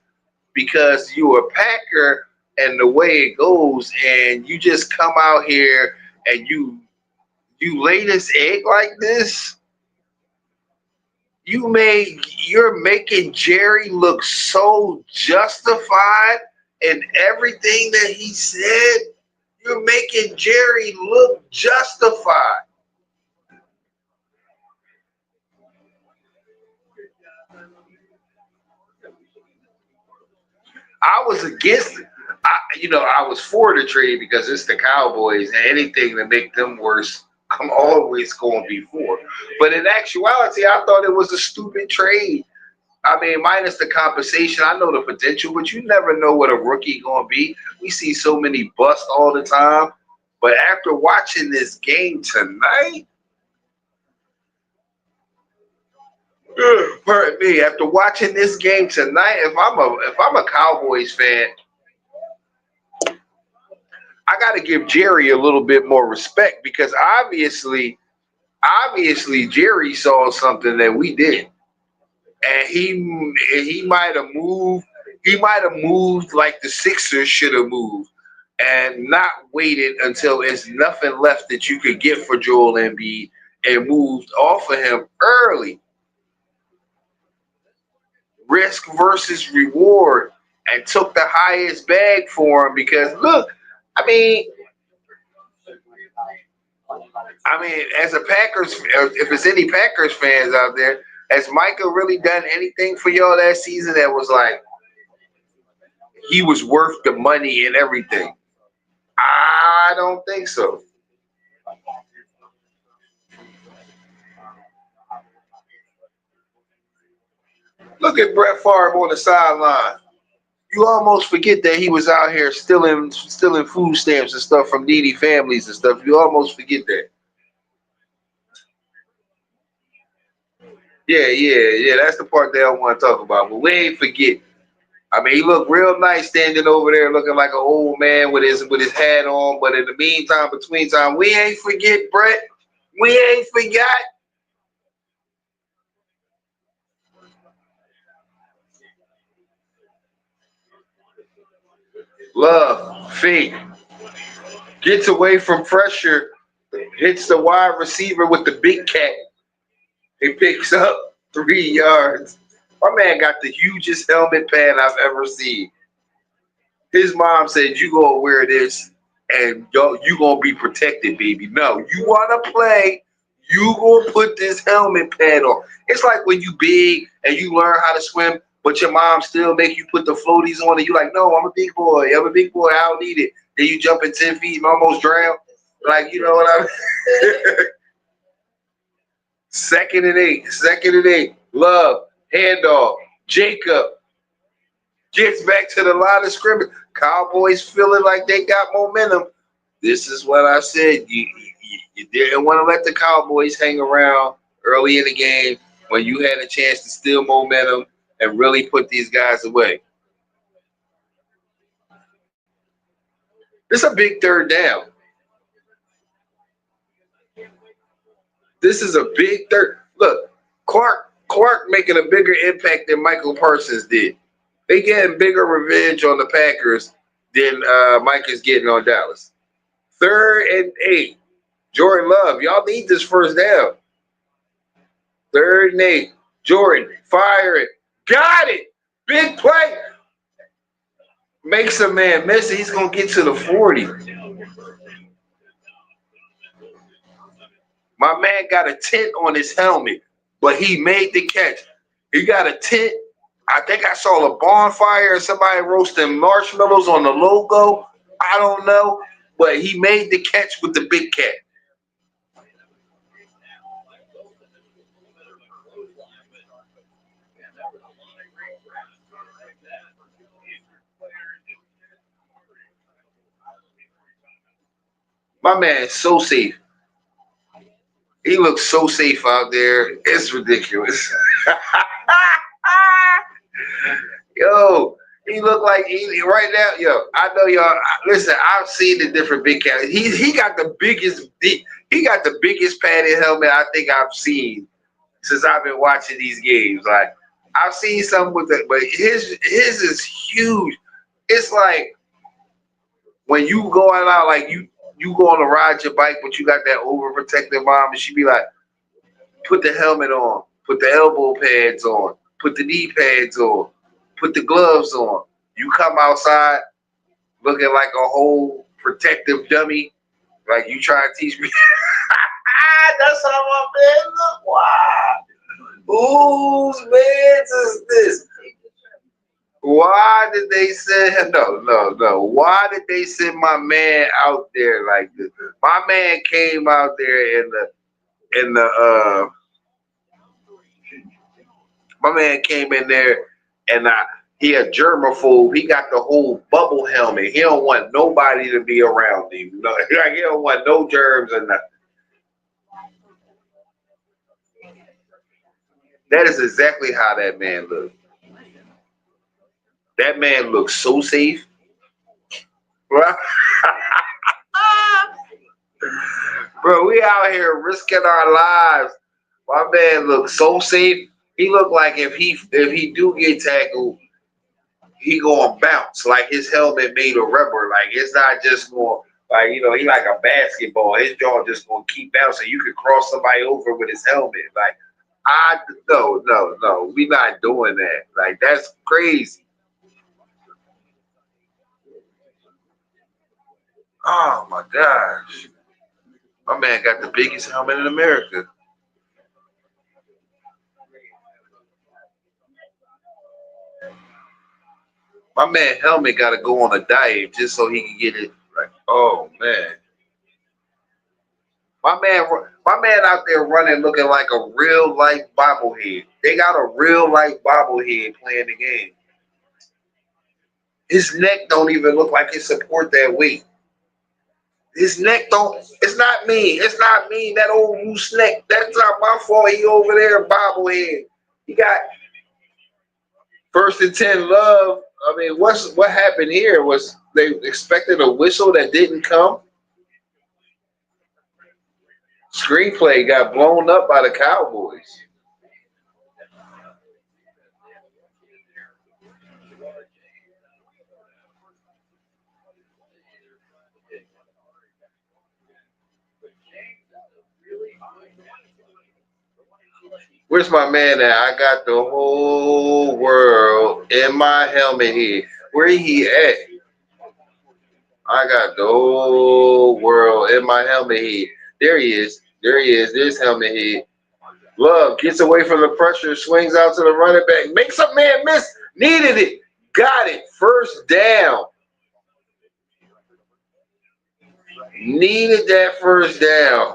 because you're a Packer and the way it goes, and you just come out here and you lay this egg like this. You're making Jerry look so justified in everything that he said. You're making Jerry look justified. I was against it. I was for the trade because it's the Cowboys, and anything to make them worse, I'm always going to be for. But in actuality, I thought it was a stupid trade. I mean, minus the compensation, I know the potential, but you never know what a rookie going to be. We see so many busts all the time. But after watching this game tonight, pardon me, after watching this game tonight, if I'm a Cowboys fan, I got to give Jerry a little bit more respect because obviously Jerry saw something that we did, and he might have moved. He might have moved like the Sixers should have moved, and not waited until there's nothing left that you could get for Joel Embiid and moved off of him early. Risk versus reward, and took the highest bag for him because look, I mean, as a Packers, if it's any Packers fans out there, has Micah really done anything for y'all that season that was like he was worth the money and everything? I don't think so. Look at Brett Favre on the sideline. You almost forget that he was out here stealing food stamps and stuff from needy families and stuff. You almost forget that. Yeah. That's the part they don't want to talk about. But we ain't forget. I mean, he looked real nice standing over there, looking like an old man with his hat on. But in the meantime, between time, we ain't forget Brett. We ain't forgot. Love, faith, gets away from pressure. hits the wide receiver with the big cat. He picks up 3 yards. My man got the hugest helmet pad I've ever seen. His mom said, "You gonna wear this, and you gonna be protected, baby. No, you wanna play, you gonna put this helmet pad on." It's like when you big and you learn how to swim, but your mom still make you put the floaties on, and you like, "No, I'm a big boy. I'm a big boy. I don't need it." Then you jump in 10 feet and almost drown. Like, you know what I mean? Second and 8. Second and 8. Love. Handoff. Jacob gets back to the line of scrimmage. Cowboys feeling like they got momentum. This is what I said. You didn't want to let the Cowboys hang around early in the game when you had a chance to steal momentum and really put these guys away. This is a big third down. This is a big third. Look, Clark making a bigger impact than Michael Parsons did. They getting bigger revenge on the Packers than Mike is getting on Dallas. 3rd and 8. Jordan Love, y'all need this first down. 3rd and 8. Jordan, fire it. Got it. Big play. Makes a man miss it. He's going to get to the 40. My man got a tint on his helmet, but he made the catch. He got a tint. I think I saw a bonfire and somebody roasting marshmallows on the logo. I don't know, but he made the catch with the big cat. My man is so safe. He looks so safe out there. It's ridiculous. Yo, he look like right now. Yo, I know y'all. Listen, I've seen the different big cats. He got the biggest. He got the biggest padded helmet I think I've seen since I've been watching these games. Like I've seen some with it, but his is huge. It's like when you going out, like you going to ride your bike, but you got that overprotective mom, and she be like, "Put the helmet on, put the elbow pads on, put the knee pads on, put the gloves on." You come outside looking like a whole protective dummy, like you try to teach me. That's how my man look. Wow. Whose man's is this? Why did they send him? No. Why did they send my man out there like this? My man came out there in the my man came in there and he a germaphobe. He got the whole bubble helmet. He don't want nobody to be around him. No, like he don't want no germs or nothing. That is exactly how that man looked. That man looks so safe. Bro, bro, we out here risking our lives. My man looks so safe. He looked like if he do get tackled, he gonna bounce. Like his helmet made of rubber. Like it's not just going like he like a basketball. His jaw just gonna keep bouncing. You could cross somebody over with his helmet. Like I no. We not doing that. Like that's crazy. Oh my gosh. My man got the biggest helmet in America. My man helmet got to go on a dive just so he can get it. Like, oh man, my man out there running looking like a real life bobblehead. They got a real life bobblehead playing the game. His neck don't even look like it support that weight. His neck don't. It's not me. It's not me. That old loose neck. That's not my fault. He over there bobblehead. He got 1st and 10 love. I mean, what happened here? Was they expected a whistle that didn't come? Screenplay got blown up by the Cowboys. Where's my man at? I got the whole world in my helmet here. Where he at? I got the whole world in my helmet head. There he is. There he is. There's helmet head. Love gets away from the pressure, swings out to the running back, makes a man miss. Needed it. Got it. First down. Needed that first down.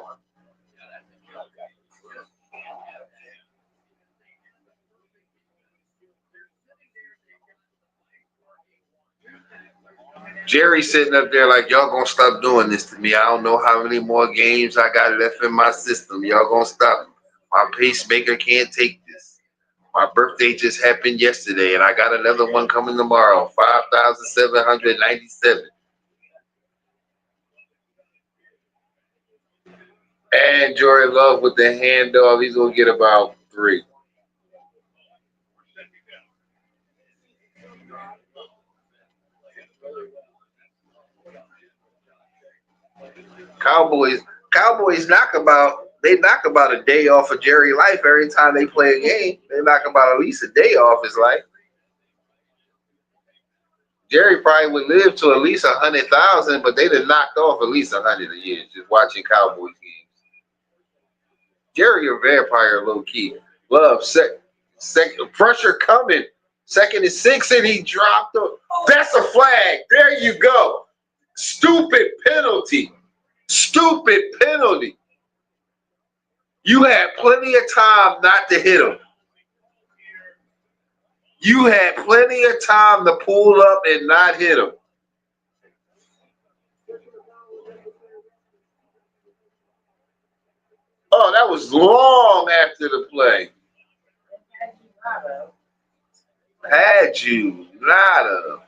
Jerry sitting up there like, y'all gonna stop doing this to me. I don't know how many more games I got left in my system. Y'all gonna stop. My pacemaker can't take this. My birthday just happened yesterday, and I got another one coming tomorrow. 5,797. And Jordan Love with the handoff. He's gonna get about 3. Cowboys. Cowboys knock about a day off of Jerry life every time they play a game. They knock about at least a day off his life. Jerry probably would live to at least 100,000, but they'd have knocked off at least 100 a year just watching Cowboys games. Jerry a vampire low key. Love second pressure coming. 2nd and 6, and he dropped the. That's a flag. There you go. Stupid penalty. Stupid penalty. You had plenty of time not to hit him. You had plenty of time to pull up and not hit him. Oh, that was long after the play. Had you not have.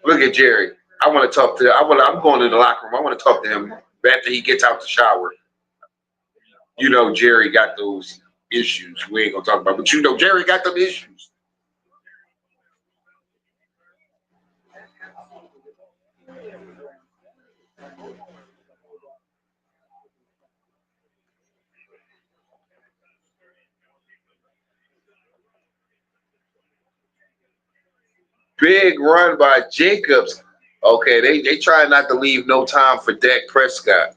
Look at Jerry. I want to talk to. I'm going to the locker room. I want to talk to him after he gets out the shower. You know, Jerry got those issues. We ain't gonna talk about, but you know, Jerry got them issues. Big run by Jacobs. Okay, they try not to leave no time for Dak Prescott.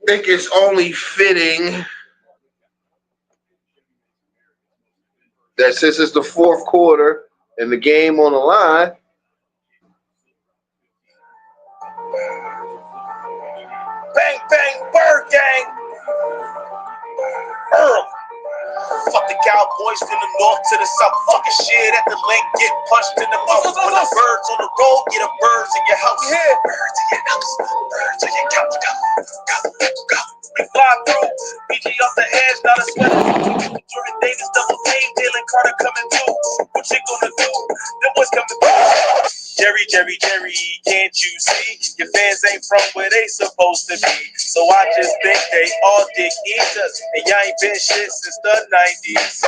I think it's only fitting that since it's the fourth quarter and the game on the line, bang bang bird gang, Earl. Fuck the cowboys from the north to the south. Fucking shit at the link, get punched in the mouth. Put the birds on the road, get a birds in your house. Yeah. Birds in your house, birds in your couch. Go. We fly through, BG off the edge, not a sweater. Jordan Davis, double team, Jalen Carter coming through. What you gonna do? Them boys coming through. Jerry, can't you see? Your fans ain't from where they supposed to be. So I just think they all dig into us. And y'all ain't been shit since the 90s. Let's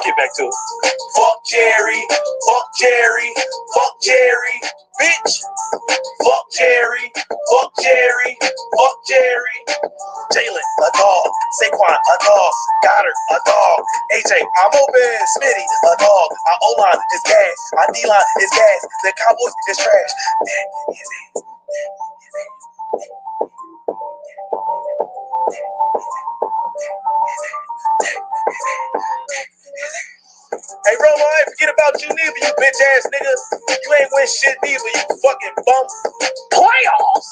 get back to it. Fuck Jerry, fuck Jerry, fuck Jerry, bitch. Fuck Jerry, fuck Jerry, fuck Jerry. Jalen, a dog. Saquon, a dog. Goddard, a dog. AJ, I'm open. Smitty, a dog. Our O-line is gas. Our D-line is gas. The Cowboys is trash. That is it. Hey, Rolo, I ain't forget about you neither, you bitch ass nigga. You ain't win shit neither, you fucking bum. Playoffs?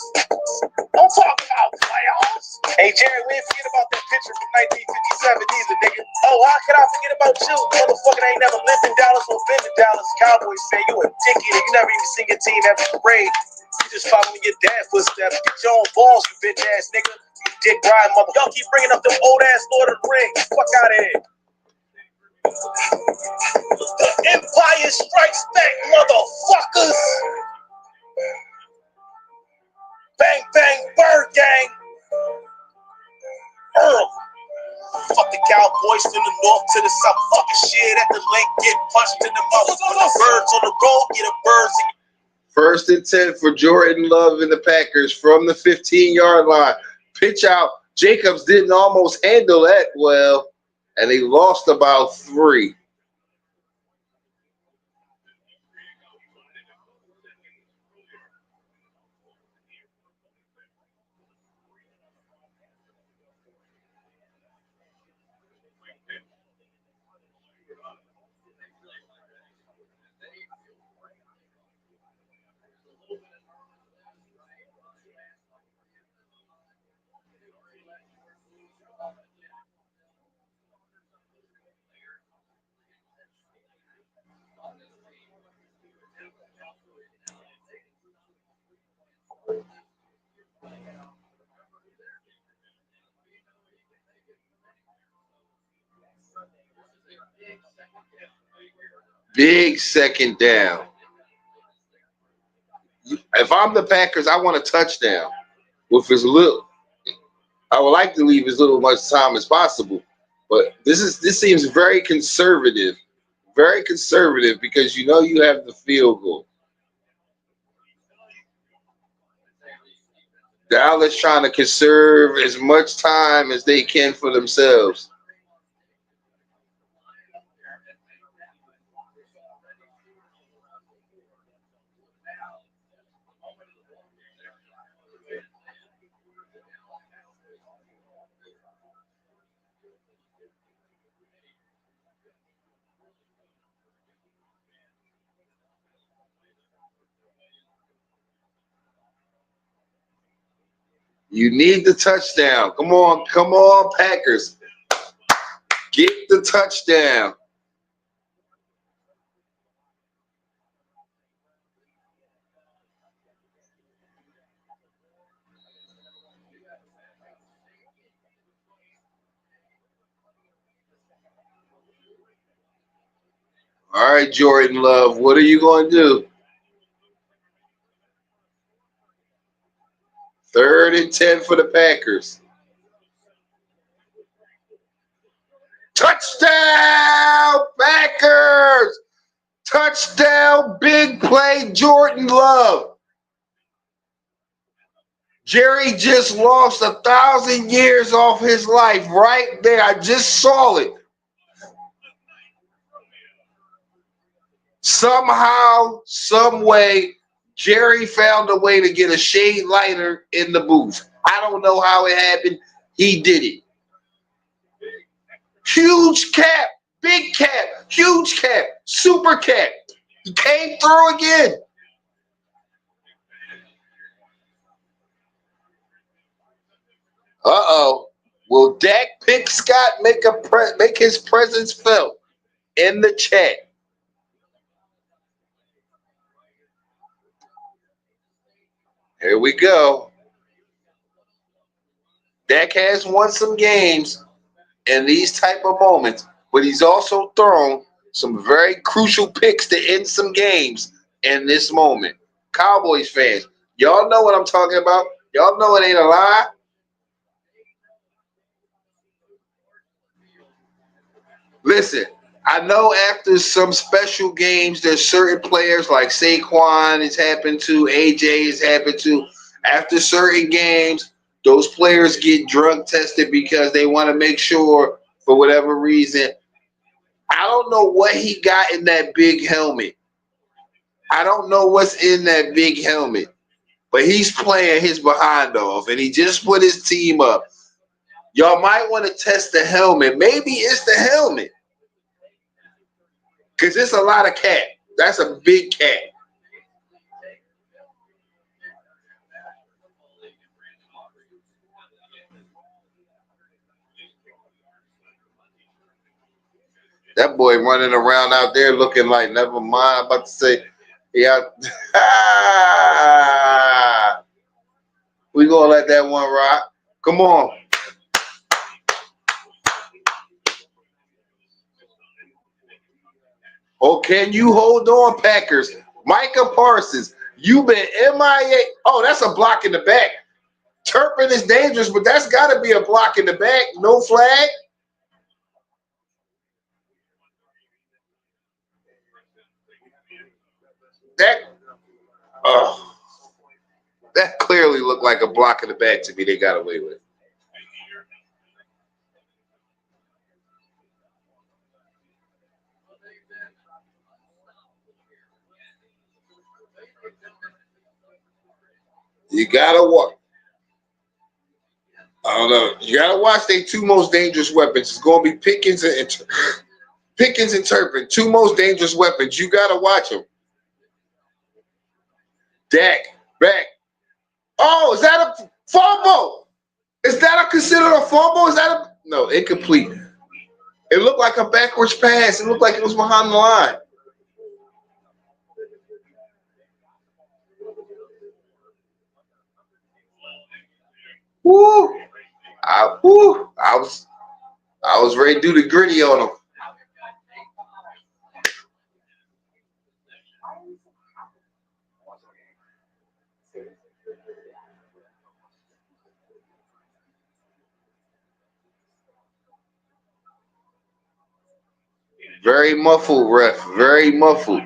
Don't talk about playoffs. Hey, Jerry, we ain't forget about that picture from 1957 either, nigga. Oh, how could I forget about you? Motherfucker ain't never lived in Dallas or been to Dallas. Cowboys fan, you a ticket. You never even seen your team have a parade. You just following your dad's footsteps. Get your own balls, you bitch ass nigga. You dick riding mother. Y'all keep bringing up them old ass Lord of the Rings. Fuck out of here. The Empire Strikes Back, motherfuckers. Bang, bang, bird gang. Earl. Fuck the Cowboys to the north, to the south. Fucking shit at the link, get punched in the mouth. When the birds on the road, get a birds in. First and 10 for Jordan Love and the Packers from the 15-yard line. Pitch out. Jacobs didn't almost handle that well, and they lost about 3. Big second down. If I'm the Packers, I want a touchdown with as little. I would like to leave as little much time as possible, but this seems very conservative because you know you have the field goal. Dallas trying to conserve as much time as they can for themselves. You need the touchdown. Come on, Packers. Get the touchdown. All right, Jordan Love, what are you going to do? 3rd and 10 for the Packers. Touchdown, Packers! Touchdown, big play, Jordan Love. Jerry just lost 1,000 years off his life right there. I just saw it. Somehow, some way, Jerry found a way to get a shade lighter in the booth. I don't know how it happened. He did it. Huge cap, big cap, huge cap, super cap. He came through again. Uh-oh. Will Dak Pickscott make his presence felt in the chat? Here we go. Dak has won some games in these type of moments, but he's also thrown some very crucial picks to end some games in this moment. Cowboys fans, y'all know what I'm talking about. Y'all know it ain't a lie. Listen, I know after some special games, there's certain players like Saquon has happened to, AJ has happened to. After certain games, those players get drug tested because they want to make sure, for whatever reason. I don't know what he got in that big helmet. I don't know what's in that big helmet, but he's playing his behind off, and he just put his team up. Y'all might want to test the helmet. Maybe it's the helmet. Because it's a lot of cat. That's a big cat. That boy running around out there looking like, never mind. I'm about to say, yeah. We gonna let that one rock. Come on. Oh, can you hold on, Packers? Micah Parsons, you been MIA. Oh, that's a block in the back. Turpin is dangerous, but that's got to be a block in the back. No flag. That, oh, that clearly looked like a block in the back to me. They got away with it. You gotta watch. I don't know. You gotta watch their two most dangerous weapons. It's gonna be Pickens and Turpin. Two most dangerous weapons. You gotta watch them. Dak back. Oh, is that a fumble? Is that considered a fumble? Is that a no? Incomplete. It looked like a backwards pass. It looked like it was behind the line. Woo! I was ready to do the gritty on him. Very muffled, ref. Very muffled.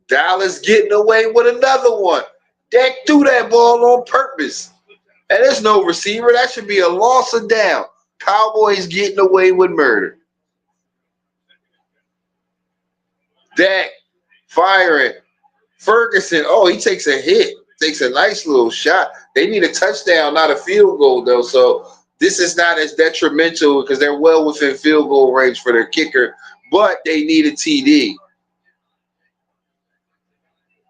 Dallas getting away with another one. Dak threw that ball on purpose. And there's no receiver. That should be a loss of down. Cowboys getting away with murder. Dak firing. Ferguson. Oh, he takes a hit. Takes a nice little shot. They need a touchdown, not a field goal, though. So this is not as detrimental because they're well within field goal range for their kicker. But they need a TD.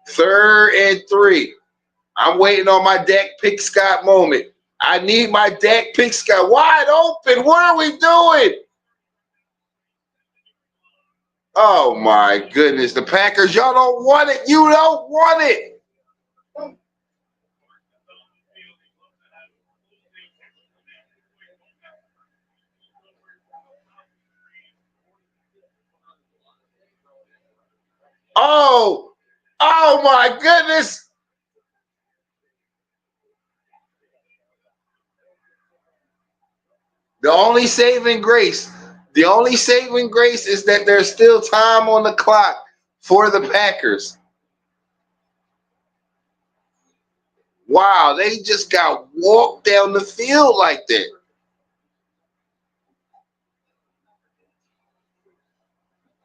3rd and 3. I'm waiting on my Dak Pickscott moment. I need my Dak Pickscott wide open. What are we doing? Oh my goodness. The Packers, y'all don't want it. You don't want it. Oh, oh my goodness. The only saving grace, the only saving grace is that there's still time on the clock for the Packers. Wow, they just got walked down the field like that.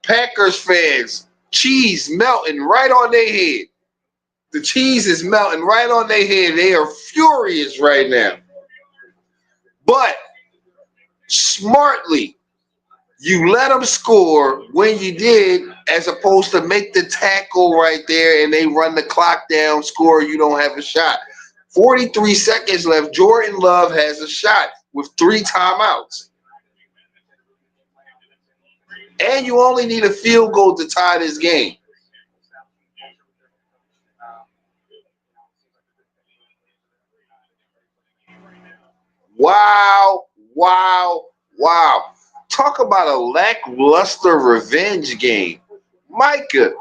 Packers fans, cheese melting right on their head. The cheese is melting right on their head. They are furious right now. But smartly, you let them score when you did, as opposed to make the tackle right there and they run the clock down, score, you don't have a shot. 43 seconds left. Jordan Love has a shot with 3 timeouts. And you only need a field goal to tie this game. Wow, wow, wow. Talk about a lackluster revenge game. Micah.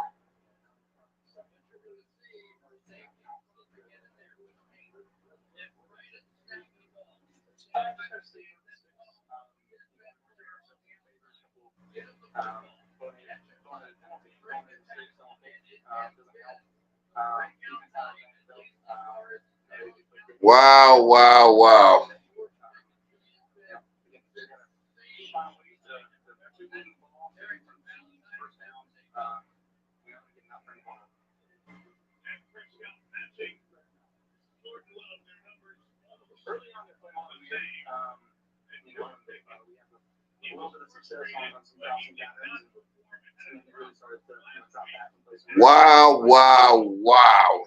Wow, wow, wow. Wow, wow, wow.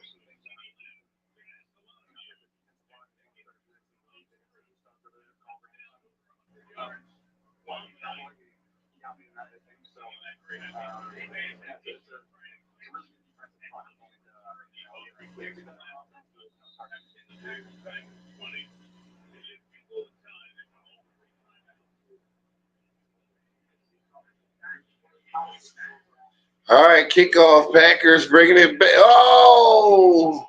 All right, kickoff. Packers bringing it back. Oh,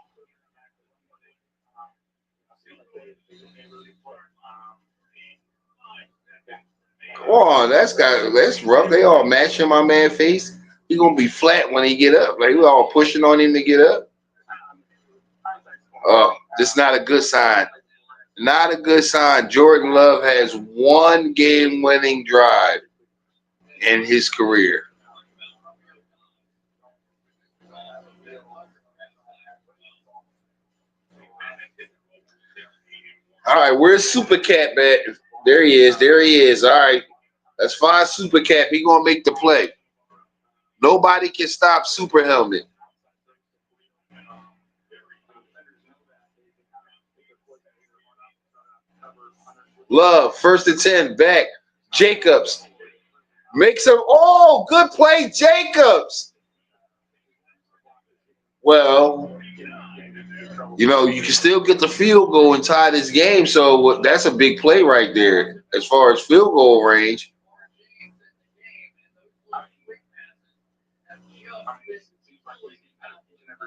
come on. That's rough. They all matching my man face. He gonna be flat when he get up. Like we all pushing on him to get up. Oh, this is not a good sign. Not a good sign. Jordan Love has one game-winning drive in his career. All right, where's Super Cat at? There he is. There he is. All right, let's find Super Cat. He gonna make the play. Nobody can stop Super Helmet. Love, 1st and 10, back. Jacobs makes him. Oh, good play, Jacobs. Well, you can still get the field goal and tie this game. So that's a big play right there as far as field goal range.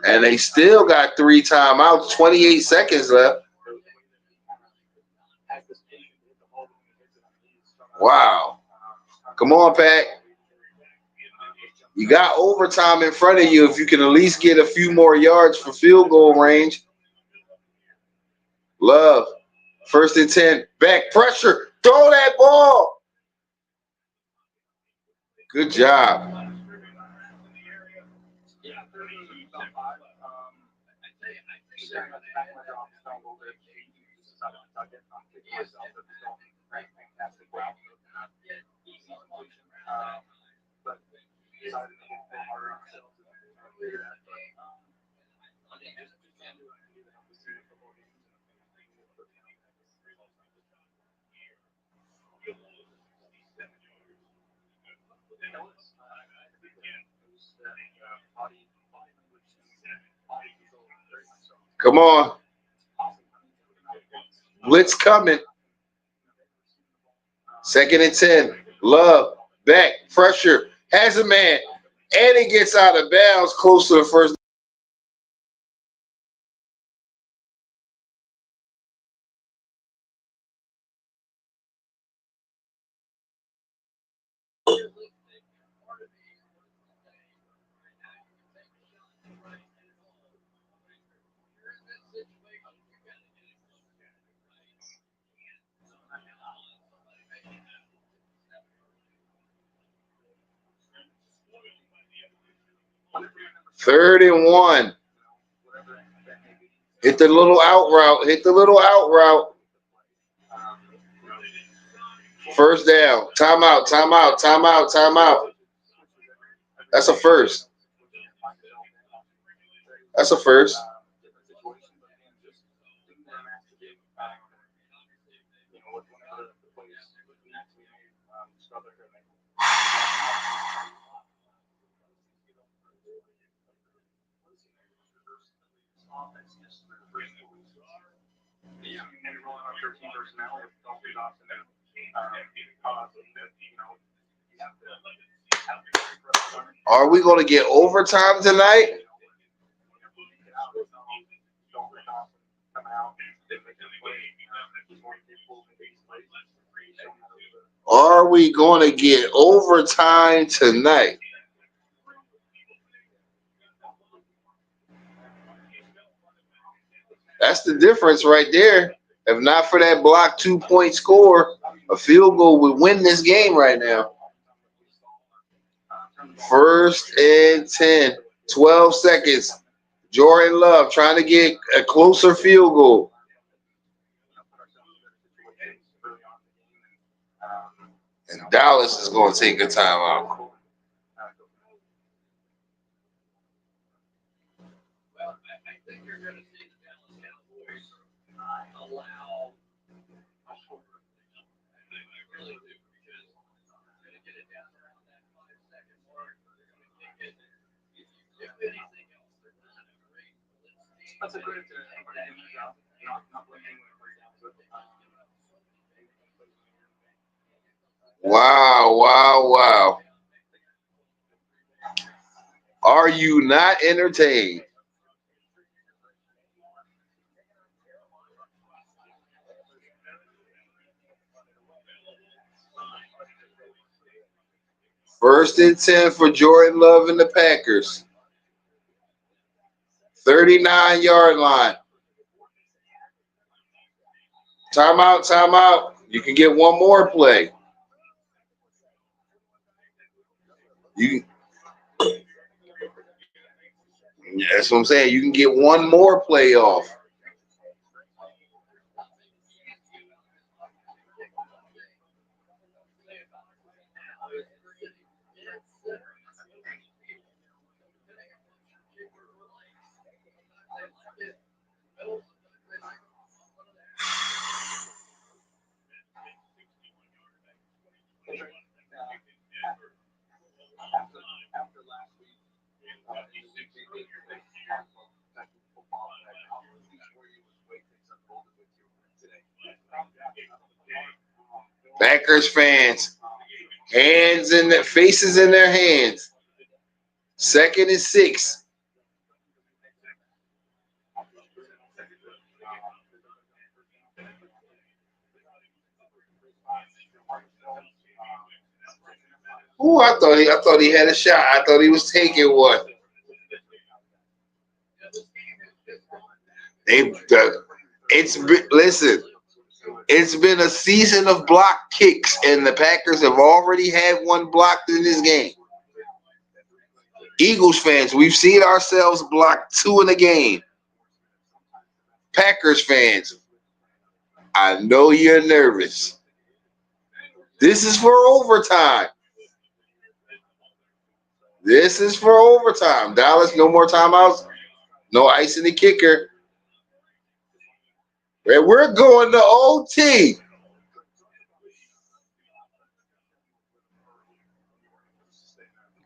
And they still got 3 timeouts, 28 seconds left. Wow. Come on, Pat. You got overtime in front of you if you can at least get a few more yards for field goal range. Love, 1st and 10, back pressure. Throw that ball. Good job. Come on. Blitz coming. 2nd and 10. Love. Back. Pressure. Has a man. And he gets out of bounds close to the first. Third and 1. Hit the little out route. Hit the little out route. First down. Timeout. Timeout. Timeout. Timeout. That's a first. That's a first. Are we going to get overtime tonight? Are we going to get overtime tonight? That's the difference right there. If not for that block 2-point score, a field goal would win this game right now. 1st and 10, 12 seconds. Jordan Love trying to get a closer field goal. And Dallas is going to take a timeout. Wow, wow, wow. Are you not entertained? First and 10 for Jordan Love and the Packers. 39-yard line. Timeout, timeout. You can get one more play. That's what I'm saying. You can get one more play off. Packers fans, hands in their faces in their hands. 2nd and 6. Ooh, I thought he had a shot. I thought he was taking one. Listen. It's been a season of block kicks, and the Packers have already had one blocked in this game. Eagles fans, we've seen ourselves block 2 in a game. Packers fans, I know you're nervous. This is for overtime. This is for overtime. Dallas, no more timeouts. No ice in the kicker. And we're going to OT.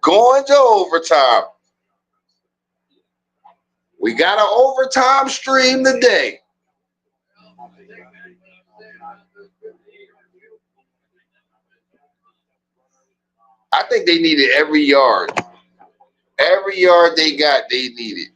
Going to overtime. We got an overtime stream today. I think they needed every yard. Every yard they got, they needed.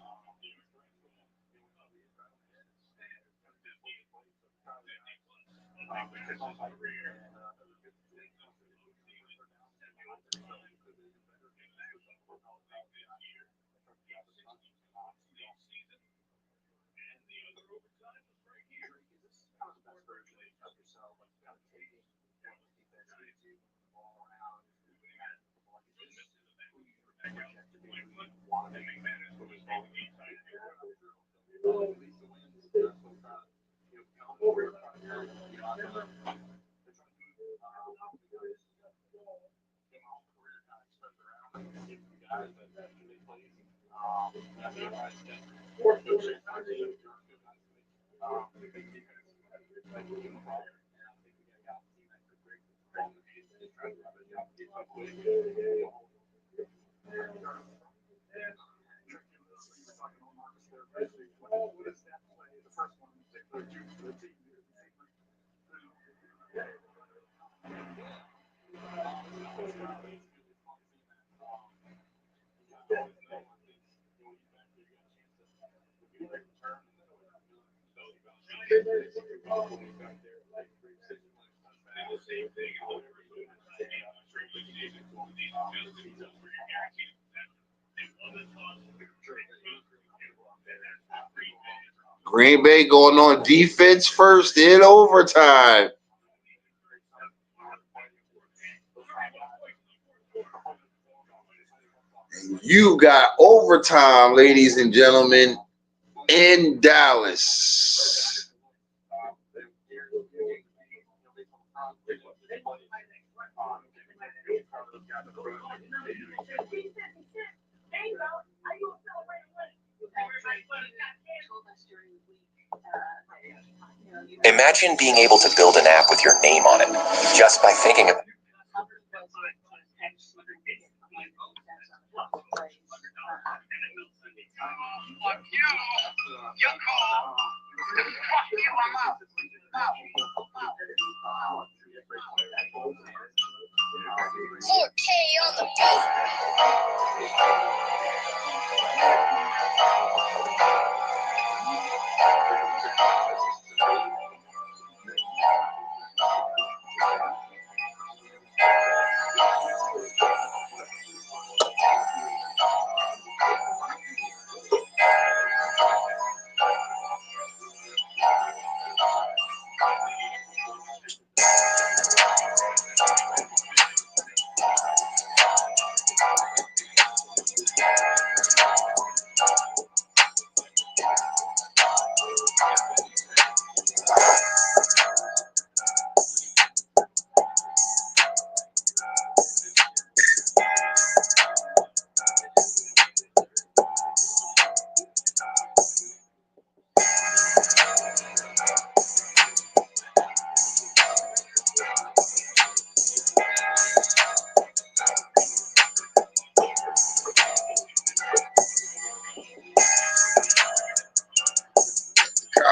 Green Bay going on defense first in overtime. You got overtime, ladies and gentlemen, in Dallas. Imagine being able to build an app with your name on it just by thinking of it.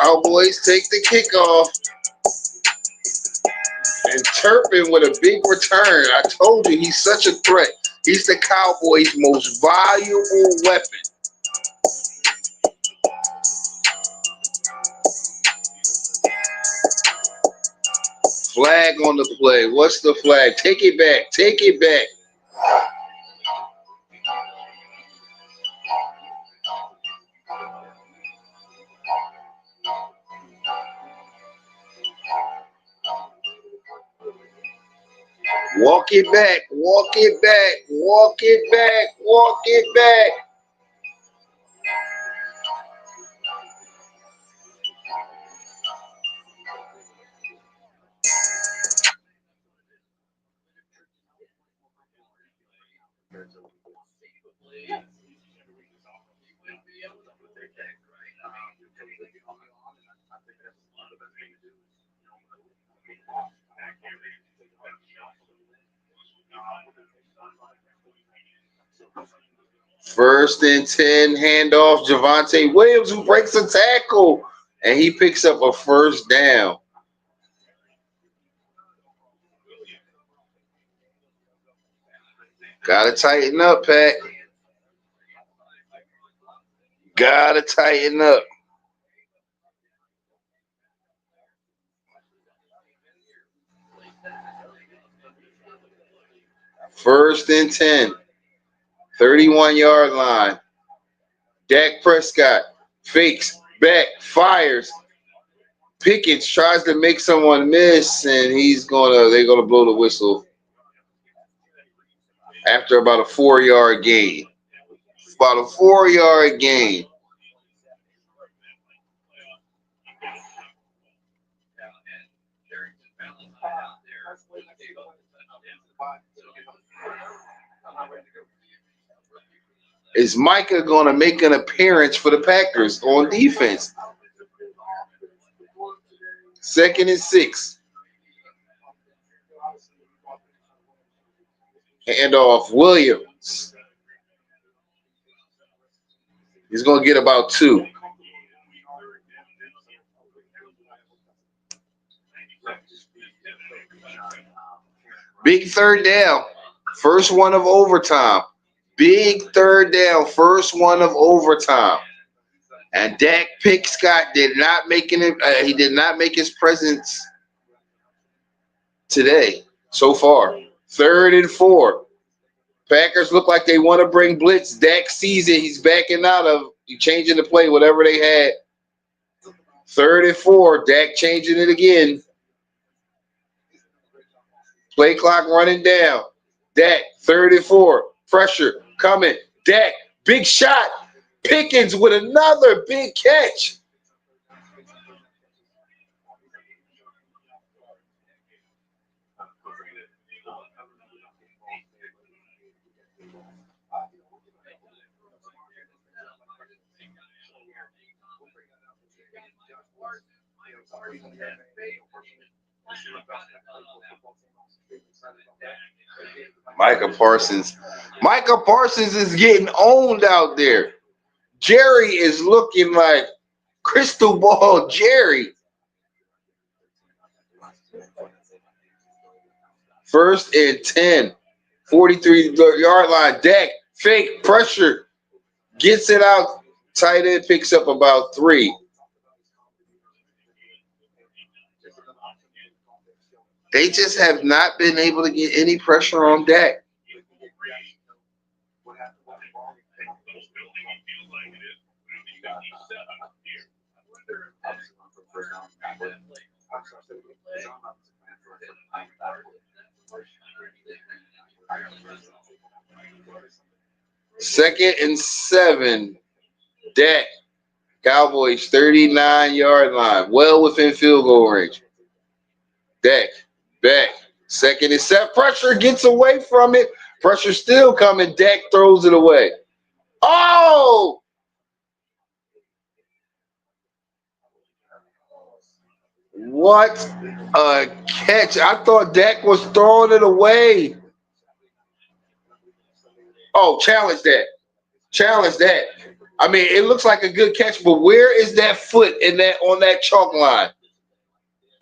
Cowboys take the kickoff. And Turpin with a big return. I told you he's such a threat. He's the Cowboys' most valuable weapon. Flag on the play. What's the flag? Take it back. Take it back. Walk it back. Walk it back. Walk it back. Walk it back. First and 10, handoff. Javonte Williams, who breaks a tackle, and he picks up a first down. Gotta tighten up, Pat. Gotta tighten up. First and 10, 31-yard line. Dak Prescott fakes, back, fires. Pickens tries to make someone miss, and they're gonna blow the whistle after about a 4-yard gain. About a 4-yard gain. Is Micah going to make an appearance for the Packers on defense? 2nd and 6. Handoff Williams. He's going to get about 2. Big third down. First one of overtime. Big third down. First one of overtime. And Dak Prescott did not make he did not make his presence today so far. 3rd and 4. Packers look like they want to bring blitz. Dak sees it. He's backing out of changing the play, whatever they had. Third and 4. Dak changing it again. Play clock running down. Dak, 3rd and 4. Pressure coming. Dak, big shot. Pickens with another big catch. Micah Parsons is getting owned out there. Jerry is looking like crystal ball Jerry. 1st and 10. 43-yard line. Dak, fake pressure. Gets it out. Tight end picks up about 3. They just have not been able to get any pressure on Dak. Second and 7. Dak. Cowboys 39-yard line. Well within field goal range. Dak. Back. 2nd and 7. Pressure gets away from it. Pressure still coming. Dak throws it away. Oh! What a catch. I thought Dak was throwing it away. Oh, challenge that. Challenge that. I mean, it looks like a good catch, but where is that foot in that on that chalk line?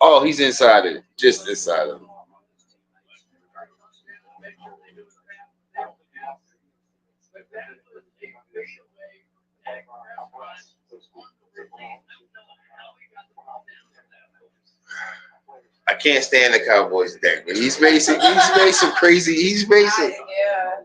Oh, he's inside it. Just inside of it. I can't stand the Cowboys deck, but he's made some crazy. He's made some. Yeah.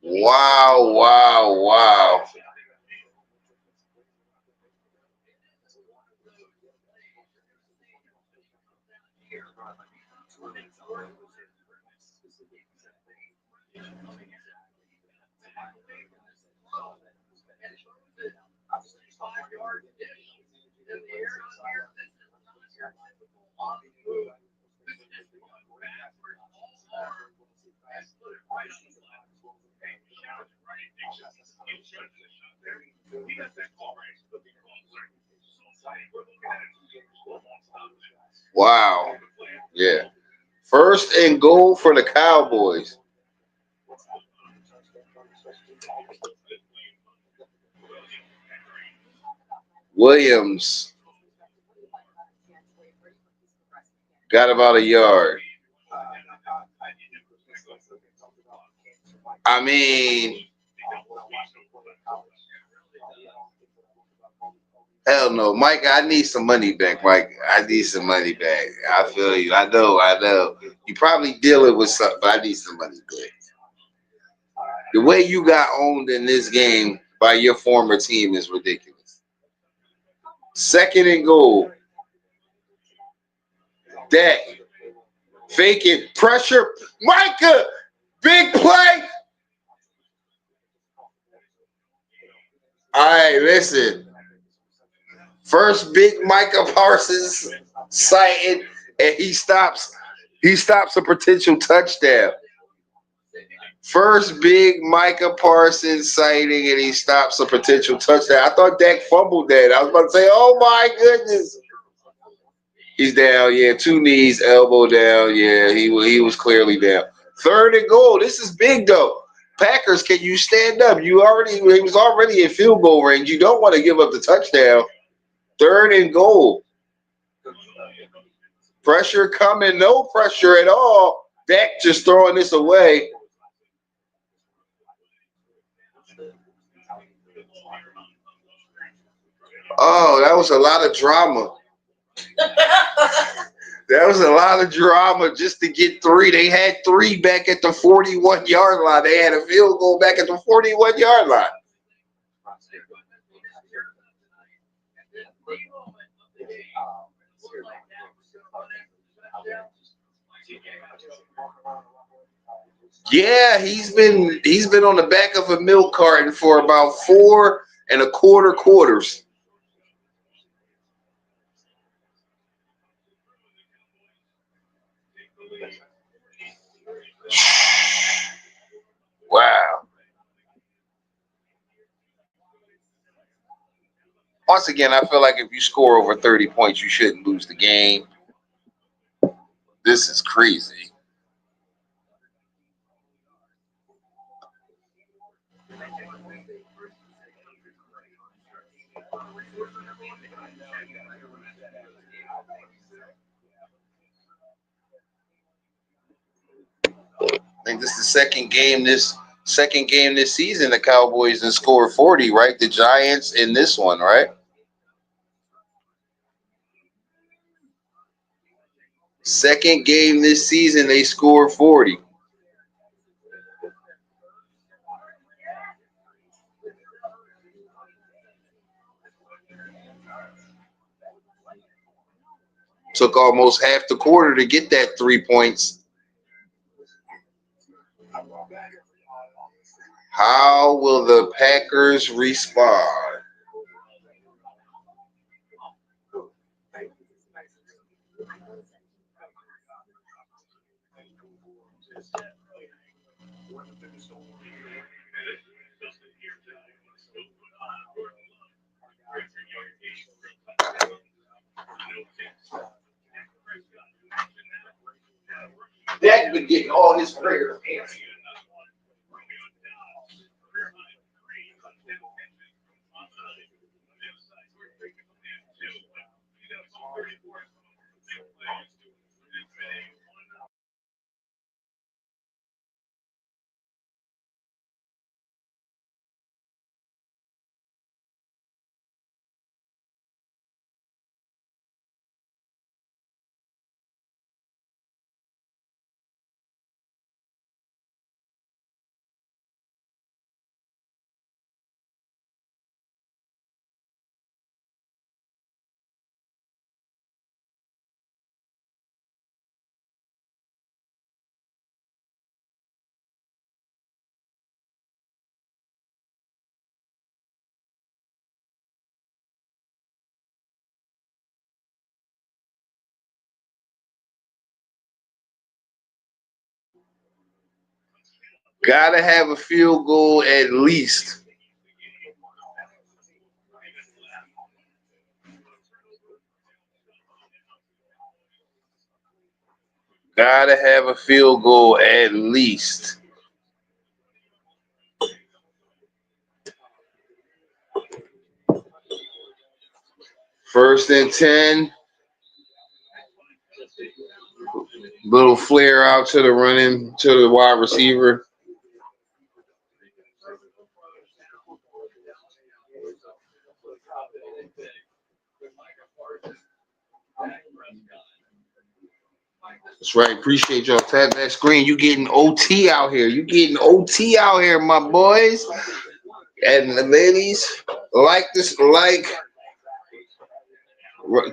Wow, wow, wow. Wow. Yeah. 1st and goal for the Cowboys. Williams got about a yard. I mean, hell no. Mike, I need some money back, Mike. I need some money back. I feel you. I know. You probably dealing with something, but I need some money back. The way you got owned in this game by your former team is ridiculous. 2nd and goal. Dak. Faking. Pressure. Micah. Big play. All right, listen. First big Micah Parsons sighting, and he stops a potential touchdown. First big Micah Parsons sighting, and he stops a potential touchdown. I thought Dak fumbled that. I was about to say, oh my goodness. He's down, yeah. 2 knees, elbow down. Yeah, he was clearly down. 3rd and goal. This is big though. Packers, can you stand up? He was already in field goal range. You don't want to give up the touchdown. 3rd and goal. Pressure coming, no pressure at all. Dak just throwing this away. Oh, that was a lot of drama. That was a lot of drama just to get three. They had three back at the 41-yard line. They had a field goal back at the 41-yard line. Yeah, he's been on the back of a milk carton for about 4 1/4 quarters. Wow. Once again, I feel like if you score over 30 points, you shouldn't lose the game. This is crazy. I think this is the second game this season. The Cowboys and scored 40, right? The Giants in this one, right? Second game this season, they scored 40. Took almost half the quarter to get that 3 points. How will the Packers respond? Dak been getting all his prayers answered. Gotta have a field goal at least. Gotta have a field goal at least. First and 10. Little flare out to the running to the wide receiver. That's right. Appreciate y'all. Tap that screen. You getting OT out here. You getting OT out here, my boys and the ladies. Like this.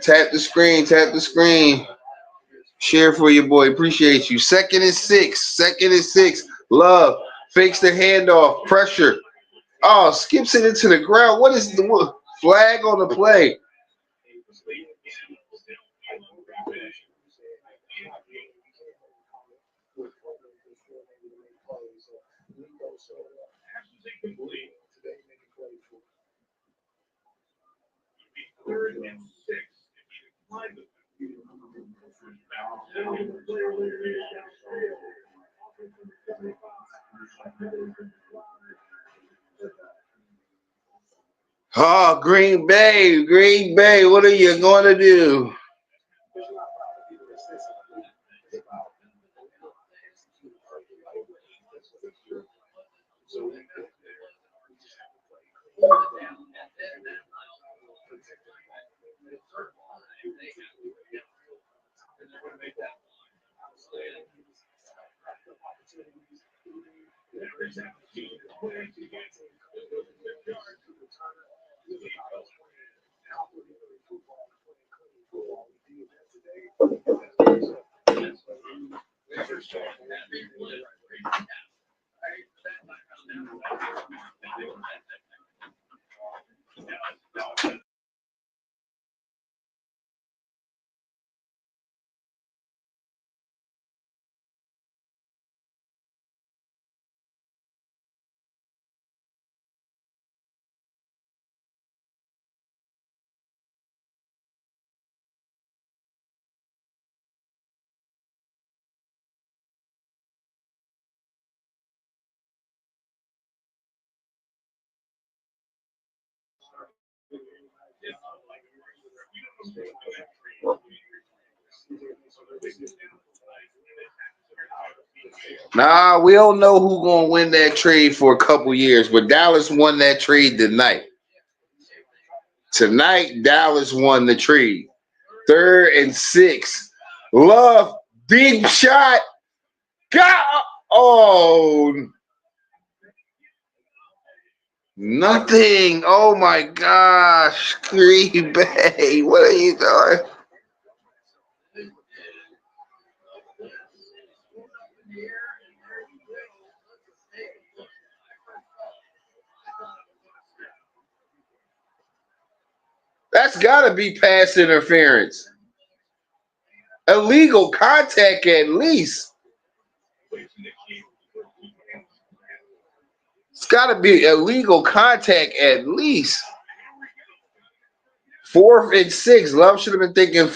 Tap the screen. Tap the screen. Share for your boy. Appreciate you. Second and 6. Second and 6. Love. Fakes the handoff. Pressure. Oh, skips it into the ground. What is the flag on the play? Oh, Green Bay. Green Bay. What are you going to do? Nah, we don't know who gonna win that trade for a couple years, but Dallas won that trade tonight. Tonight, Dallas won the trade. 3rd and 6. Love, deep shot. Got nothing. Oh my gosh, Green Bay. What are you doing? That's got to be pass interference. Illegal contact at least. It's got to be illegal contact at least. 4th and 6. Love should have been thinking.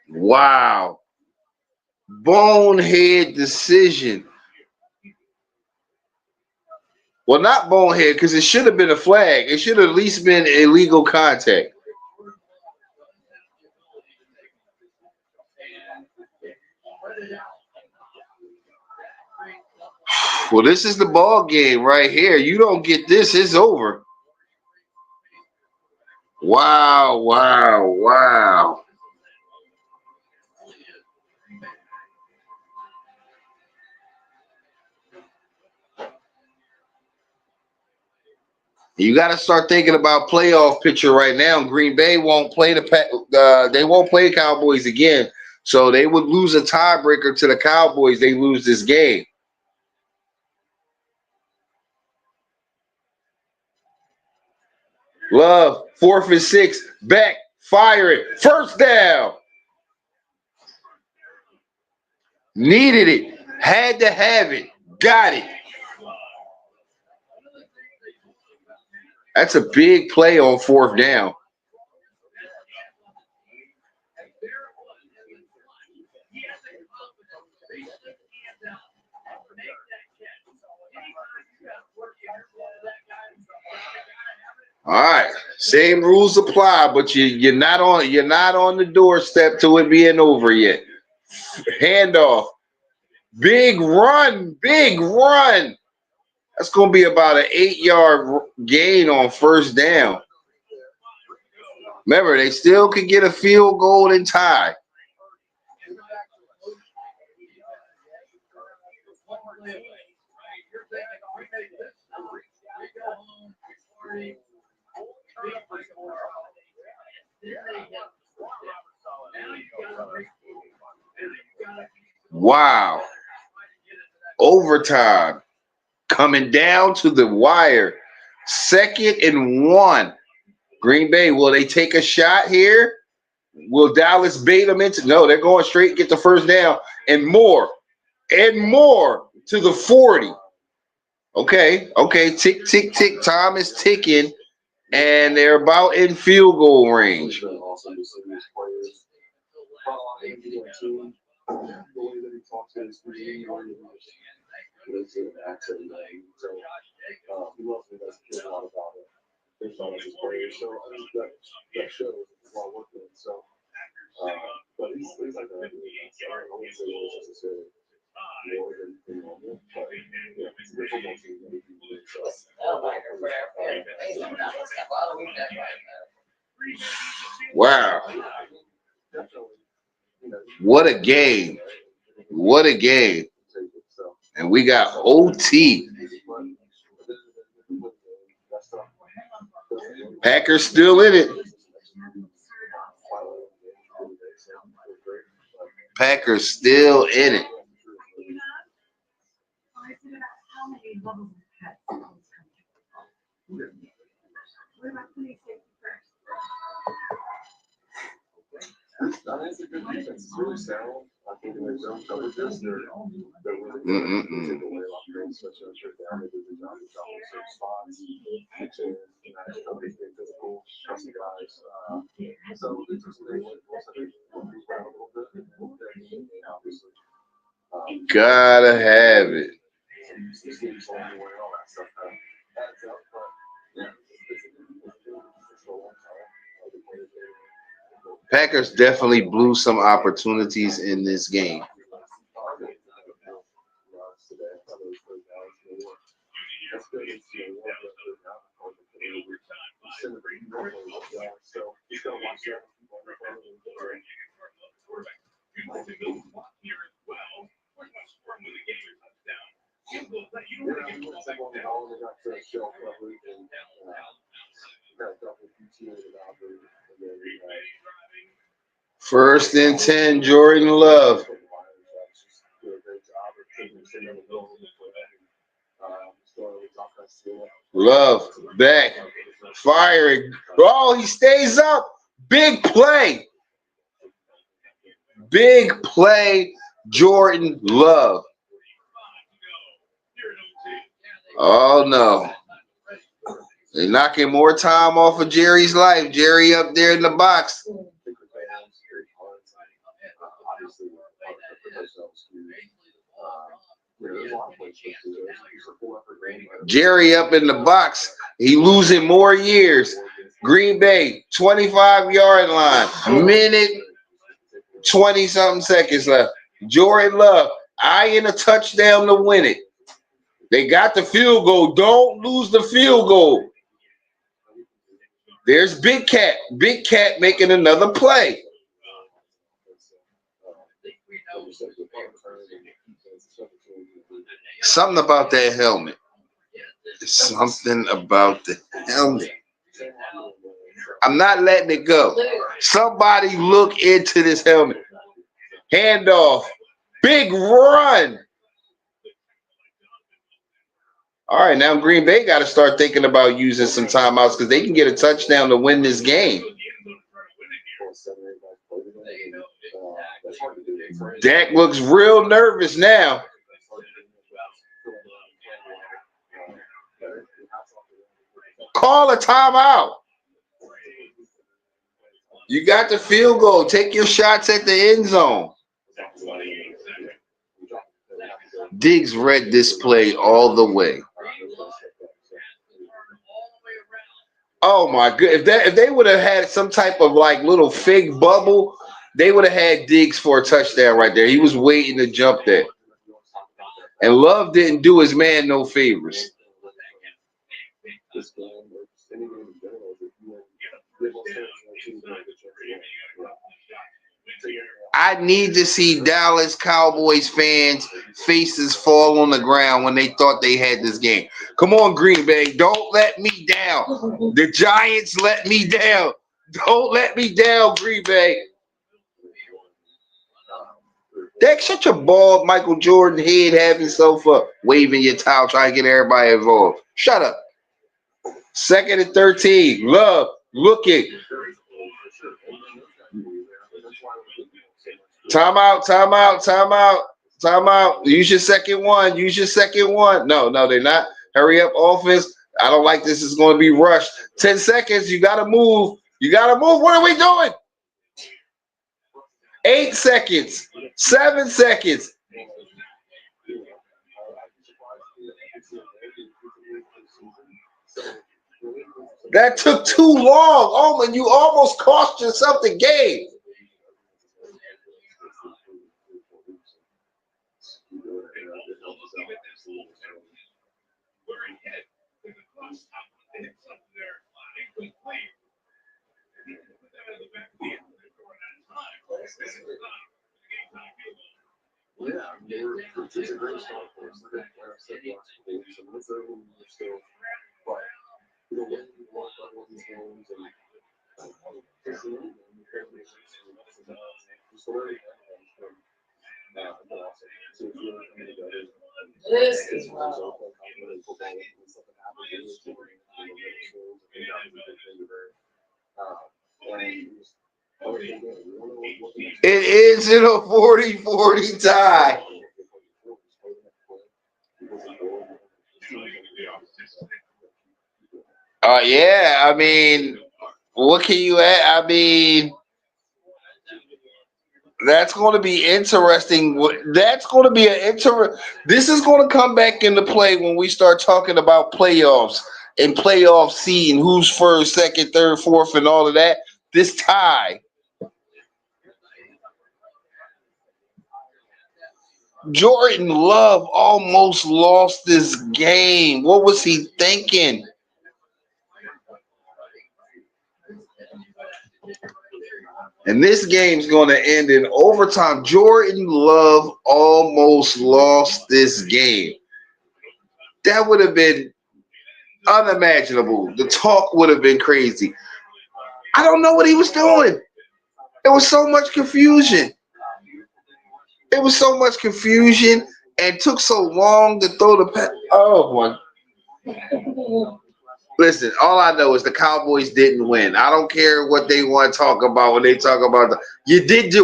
Wow. Bonehead decision. Well, not bonehead, because it should have been a flag. It should have at least been illegal contact. Well, this is the ball game right here. You don't get this, it's over. Wow, wow, wow. You got to start thinking about playoff picture right now. Green Bay won't play they won't play Cowboys again. So they would lose a tiebreaker to the Cowboys. They lose this game. Love, 4th and 6. Back, fire it. 1st down. Needed it. Had to have it. Got it. That's a big play on 4th down. All right, same rules apply, but you're not on the doorstep to it being over yet. Handoff, big run. That's going to be about an 8-yard gain on 1st down. Remember, they still could get a field goal and tie. Wow. Overtime. Coming down to the wire. 2nd and 1. Green Bay, will they take a shot here? Will Dallas bait them into? No, they're going straight, get the 1st down, and more to the 40. Okay. Tick, tick, tick. Time is ticking, and they're about in field goal range. Wow. What a game. And we got OT. Packers still in it. Packers still in it. Mm-mm-mm. Gotta have it. Packers definitely blew some opportunities in this game. First and 10, Jordan Love. Love back, firing. Oh, he stays up. Big play. Big play, Jordan Love. Oh no. They're knocking more time off of Jerry's life. Jerry up there in the box. Jerry up in the box. He losing more years. Green Bay, 25-yard line. Minute, 20-something seconds left. Jordan Love, eyeing a touchdown to win it. They got the field goal. Don't lose the field goal. There's Big Cat. Big Cat making another play. Something about that helmet. Something about the helmet. I'm not letting it go. Somebody look into this helmet. Handoff. Big run. All right, now Green Bay got to start thinking about using some timeouts because they can get a touchdown to win this game. Dak looks real nervous now. Call a timeout. You got the field goal. Take your shots at the end zone. Diggs read this play all the way. Oh my good! If they would have had some type of like little fig bubble, they would have had Diggs for a touchdown right there. He was waiting to jump there, and Love didn't do his man no favors. I need to see Dallas Cowboys fans' faces fall on the ground when they thought they had this game. Come on, Green Bay. Don't let me down. The Giants let me down. Don't let me down, Green Bay. That's such a bald Michael Jordan head having himself up, waving your towel, trying to get everybody involved. Shut up. 2nd and 13. Love looking. Timeout, timeout, timeout, timeout. Use your second one. Use your second one. No, they're not. Hurry up, offense. I don't like this. It's going to be rushed. 10 seconds. You got to move. You got to move. What are we doing? 8 seconds. 7 seconds. That took too long. Oh, man, you almost cost yourself the game. This is wrong. It is in a 40-40 tie. Yeah, I mean, what can you add? I mean, that's going to be interesting. That's going to be This is going to come back into play when we start talking about playoffs and playoff seeding, who's first, second, third, fourth, and all of that. This tie. Jordan Love almost lost this game. What was he thinking? And this game's going to end in overtime. Jordan Love almost lost this game. That would have been unimaginable. The talk would have been crazy. I don't know what he was doing. There was so much confusion. It was so much confusion and took so long to throw the pass. Oh, boy. Listen, all I know is the Cowboys didn't win. I don't care what they want to talk about when they talk about you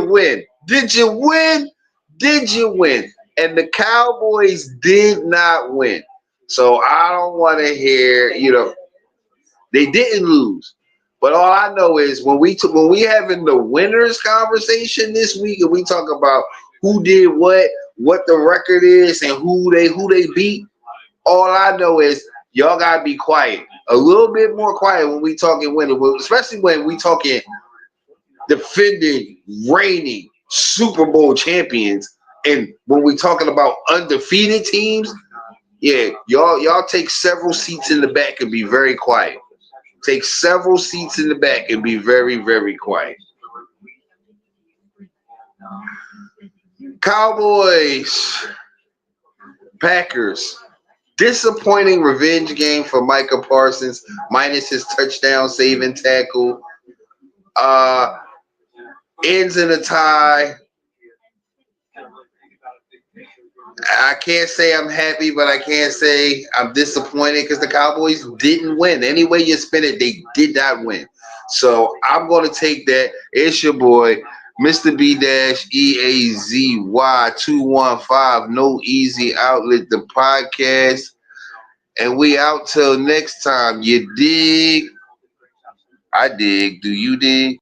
win. Did you win? Did you win? And the Cowboys did not win. So I don't want to hear, they didn't lose. But all I know is when we having the winners conversation this week and we talk about who did what the record is and who they beat, all I know is y'all gotta be quiet. A little bit more quiet when we talking winning, especially when we talking defending, reigning Super Bowl champions, and when we talking about undefeated teams. Yeah, y'all take several seats in the back and be very quiet. Take several seats in the back and be very, very quiet. Cowboys, Packers. Disappointing revenge game for Micah Parsons, minus his touchdown saving tackle. Ends in a tie. I can't say I'm happy, but I can't say I'm disappointed because the Cowboys didn't win. Any way you spin it, they did not win. So I'm going to take that. It's your boy, Mr. B-EAZY215, No Easy Outlet, the podcast. And we out till next time. You dig? I dig. Do you dig?